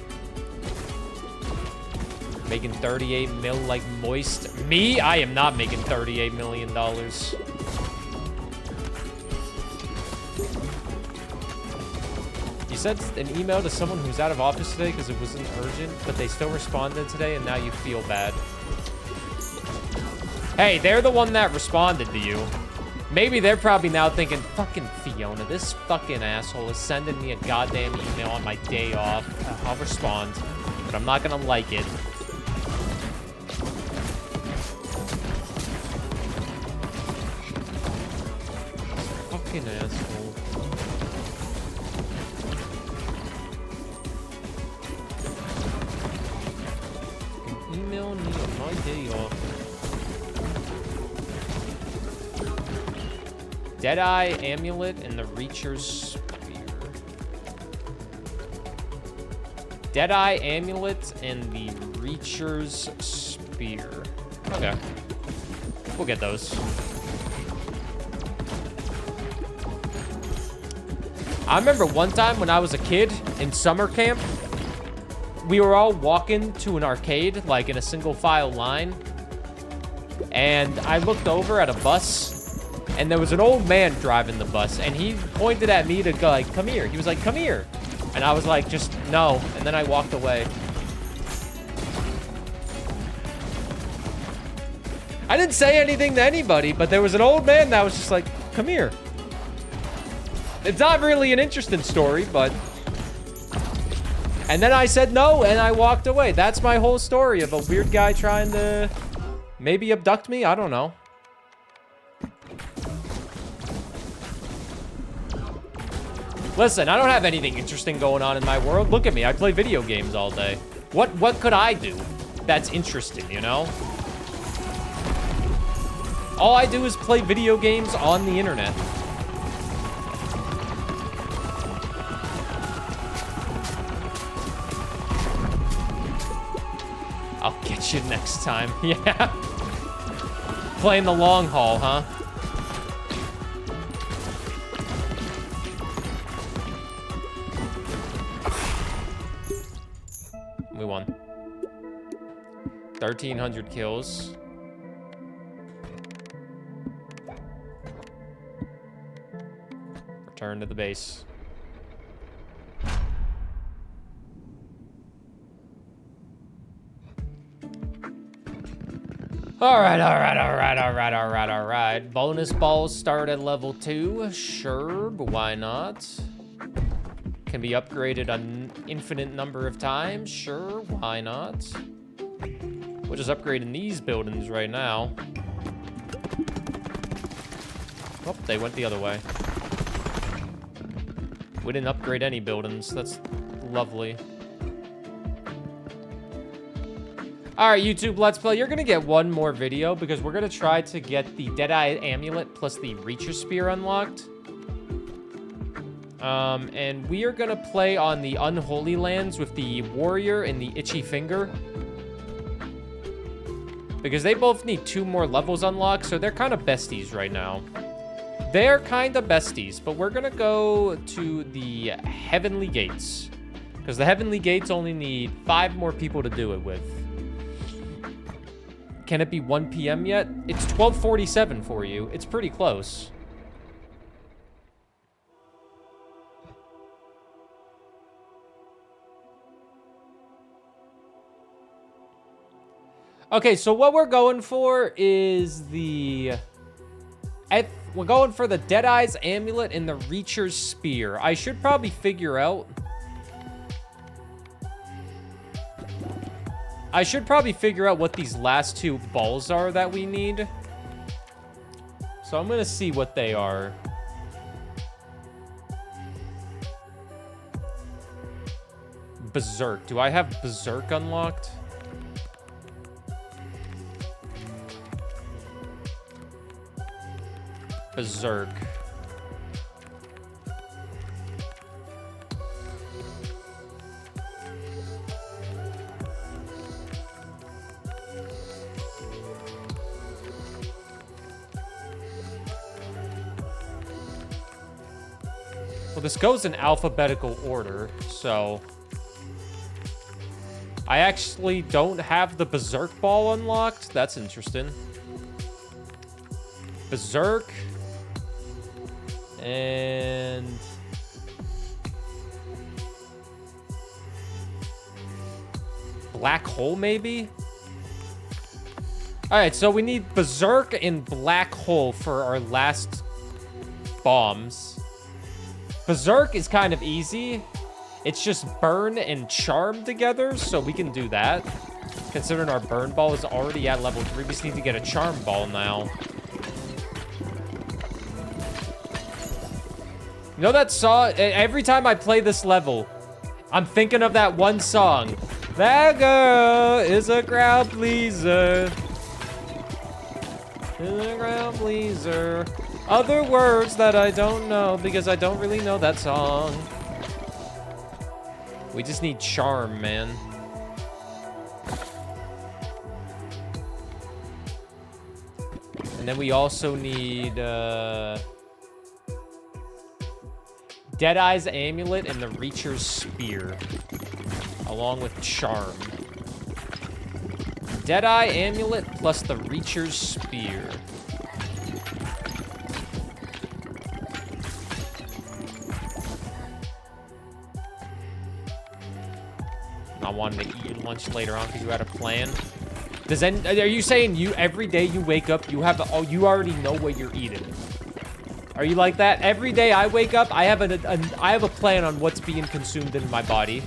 Making 38 mil like moist. Me? I am not making $38 million. You sent an email to someone who's out of office today because it wasn't urgent, but they still responded today and now you feel bad. Hey, they're the one that responded to you. Maybe they're probably now thinking, fucking Fiona, this fucking asshole is sending me a goddamn email on my day off. I'll respond, but I'm not gonna like it. Fucking asshole. Email me on my day off. Deadeye Amulet and the Reacher's Spear. Deadeye Amulet and the Reacher's Spear. Okay. We'll get those. I remember one time when I was a kid in summer camp, we were all walking to an arcade, like in a single file line. And I looked over at a bus, and there was an old man driving the bus, and he pointed at me to go, like, come here. He was like, come here. And I was like, just no. And then I walked away. I didn't say anything to anybody, but there was an old man that was just like, come here. It's not really an interesting story, but... And then I said no, and I walked away. That's my whole story of a weird guy trying to maybe abduct me. I don't know. Listen, I don't have anything interesting going on in my world. Look at me. I play video games all day. What could I do that's interesting, you know? All I do is play video games on the internet. I'll get you next time. Yeah. Playing the long haul, huh? We won. 1,300 kills. Return to the base. All right. Bonus balls start at level 2. Sure, but why not? Can be upgraded an infinite number of times. Sure, why not? We're just upgrading these buildings right now. Oh, they went the other way. We didn't upgrade any buildings. That's lovely. All right, YouTube Let's Play, you're going to get one more video because we're going to try to get the Deadeye Amulet plus the Reacher Spear unlocked. And we are going to play on the Unholy Lands with the Warrior and the Itchy Finger. Because they both need 2 more levels unlocked, so they're kind of besties right now. They're kind of besties, but we're going to go to the Heavenly Gates. Because the Heavenly Gates only need 5 more people to do it with. Can it be 1 p.m. yet? It's 12:47 for you. It's pretty close. Okay, so what we're going for is the... We're going for the Deadeye's Amulet and the Reacher's Spear. I should probably figure out... what these last 2 balls are that we need. So I'm gonna see what they are. Berserk. Do I have Berserk unlocked? Berserk. Well, this goes in alphabetical order, so... I actually don't have the Berserk ball unlocked. That's interesting. Berserk. And... Black Hole, maybe? Alright, so we need Berserk and Black Hole for our last bombs. Berserk is kind of easy. It's just Burn and Charm together, so we can do that. Considering our Burn Ball is already at level 3, we just need to get a Charm Ball now. You know that song? Every time I play this level, I'm thinking of that one song. That girl is a crowd pleaser. Is a crowd pleaser. Other words that I don't know because I don't really know that song. We just need Charm, man. And then we also need Deadeye's Amulet and the Reacher's Spear, along with Charm. Deadeye Amulet plus the Reacher's Spear. I wanted to eat your lunch later on because you had a plan. Are you saying you every day you wake up you you already know what you're eating? Are you like that? Every day I wake up, I have a plan on what's being consumed in my body.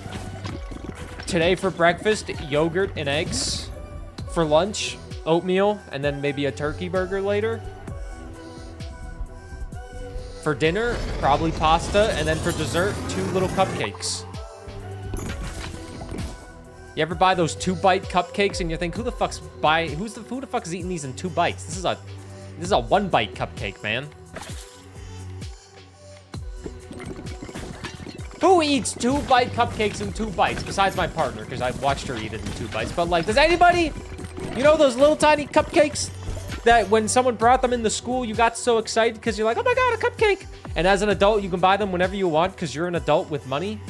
Today for breakfast, yogurt and eggs. For lunch, oatmeal, and then maybe a turkey burger later. For dinner, probably pasta, and then for dessert, 2 little cupcakes. You ever buy those 2-bite cupcakes and you think, who the fuck's eating these in 2 bites? This is a 1-bite cupcake, man. Who eats 2-bite cupcakes in 2 bites? Besides my partner, because I watched her eat it in 2 bites. But like, does anybody, you know those little tiny cupcakes that when someone brought them into school, you got so excited because you're like, oh my God, a cupcake. And as an adult, you can buy them whenever you want because you're an adult with money.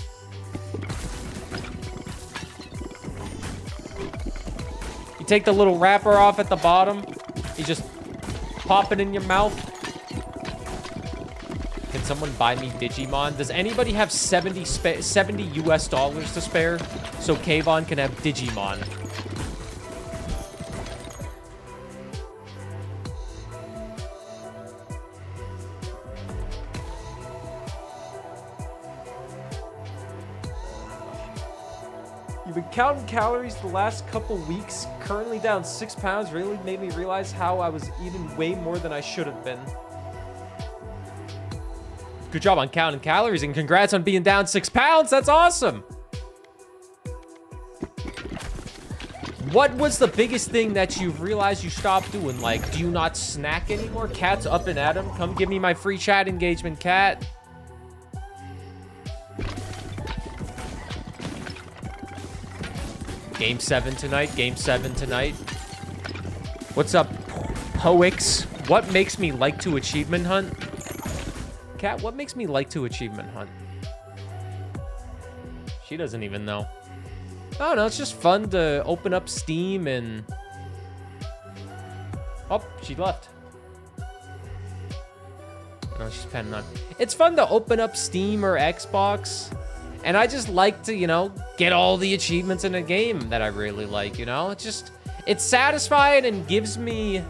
You take the little wrapper off at the bottom. You just pop it in your mouth. Can someone buy me Digimon? Does anybody have 70 US dollars to spare so Kayvon can have Digimon? You've been counting calories the last couple weeks, currently down 6 pounds, really made me realize how I was eating way more than I should have been. Good job on counting calories and congrats on being down 6 pounds. That's awesome. What was the biggest thing that you realized you stopped doing? Like, do you not snack anymore? Cat's up and at 'em. Come give me my free chat engagement, Cat. Game 7 tonight. Game 7 tonight. What's up, Poix? What makes me like to achievement hunt? Cat, what makes me like to achievement hunt? She doesn't even know. Oh no, it's just fun to open up Steam and... Oh, she left. No, she's penning on. It's fun to open up Steam or Xbox. And I just like to, you know, get all the achievements in a game that I really like, you know? It's satisfying and gives me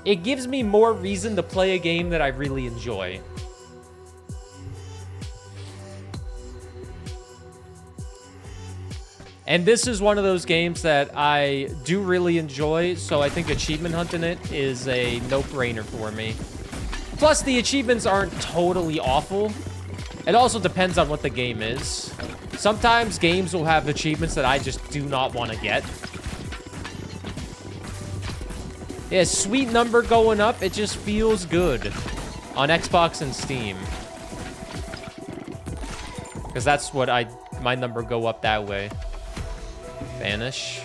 more reason to play a game that I really enjoy. And this is one of those games that I do really enjoy, so I think achievement hunting it is a no-brainer for me. Plus, the achievements aren't totally awful. It also depends on what the game is. Sometimes games will have achievements that I just do not want to get. Yeah, sweet number going up. It just feels good on Xbox and Steam. Because that's what my number go up that way. Vanish.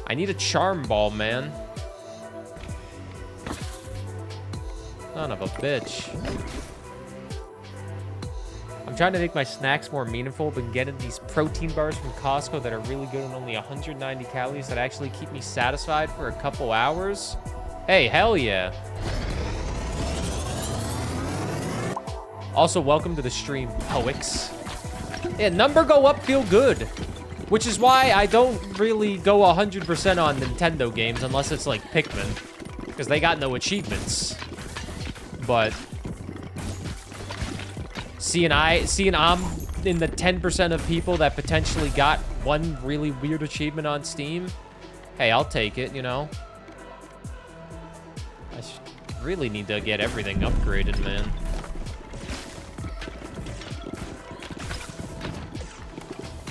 I need a charm ball, man. Son of a bitch. I'm I'm trying to make my snacks more meaningful. Been getting these protein bars from Costco that are really good and only 190 calories that actually keep me satisfied for a couple hours. Hey, hell yeah. Also, welcome to the stream, Poix. Yeah, number go up, feel good. Which is why I don't really go 100% on Nintendo games unless it's like Pikmin. Because they got no achievements. But seeing I'm in the 10% of people that potentially got one really weird achievement on Steam, hey, I'll take it, you know? I really need to get everything upgraded, man.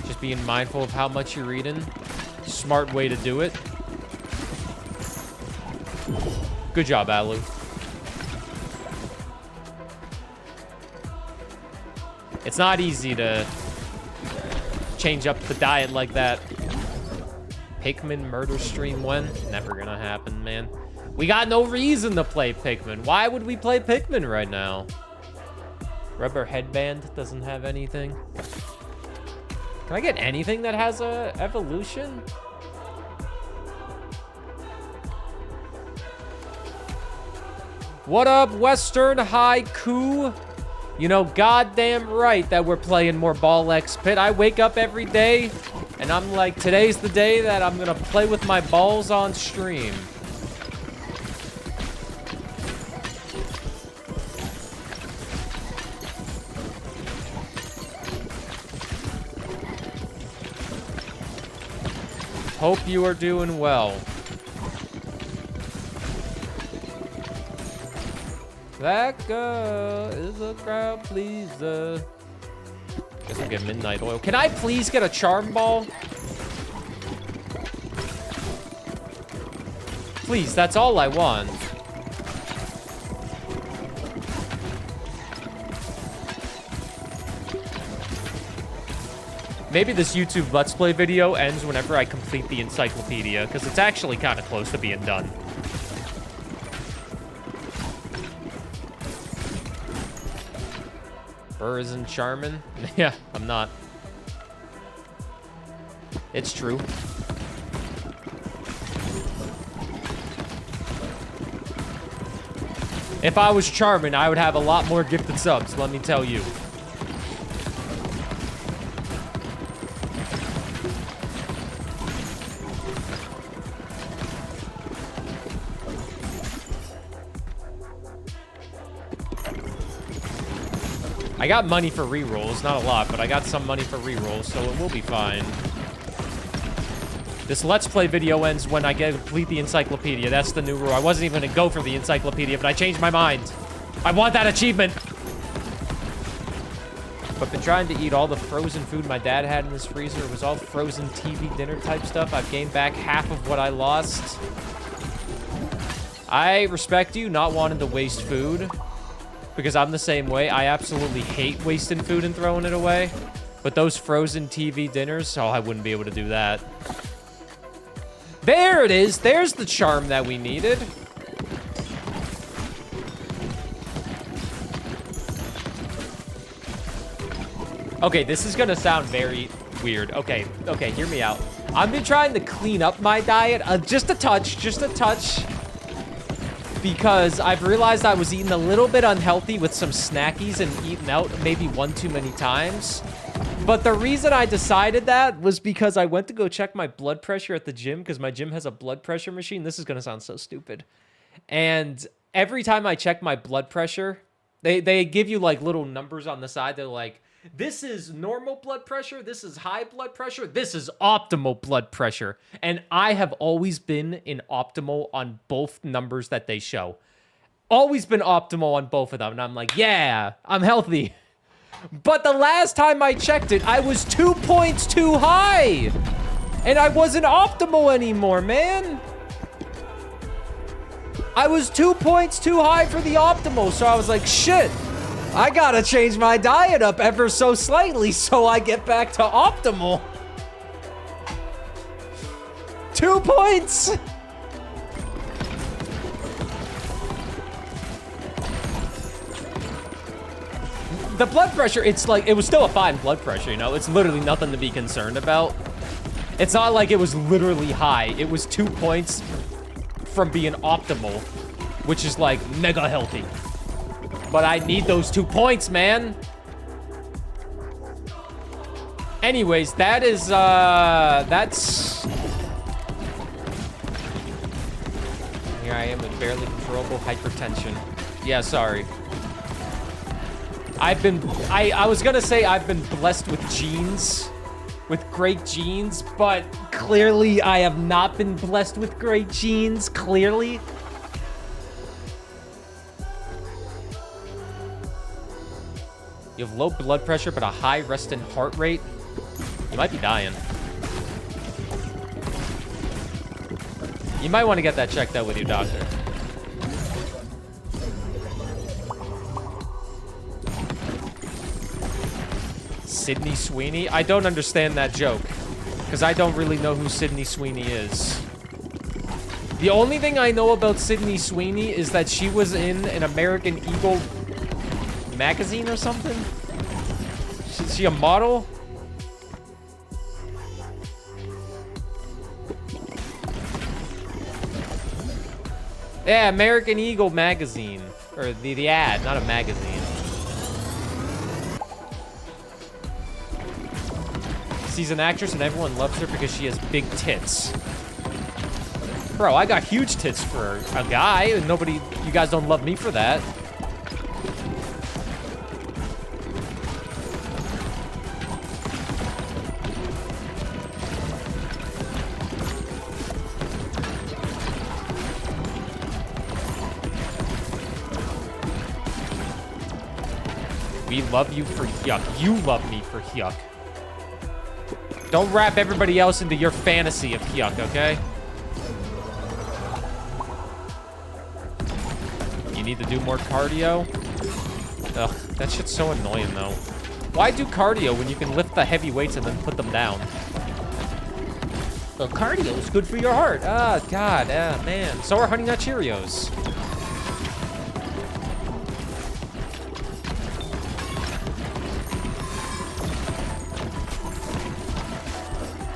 Just being mindful of how much you're eating. Smart way to do it. Good job, Alu. It's not easy to change up the diet like that. Pikmin murder stream when? Never gonna happen, man. We got no reason to play Pikmin. Why would we play Pikmin right now? Rubber headband doesn't have anything. Can I get anything that has a evolution? What up, Western Haiku? You know goddamn right that we're playing more Ball X Pit. I wake up every day and I'm like, today's the day that I'm gonna play with my balls on stream. Hope you are doing well. That girl is a crowd pleaser. Guess I'll get midnight oil. Can I please get a charm ball? Please, that's all I want. Maybe this YouTube Let's Play video ends whenever I complete the encyclopedia, because it's actually kind of close to being done. Burr isn't charming? Yeah, I'm not. It's true. If I was charming, I would have a lot more gifted subs, let me tell you. I got money for rerolls, not a lot, but I got some money for rerolls, so it will be fine. This Let's Play video ends when I complete the encyclopedia. That's the new rule. I wasn't even gonna go for the encyclopedia, but I changed my mind. I want that achievement. But been trying to eat all the frozen food my dad had in his freezer. It was all frozen TV dinner type stuff. I've gained back half of what I lost. I respect you not wanting to waste food, because I'm the same way. I absolutely hate wasting food and throwing it away. But those frozen TV dinners, oh, I wouldn't be able to do that. There it is. There's the charm that we needed. Okay, this is gonna sound very weird. Okay, hear me out. I've been trying to clean up my diet just a touch, because I've realized I was eating a little bit unhealthy with some snackies and eating out maybe one too many times. But the reason I decided that was because I went to go check my blood pressure at the gym, because my gym has a blood pressure machine. This is going to sound so stupid. And every time I check my blood pressure, they give you like little numbers on the side. They're like, this is normal blood pressure, this is high blood pressure, this is optimal blood pressure. And I have always been in optimal on both numbers that they show. Always been optimal on both of them. And I'm like, yeah, I'm healthy. But the last time I checked it, I was 2 points too high. And I wasn't optimal anymore, man. I was 2 points too high for the optimal. So I was like, shit, I gotta change my diet up ever so slightly so I get back to optimal. 2 points. the blood pressure, it's like, it was still a fine blood pressure, you know? It's literally nothing to be concerned about. It's not like it was literally high. It was 2 points from being optimal, which is like mega healthy. But I need those 2 points, man. Anyways, that is, that's... Here I am with barely controllable hypertension. Yeah, sorry. I was gonna say I've been blessed with genes, with great genes, but clearly I have not been blessed with great genes, clearly. You have low blood pressure, but a high resting heart rate. You might be dying. You might want to get that checked out with your doctor. Sydney Sweeney? I don't understand that joke, because I don't really know who Sydney Sweeney is. The only thing I know about Sydney Sweeney is that she was in an American Eagle magazine or something? Is she a model? Yeah, American Eagle magazine. Or the ad, not a magazine. She's an actress and everyone loves her because she has big tits. Bro, I got huge tits for a guy, and nobody, you guys don't love me for that. We love you for yuck. You love me for yuck. Don't wrap everybody else into your fantasy of yuck, okay? You need to do more cardio? Ugh, that shit's so annoying, though. Why do cardio when you can lift the heavy weights and then put them down? Well, cardio is good for your heart. Ah, God, man. So are Honey Nut Cheerios.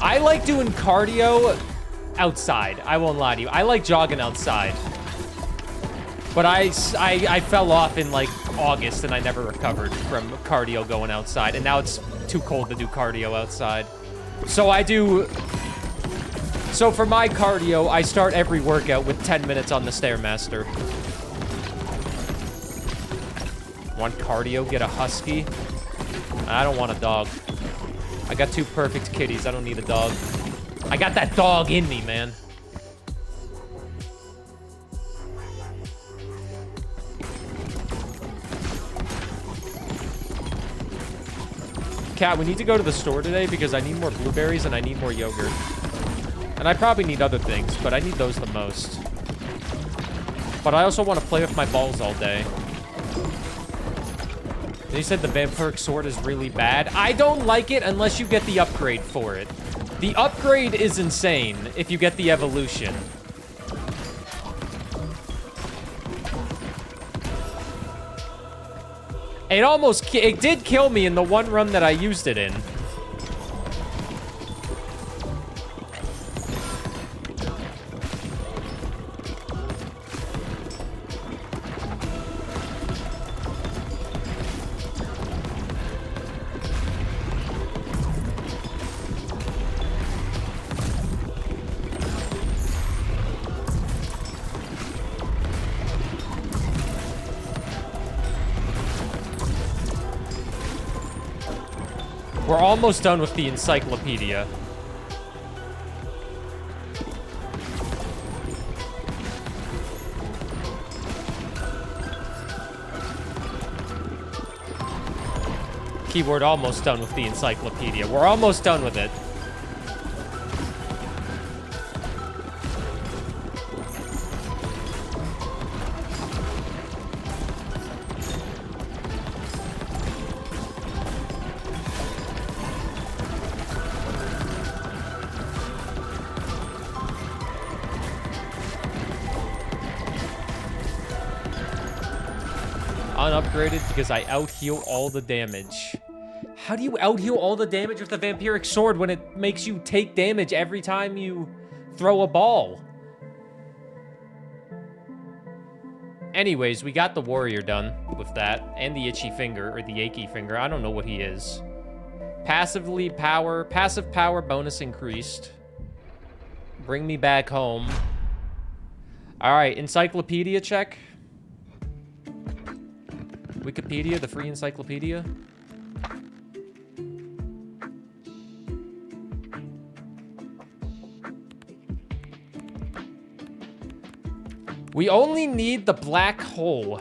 I like doing cardio outside. I won't lie to you. I like jogging outside. But I fell off in like August and I never recovered from cardio going outside. And now it's too cold to do cardio outside. So so for my cardio, I start every workout with 10 minutes on the Stairmaster. Want cardio? Get a husky? I don't want a dog. I got 2 perfect kitties. I don't need a dog. I got that dog in me, man. Cat, we need to go to the store today because I need more blueberries and I need more yogurt. And I probably need other things, but I need those the most. But I also want to play with my balls all day. They said the vampiric sword is really bad. I don't like it unless you get the upgrade for it. The upgrade is insane if you get the evolution. It did kill me in the one run that I used it in. We're almost done with the encyclopedia. Keyword almost done with the encyclopedia. We're almost done with it. upgraded because I out-heal all the damage. How do you out-heal all the damage with the vampiric sword when it makes you take damage every time you throw a ball? Anyways, we got the warrior done with that, and the itchy finger, or the achy finger. I don't know what he is. Passive power bonus increased. Bring me back home. All right, encyclopedia check. Wikipedia, the free encyclopedia. We only need the black hole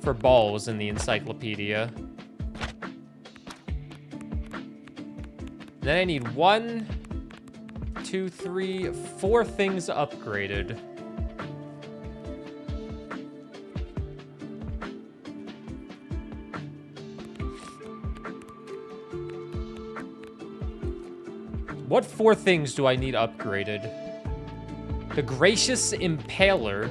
for balls in the encyclopedia. Then I need 1, 2, 3, 4 things upgraded. What 4 things do I need upgraded? The Gracious Impaler.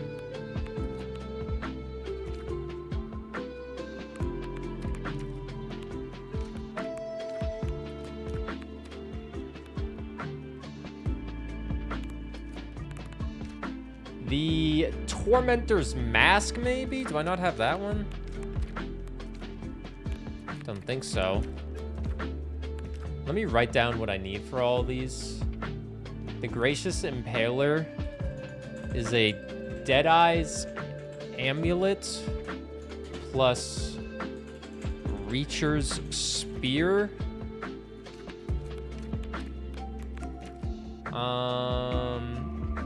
The Tormentor's Mask, maybe? Do I not have that one? Don't think so. Let me write down what I need for all these. The Gracious Impaler is a Deadeye's Amulet plus Reacher's Spear.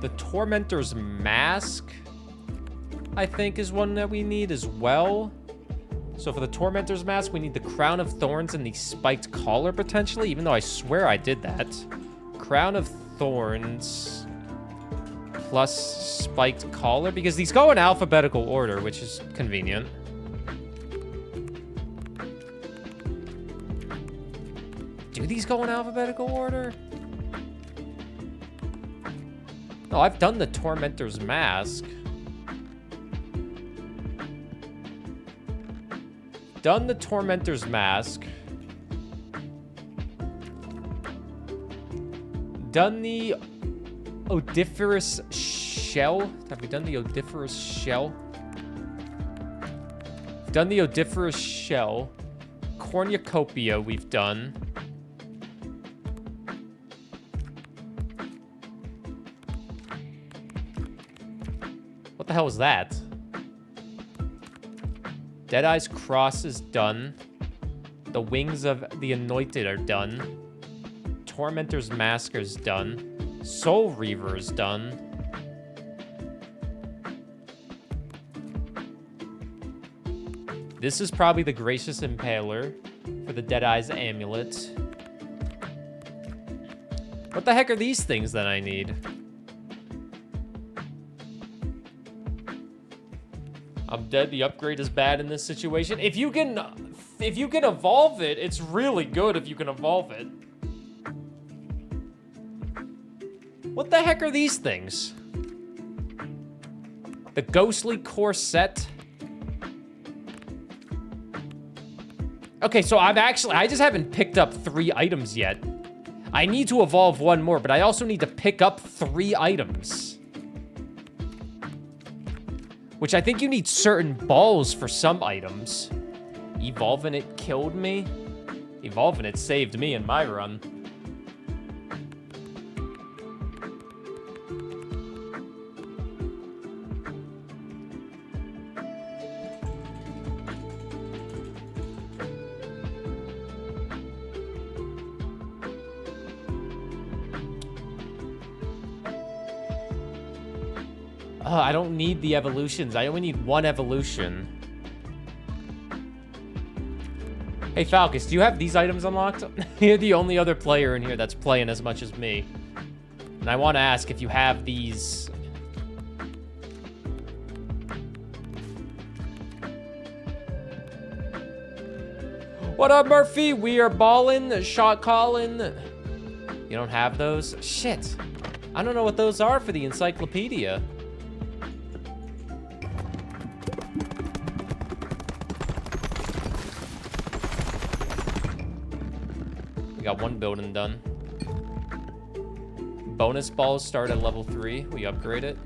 The Tormentor's Mask, I think, is one that we need as well. So for the Tormentor's Mask, we need the Crown of Thorns and the Spiked Collar, potentially, even though I swear I did that. Crown of Thorns plus Spiked Collar, because these go in alphabetical order, which is convenient. Do these go in alphabetical order? No, I've done the Tormentor's Mask. Done the Tormentor's Mask. Done the Odiferous Shell. Have we done the Odiferous Shell? Done the Odiferous Shell. Cornucopia we've done. What the hell is that? Deadeye's Cross is done. The Wings of the Anointed are done. Tormentor's Mask is done. Soul Reaver is done. This is probably the Gracious Impaler for the Deadeye's Amulet. What the heck are these things that I need? I'm dead. The upgrade is bad in this situation. If you can evolve it, it's really good if you can evolve it. What the heck are these things? The Ghostly Corset. Okay, so I just haven't picked up 3 items yet. I need to evolve 1 more, but I also need to pick up 3 items. Which I think you need certain balls for some items. Evolving it killed me. Evolving it saved me in my run. I don't need the evolutions. I only need 1 evolution. Hey, Falcus, do you have these items unlocked? You're the only other player in here that's playing as much as me. And I want to ask if you have these. What up, Murphy? We are ballin', shot callin'. You don't have those? Shit. I don't know what those are for the encyclopedia. We got one building done. Bonus balls start at level 3. We upgrade it.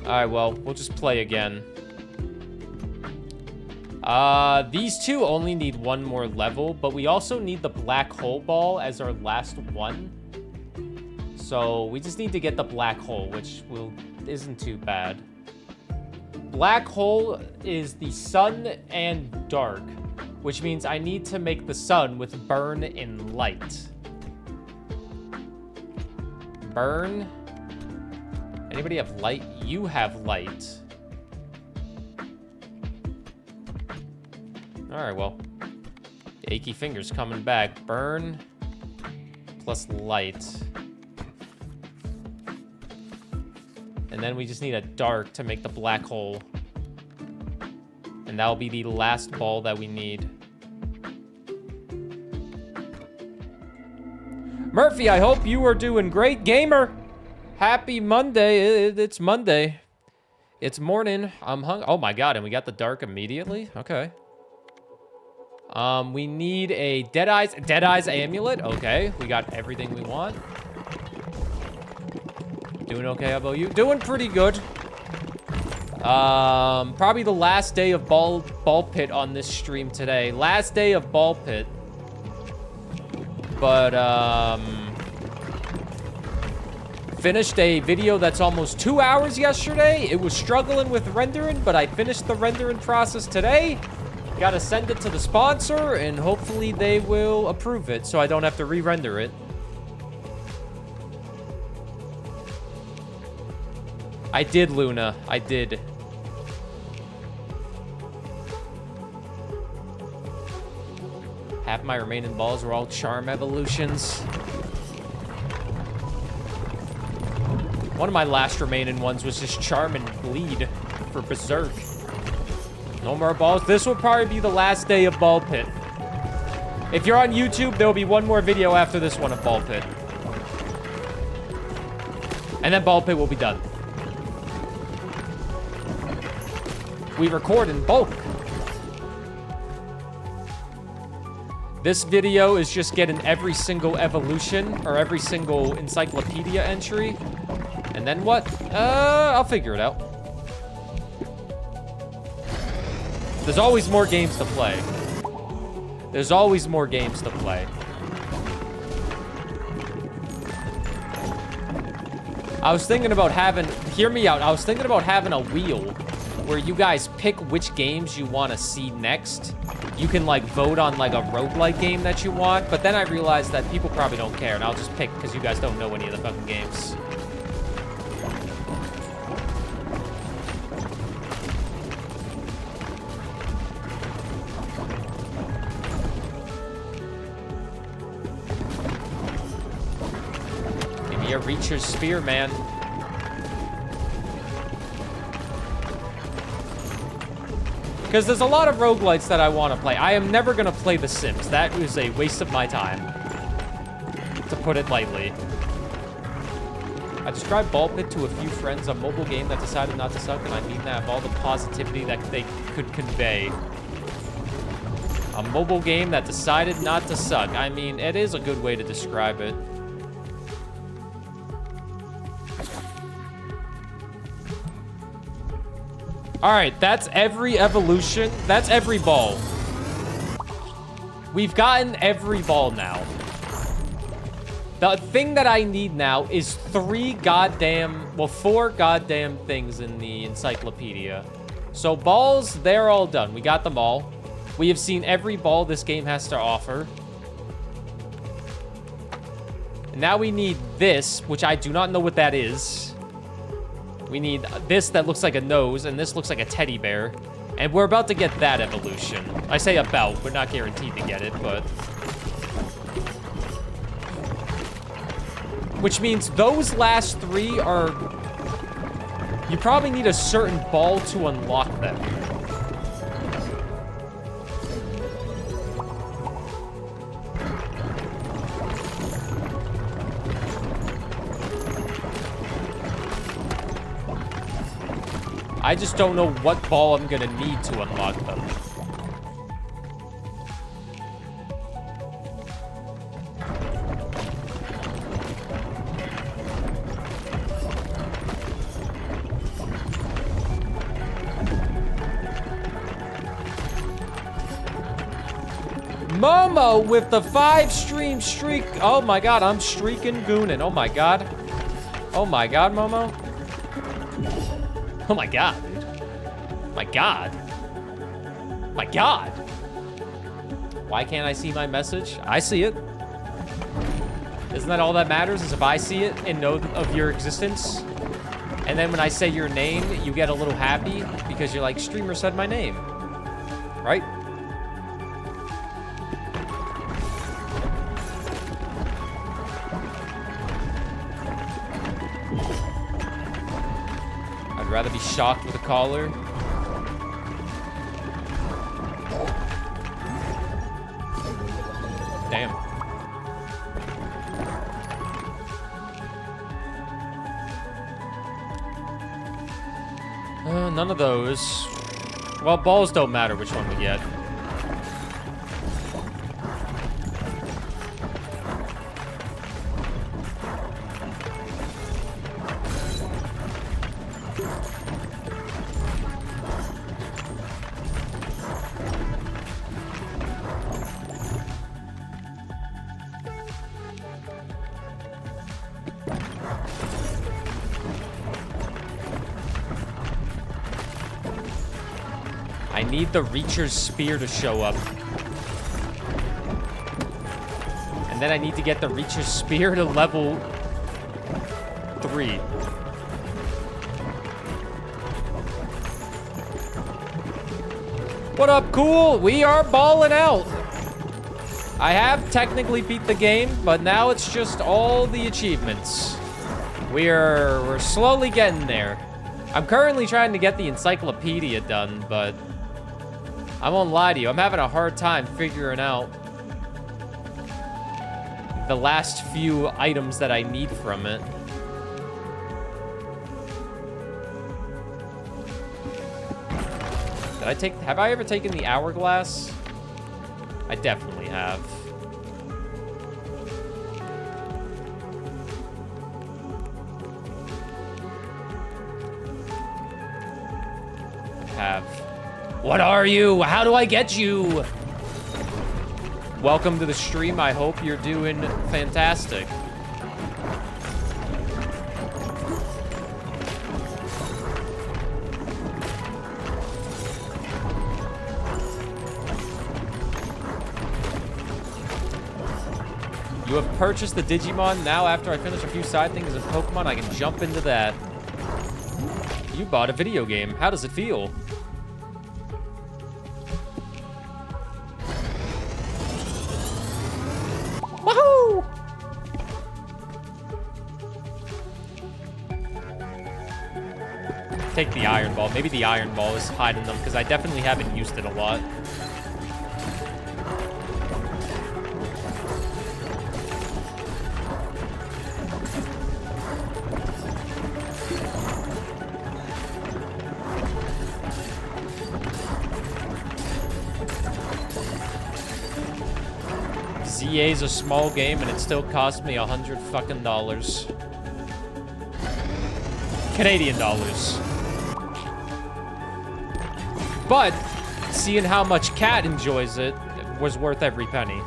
Alright, well, we'll just play again. These two only need one more level, but we also need the black hole ball as our last one. So we just need to get the black hole, which isn't too bad. Black hole is the sun and dark, which means I need to make the sun with burn and light. Burn. Anybody have light? You have light. Alright, well. Achy fingers coming back. Burn plus light. And then we just need a dark to make the black hole. And that'll be the last ball that we need. Murphy, I hope you are doing great, gamer. Happy Monday. It's Monday. It's morning. I'm hungry. Oh my god, and we got the dark immediately? Okay. We need a Deadeye's amulet. Okay, we got everything we want. Doing okay, how about you? Doing pretty good. Probably the last day of ball pit on this stream today. Last day of ball pit. But, finished a video that's almost 2 hours yesterday. It was struggling with rendering, but I finished the rendering process today. Gotta send it to the sponsor, and hopefully they will approve it so I don't have to re-render it. I did, Luna. I did. Half my remaining balls were all charm evolutions. One of my last remaining ones was just charm and bleed for berserk. No more balls. This will probably be the last day of ball pit. If you're on YouTube, there will be one more video after this one of ball pit. And then ball pit will be done. We record in bulk. This video is just getting every single evolution or every single encyclopedia entry. And then what? I'll figure it out. There's always more games to play. There's always more games to play. I was thinking about having, hear me out, I was thinking about having a wheel where you guys pick which games you want to see next. You can like vote on like a roguelite game that you want, but then I realized that people probably don't care, and I'll just pick because you guys don't know any of the fucking games. Give me a Reacher's Spear, man. Because there's a lot of roguelites that I want to play. I am never going to play The Sims. That is a waste of my time, to put it lightly. I described Ball Pit to a few friends, a mobile game that decided not to suck, and I mean that of all the positivity that they could convey. A mobile game that decided not to suck. I mean, it is a good way to describe it. All right, that's every evolution. That's every ball. We've gotten every ball now. The thing that I need now is 4 goddamn things in the encyclopedia. So balls, they're all done. We got them all. We have seen every ball this game has to offer. And now we need this, which I do not know what that is. We need this that looks like a nose, and this looks like a teddy bear. And we're about to get that evolution. I say about, we're not guaranteed to get it, but... Which means those last 3 are... You probably need a certain ball to unlock them. I just don't know what ball I'm gonna need to unlock them. Momo with the 5-stream streak. Oh my god, I'm streaking goonin'. Oh my god. Oh my god, Momo. Oh my god, dude. My god. My god. Why can't I see my message? I see it. Isn't that all that matters, is if I see it and know of your existence? And then when I say your name, you get a little happy because you're like, streamer said my name. Right? I'd rather be shocked with a caller. Damn. None of those. Well, balls don't matter which one we get. I need the Reacher's Spear to show up. And then I need to get the Reacher's Spear to level 3. What up, cool? We are balling out. I have technically beat the game, but now it's just all the achievements. We're slowly getting there. I'm currently trying to get the encyclopedia done, but I won't lie to you, I'm having a hard time figuring out the last few items that I need from it. Have I ever taken the hourglass? I definitely have. What are you? How do I get you? Welcome to the stream. I hope you're doing fantastic. You have purchased the Digimon. Now, after I finish a few side things in Pokemon, I can jump into that. You bought a video game. How does it feel? Woohoo! Take the Iron Ball. Maybe the Iron Ball is hiding them, because I definitely haven't used it a lot. ZA's a small game and it still cost me $100 fucking dollars. Canadian dollars. But seeing how much Cat enjoys it was worth every penny.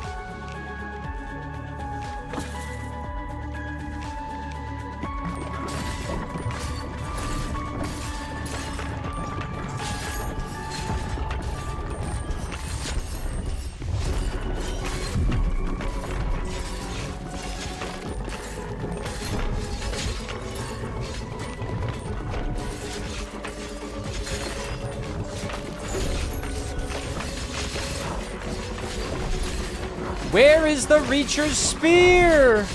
Where is the Reacher's Spear?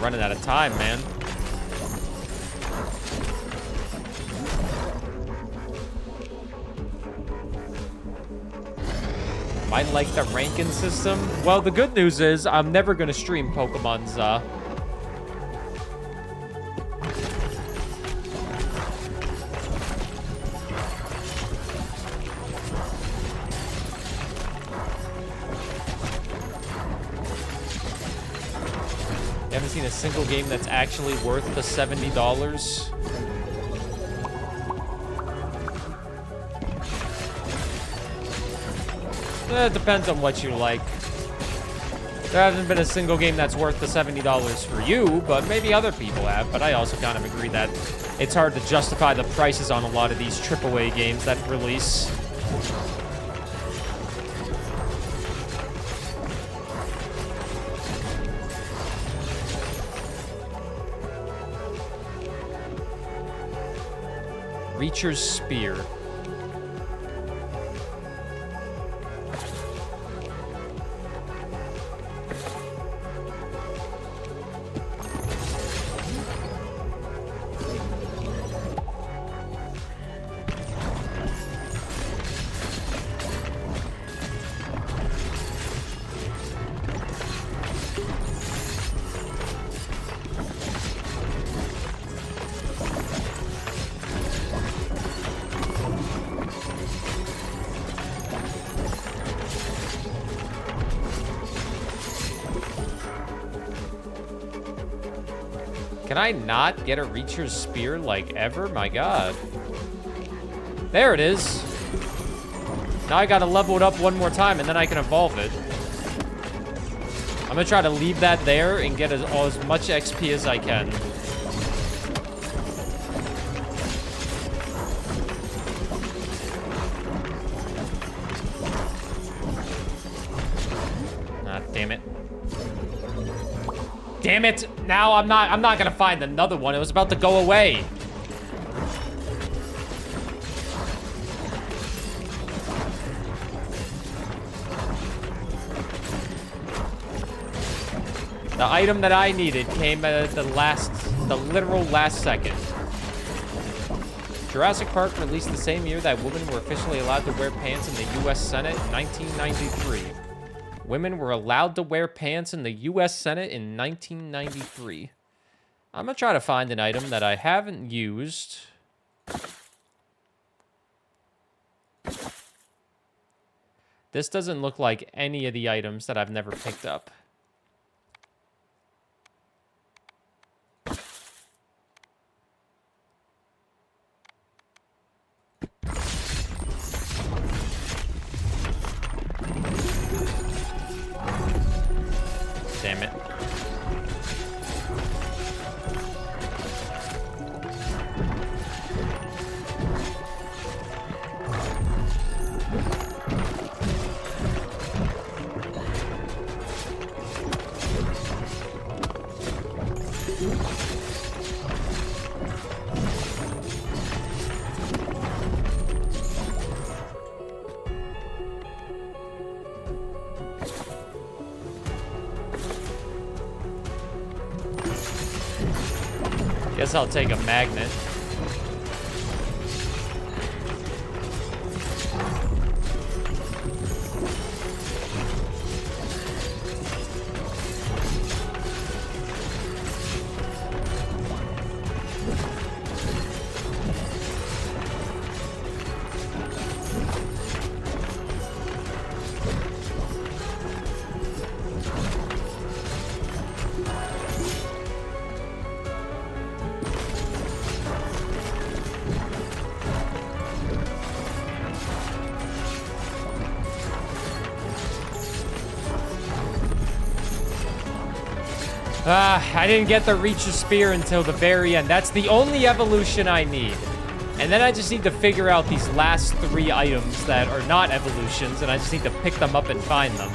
running out of time, man. I like the ranking system. Well, the good news is I'm never going to stream Pokemon's, You haven't seen a single game that's actually worth the $70. It depends on what you like. There hasn't been a single game that's worth the $70 for you, but maybe other people have. But I also kind of agree that it's hard to justify the prices on a lot of these AAA games that release. Reacher's Spear. Can I not get a Reacher's Spear, like, ever? My god. There it is. Now I gotta level it up one more time, and then I can evolve it. I'm gonna try to leave that there and get as much XP as I can. Ah, damn it. Damn it! Now I'm not gonna find another one. It was about to go away. The item that I needed came at the literal last second. Jurassic Park released the same year that women were officially allowed to wear pants in the U.S. Senate in 1993. Women were allowed to wear pants in the U.S. Senate in 1993. I'm gonna try to find an item that I haven't used. This doesn't look like any of the items that I've never picked up. Damn it. Guess I'll take a magnet. I didn't get the Reacher's Spear until the very end. That's the only evolution I need. And then I just need to figure out these last 3 items that are not evolutions, and I just need to pick them up and find them.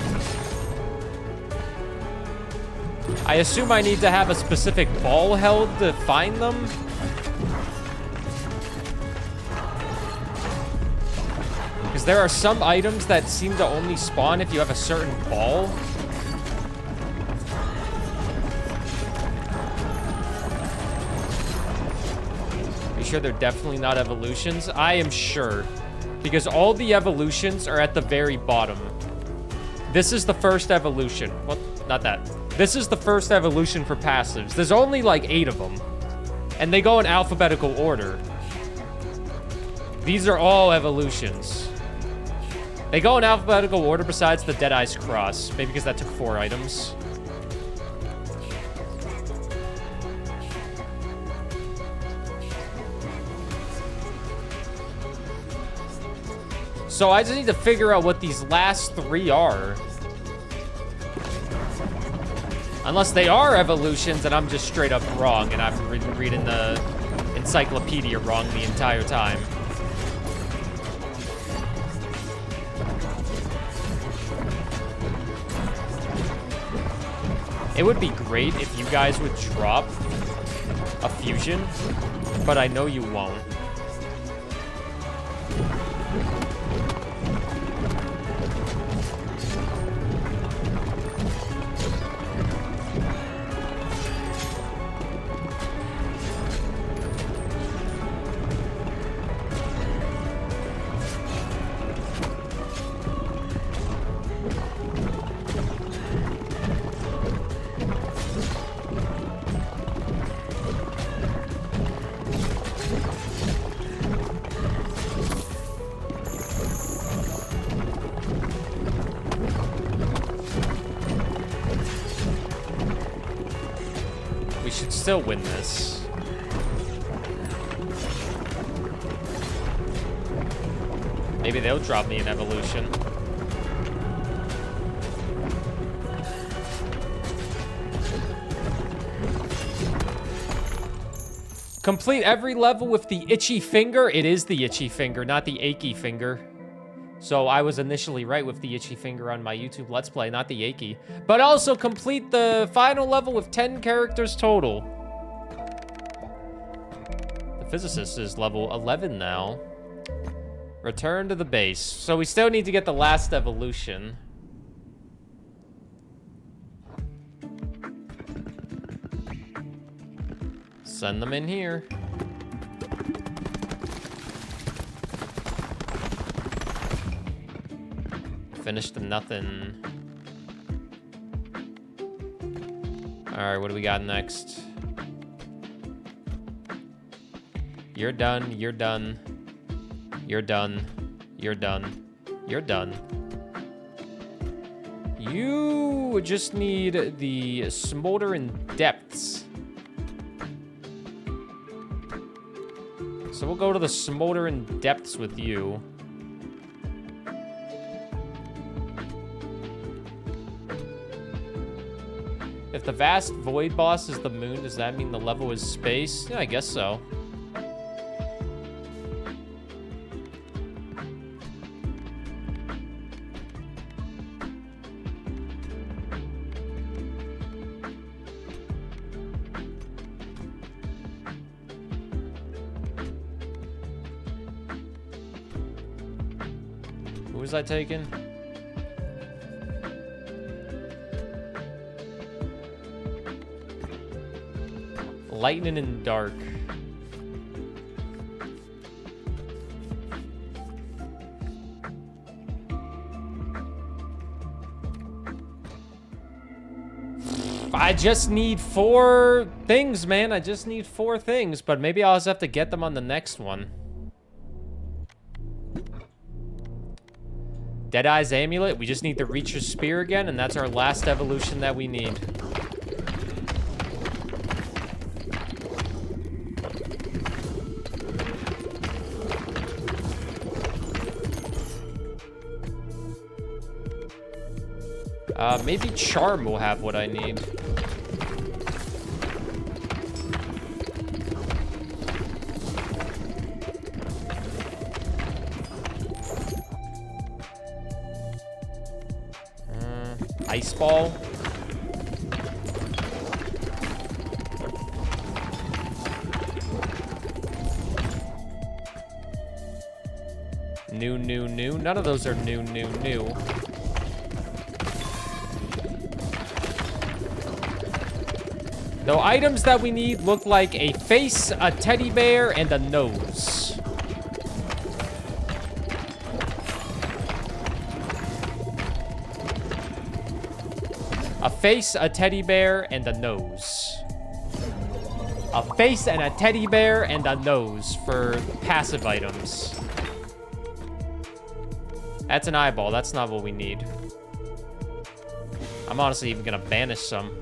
I assume I need to have a specific ball held to find them. Because there are some items that seem to only spawn if you have a certain ball. You sure they're definitely not evolutions? I am sure. Because all the evolutions are at the very bottom. This is the first evolution. Well, not that. This is the first evolution for passives. There's only like 8 of them. And they go in alphabetical order. These are all evolutions. They go in alphabetical order besides the Deadeye's Cross. Maybe because that took 4 items. So I just need to figure out what these last 3 are. Unless they are evolutions and I'm just straight up wrong and I've been reading the encyclopedia wrong the entire time. It would be great if you guys would drop a fusion, but I know you won't. Still win this. Maybe they'll drop me an evolution. Complete every level with the itchy finger. It is the itchy finger, not the achy finger. So I was initially right with the itchy finger on my YouTube Let's Play, not the achy. But also complete the final level with 10 characters total. The physicist is level 11 now. Return to the base. So we still need to get the last evolution. Send them in here. Finished the nothing. Alright, what do we got next? You're done, you're done. You're done. You're done. You're done. You just need the smoldering depths. So we'll go to the smoldering depths with you. If the vast void boss is the moon, does that mean the level is space? Yeah, I guess so. Who was I taking? Lightning and dark. I just need 4 things, man. I just need 4 things, but maybe I'll just have to get them on the next one. Deadeye's Amulet. We just need to reach your spear again, and that's our last evolution that we need. Maybe Charm will have what I need. Ice Ball. New. None of those are new. The items that we need look like a face, a teddy bear, and a nose. A face, a teddy bear, and a nose. A face and a teddy bear and a nose for passive items. That's an eyeball. That's not what we need. I'm honestly even gonna banish some.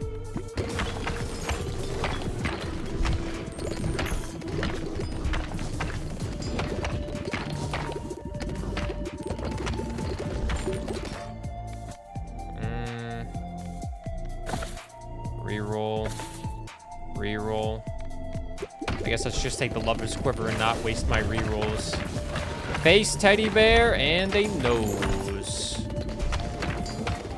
Reroll. Reroll. I guess let's just take the Lover's Quiver and not waste my rerolls. Face, teddy bear, and a nose.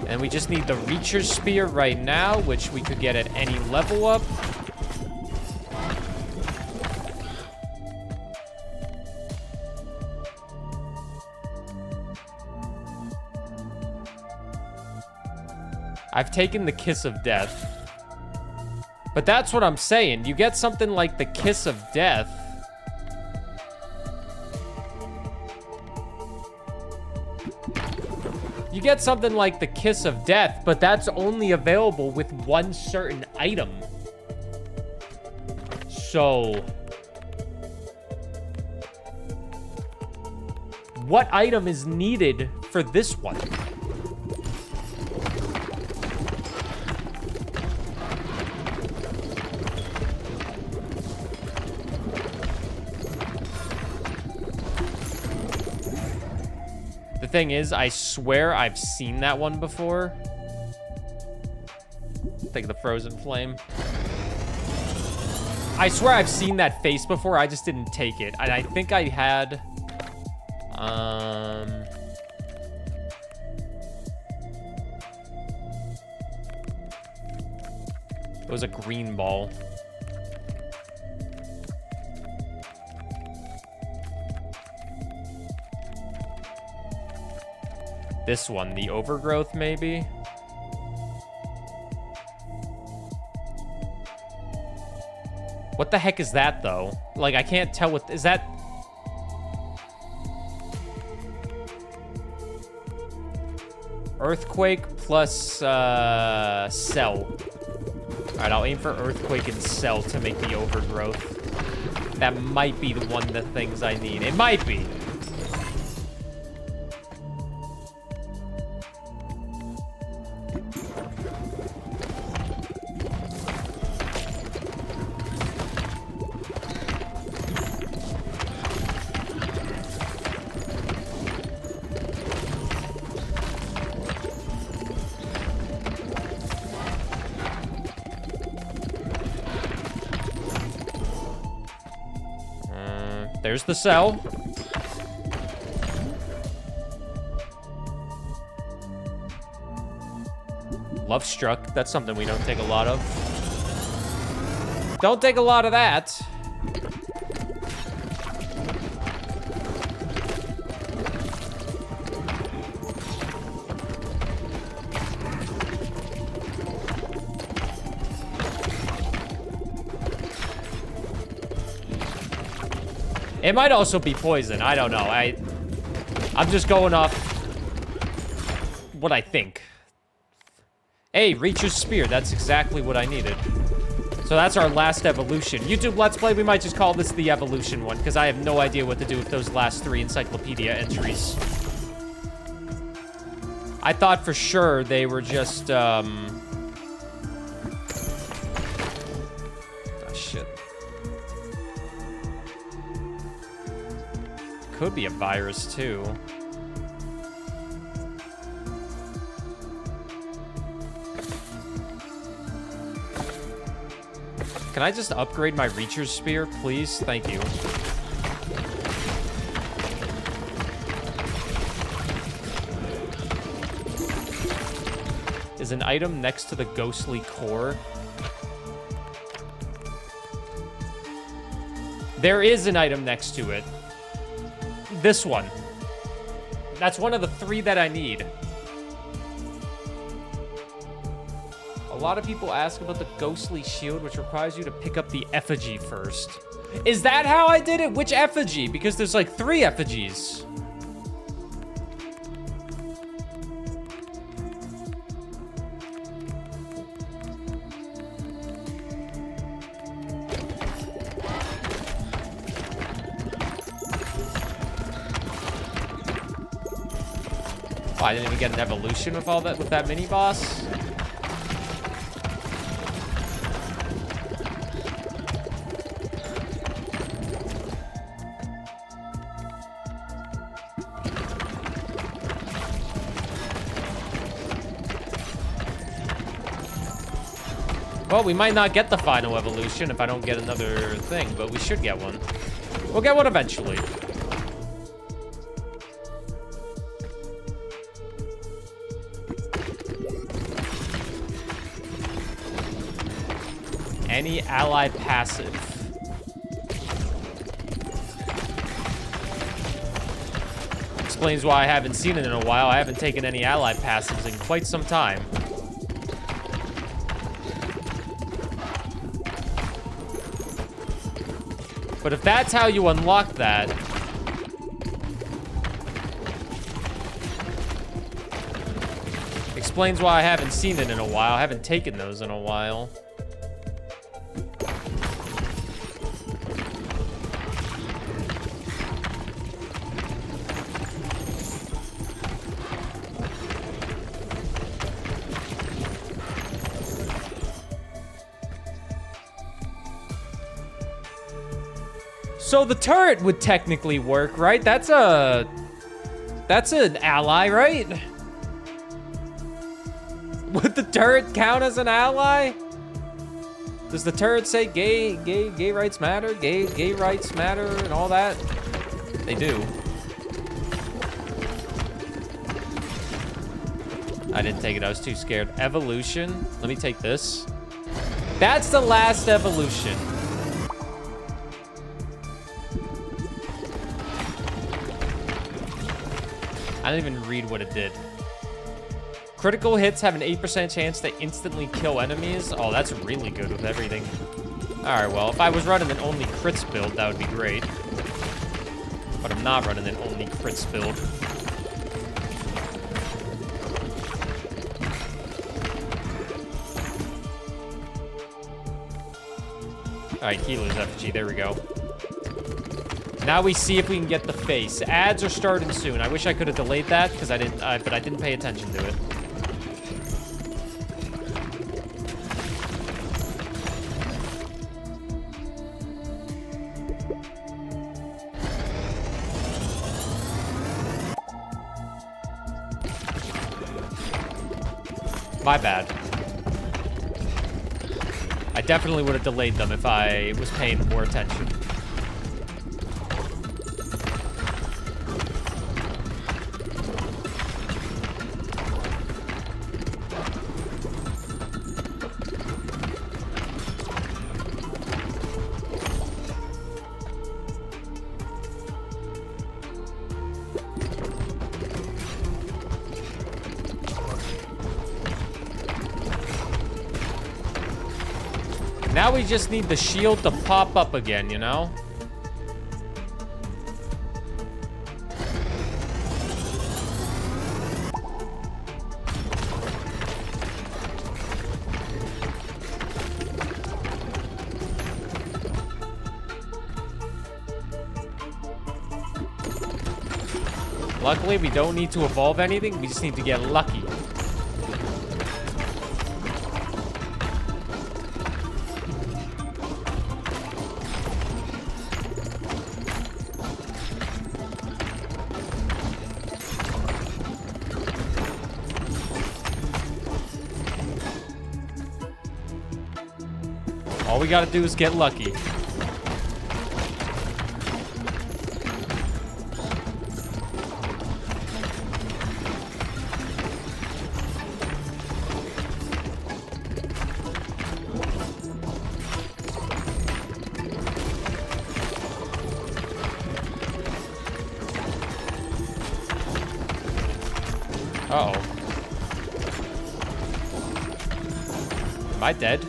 And we just need the Reacher's Spear right now, which we could get at any level up. I've taken the Kiss of Death. But that's what I'm saying. You get something like the Kiss of Death. You get something like the Kiss of Death, but that's only available with one certain item. So, what item is needed for this one? The thing is, I swear I've seen that one before. Take the Frozen Flame. I swear I've seen that face before, I just didn't take it. And I think I had... It was a green ball. This one, the Overgrowth, maybe? What the heck is that, though? Like, I can't tell what... Is that... Earthquake plus, Cell. Alright, I'll aim for Earthquake and Cell to make the Overgrowth. That might be the one of the things I need. It might be. There's the cell. Love Struck. That's something we don't take a lot of. Don't take a lot of that. It might also be poison. I don't know. I'm just going off what I think. Hey, Reacher's Spear. That's exactly what I needed. So that's our last evolution. YouTube Let's Play, we might just call this the evolution one, because I have no idea what to do with those last 3 encyclopedia entries. I thought for sure they were just, Oh, shit. Could be a virus, too. Can I just upgrade my Reacher's Spear, please? Thank you. Is an item next to the ghostly core? There is an item next to it. This one. That's one of the 3 that I need. lot of people ask about the ghostly shield, which requires you to pick up the effigy first. Is that how I did it? Which effigy? Because there's like 3 effigies. Oh, I didn't even get an evolution with all that, with that mini boss. Well, we might not get the final evolution if I don't get another thing, but we should get one. We'll get one eventually. Any ally passive. Explains why I haven't seen it in a while. I haven't taken any ally passives in quite some time. But if that's how you unlock that, explains why I haven't seen it in a while. I haven't taken those in a while. So the turret would technically work, right? That's an ally, right? Would the turret count as an ally? Does the turret say gay rights matter, gay rights matter, and all that? They do. I didn't take it. I was too scared. Evolution. Let me take this. That's the last evolution. I didn't even read what it did. Critical hits have an 8% chance to instantly kill enemies. Oh, that's really good with everything. All right, well, if I was running an only crits build, that would be great. But I'm not running an only crits build. All right, healer's effigy, there we go. Now we see if we can get the face. Ads are starting soon. I wish I could have delayed that because but I didn't pay attention to it. My bad. I definitely would have delayed them if I was paying more attention. Now we just need the shield to pop up again, you know? Luckily, we don't need to evolve anything. We just need to get lucky. All we gotta do is get lucky. Uh-oh. Am I dead?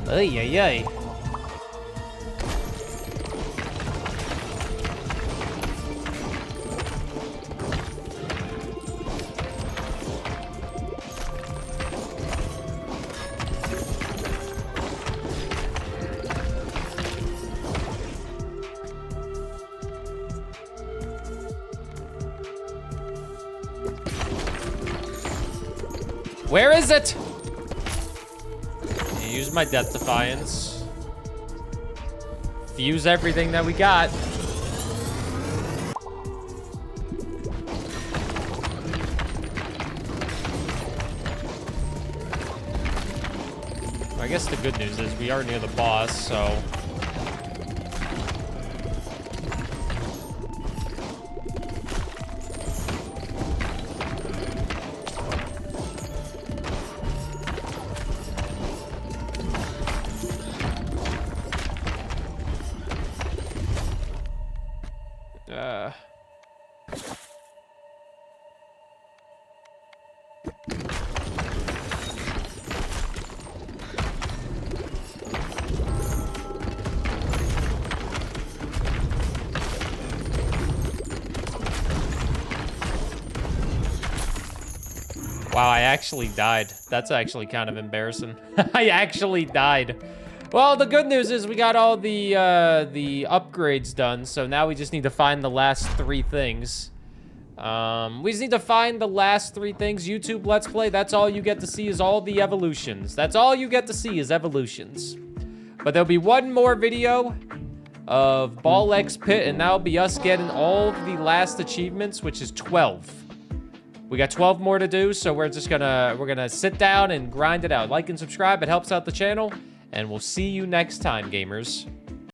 Ay, ay, ay. Where is it? Use my Death Defiance. Fuse everything that we got. I guess the good news is we are near the boss, so... Wow, I actually died. That's actually kind of embarrassing. I actually died. Well, the good news is we got all the upgrades done, so now we just need to find the last 3 things. We just need to find the last 3 things. YouTube Let's Play, that's all you get to see is all the evolutions. That's all you get to see is evolutions. But there'll be one more video of Ball X Pit, and that'll be us getting all of the last achievements, which is 12. We got 12 more to do, so we're gonna sit down and grind it out. Like and subscribe, it helps out the channel, and we'll see you next time, gamers.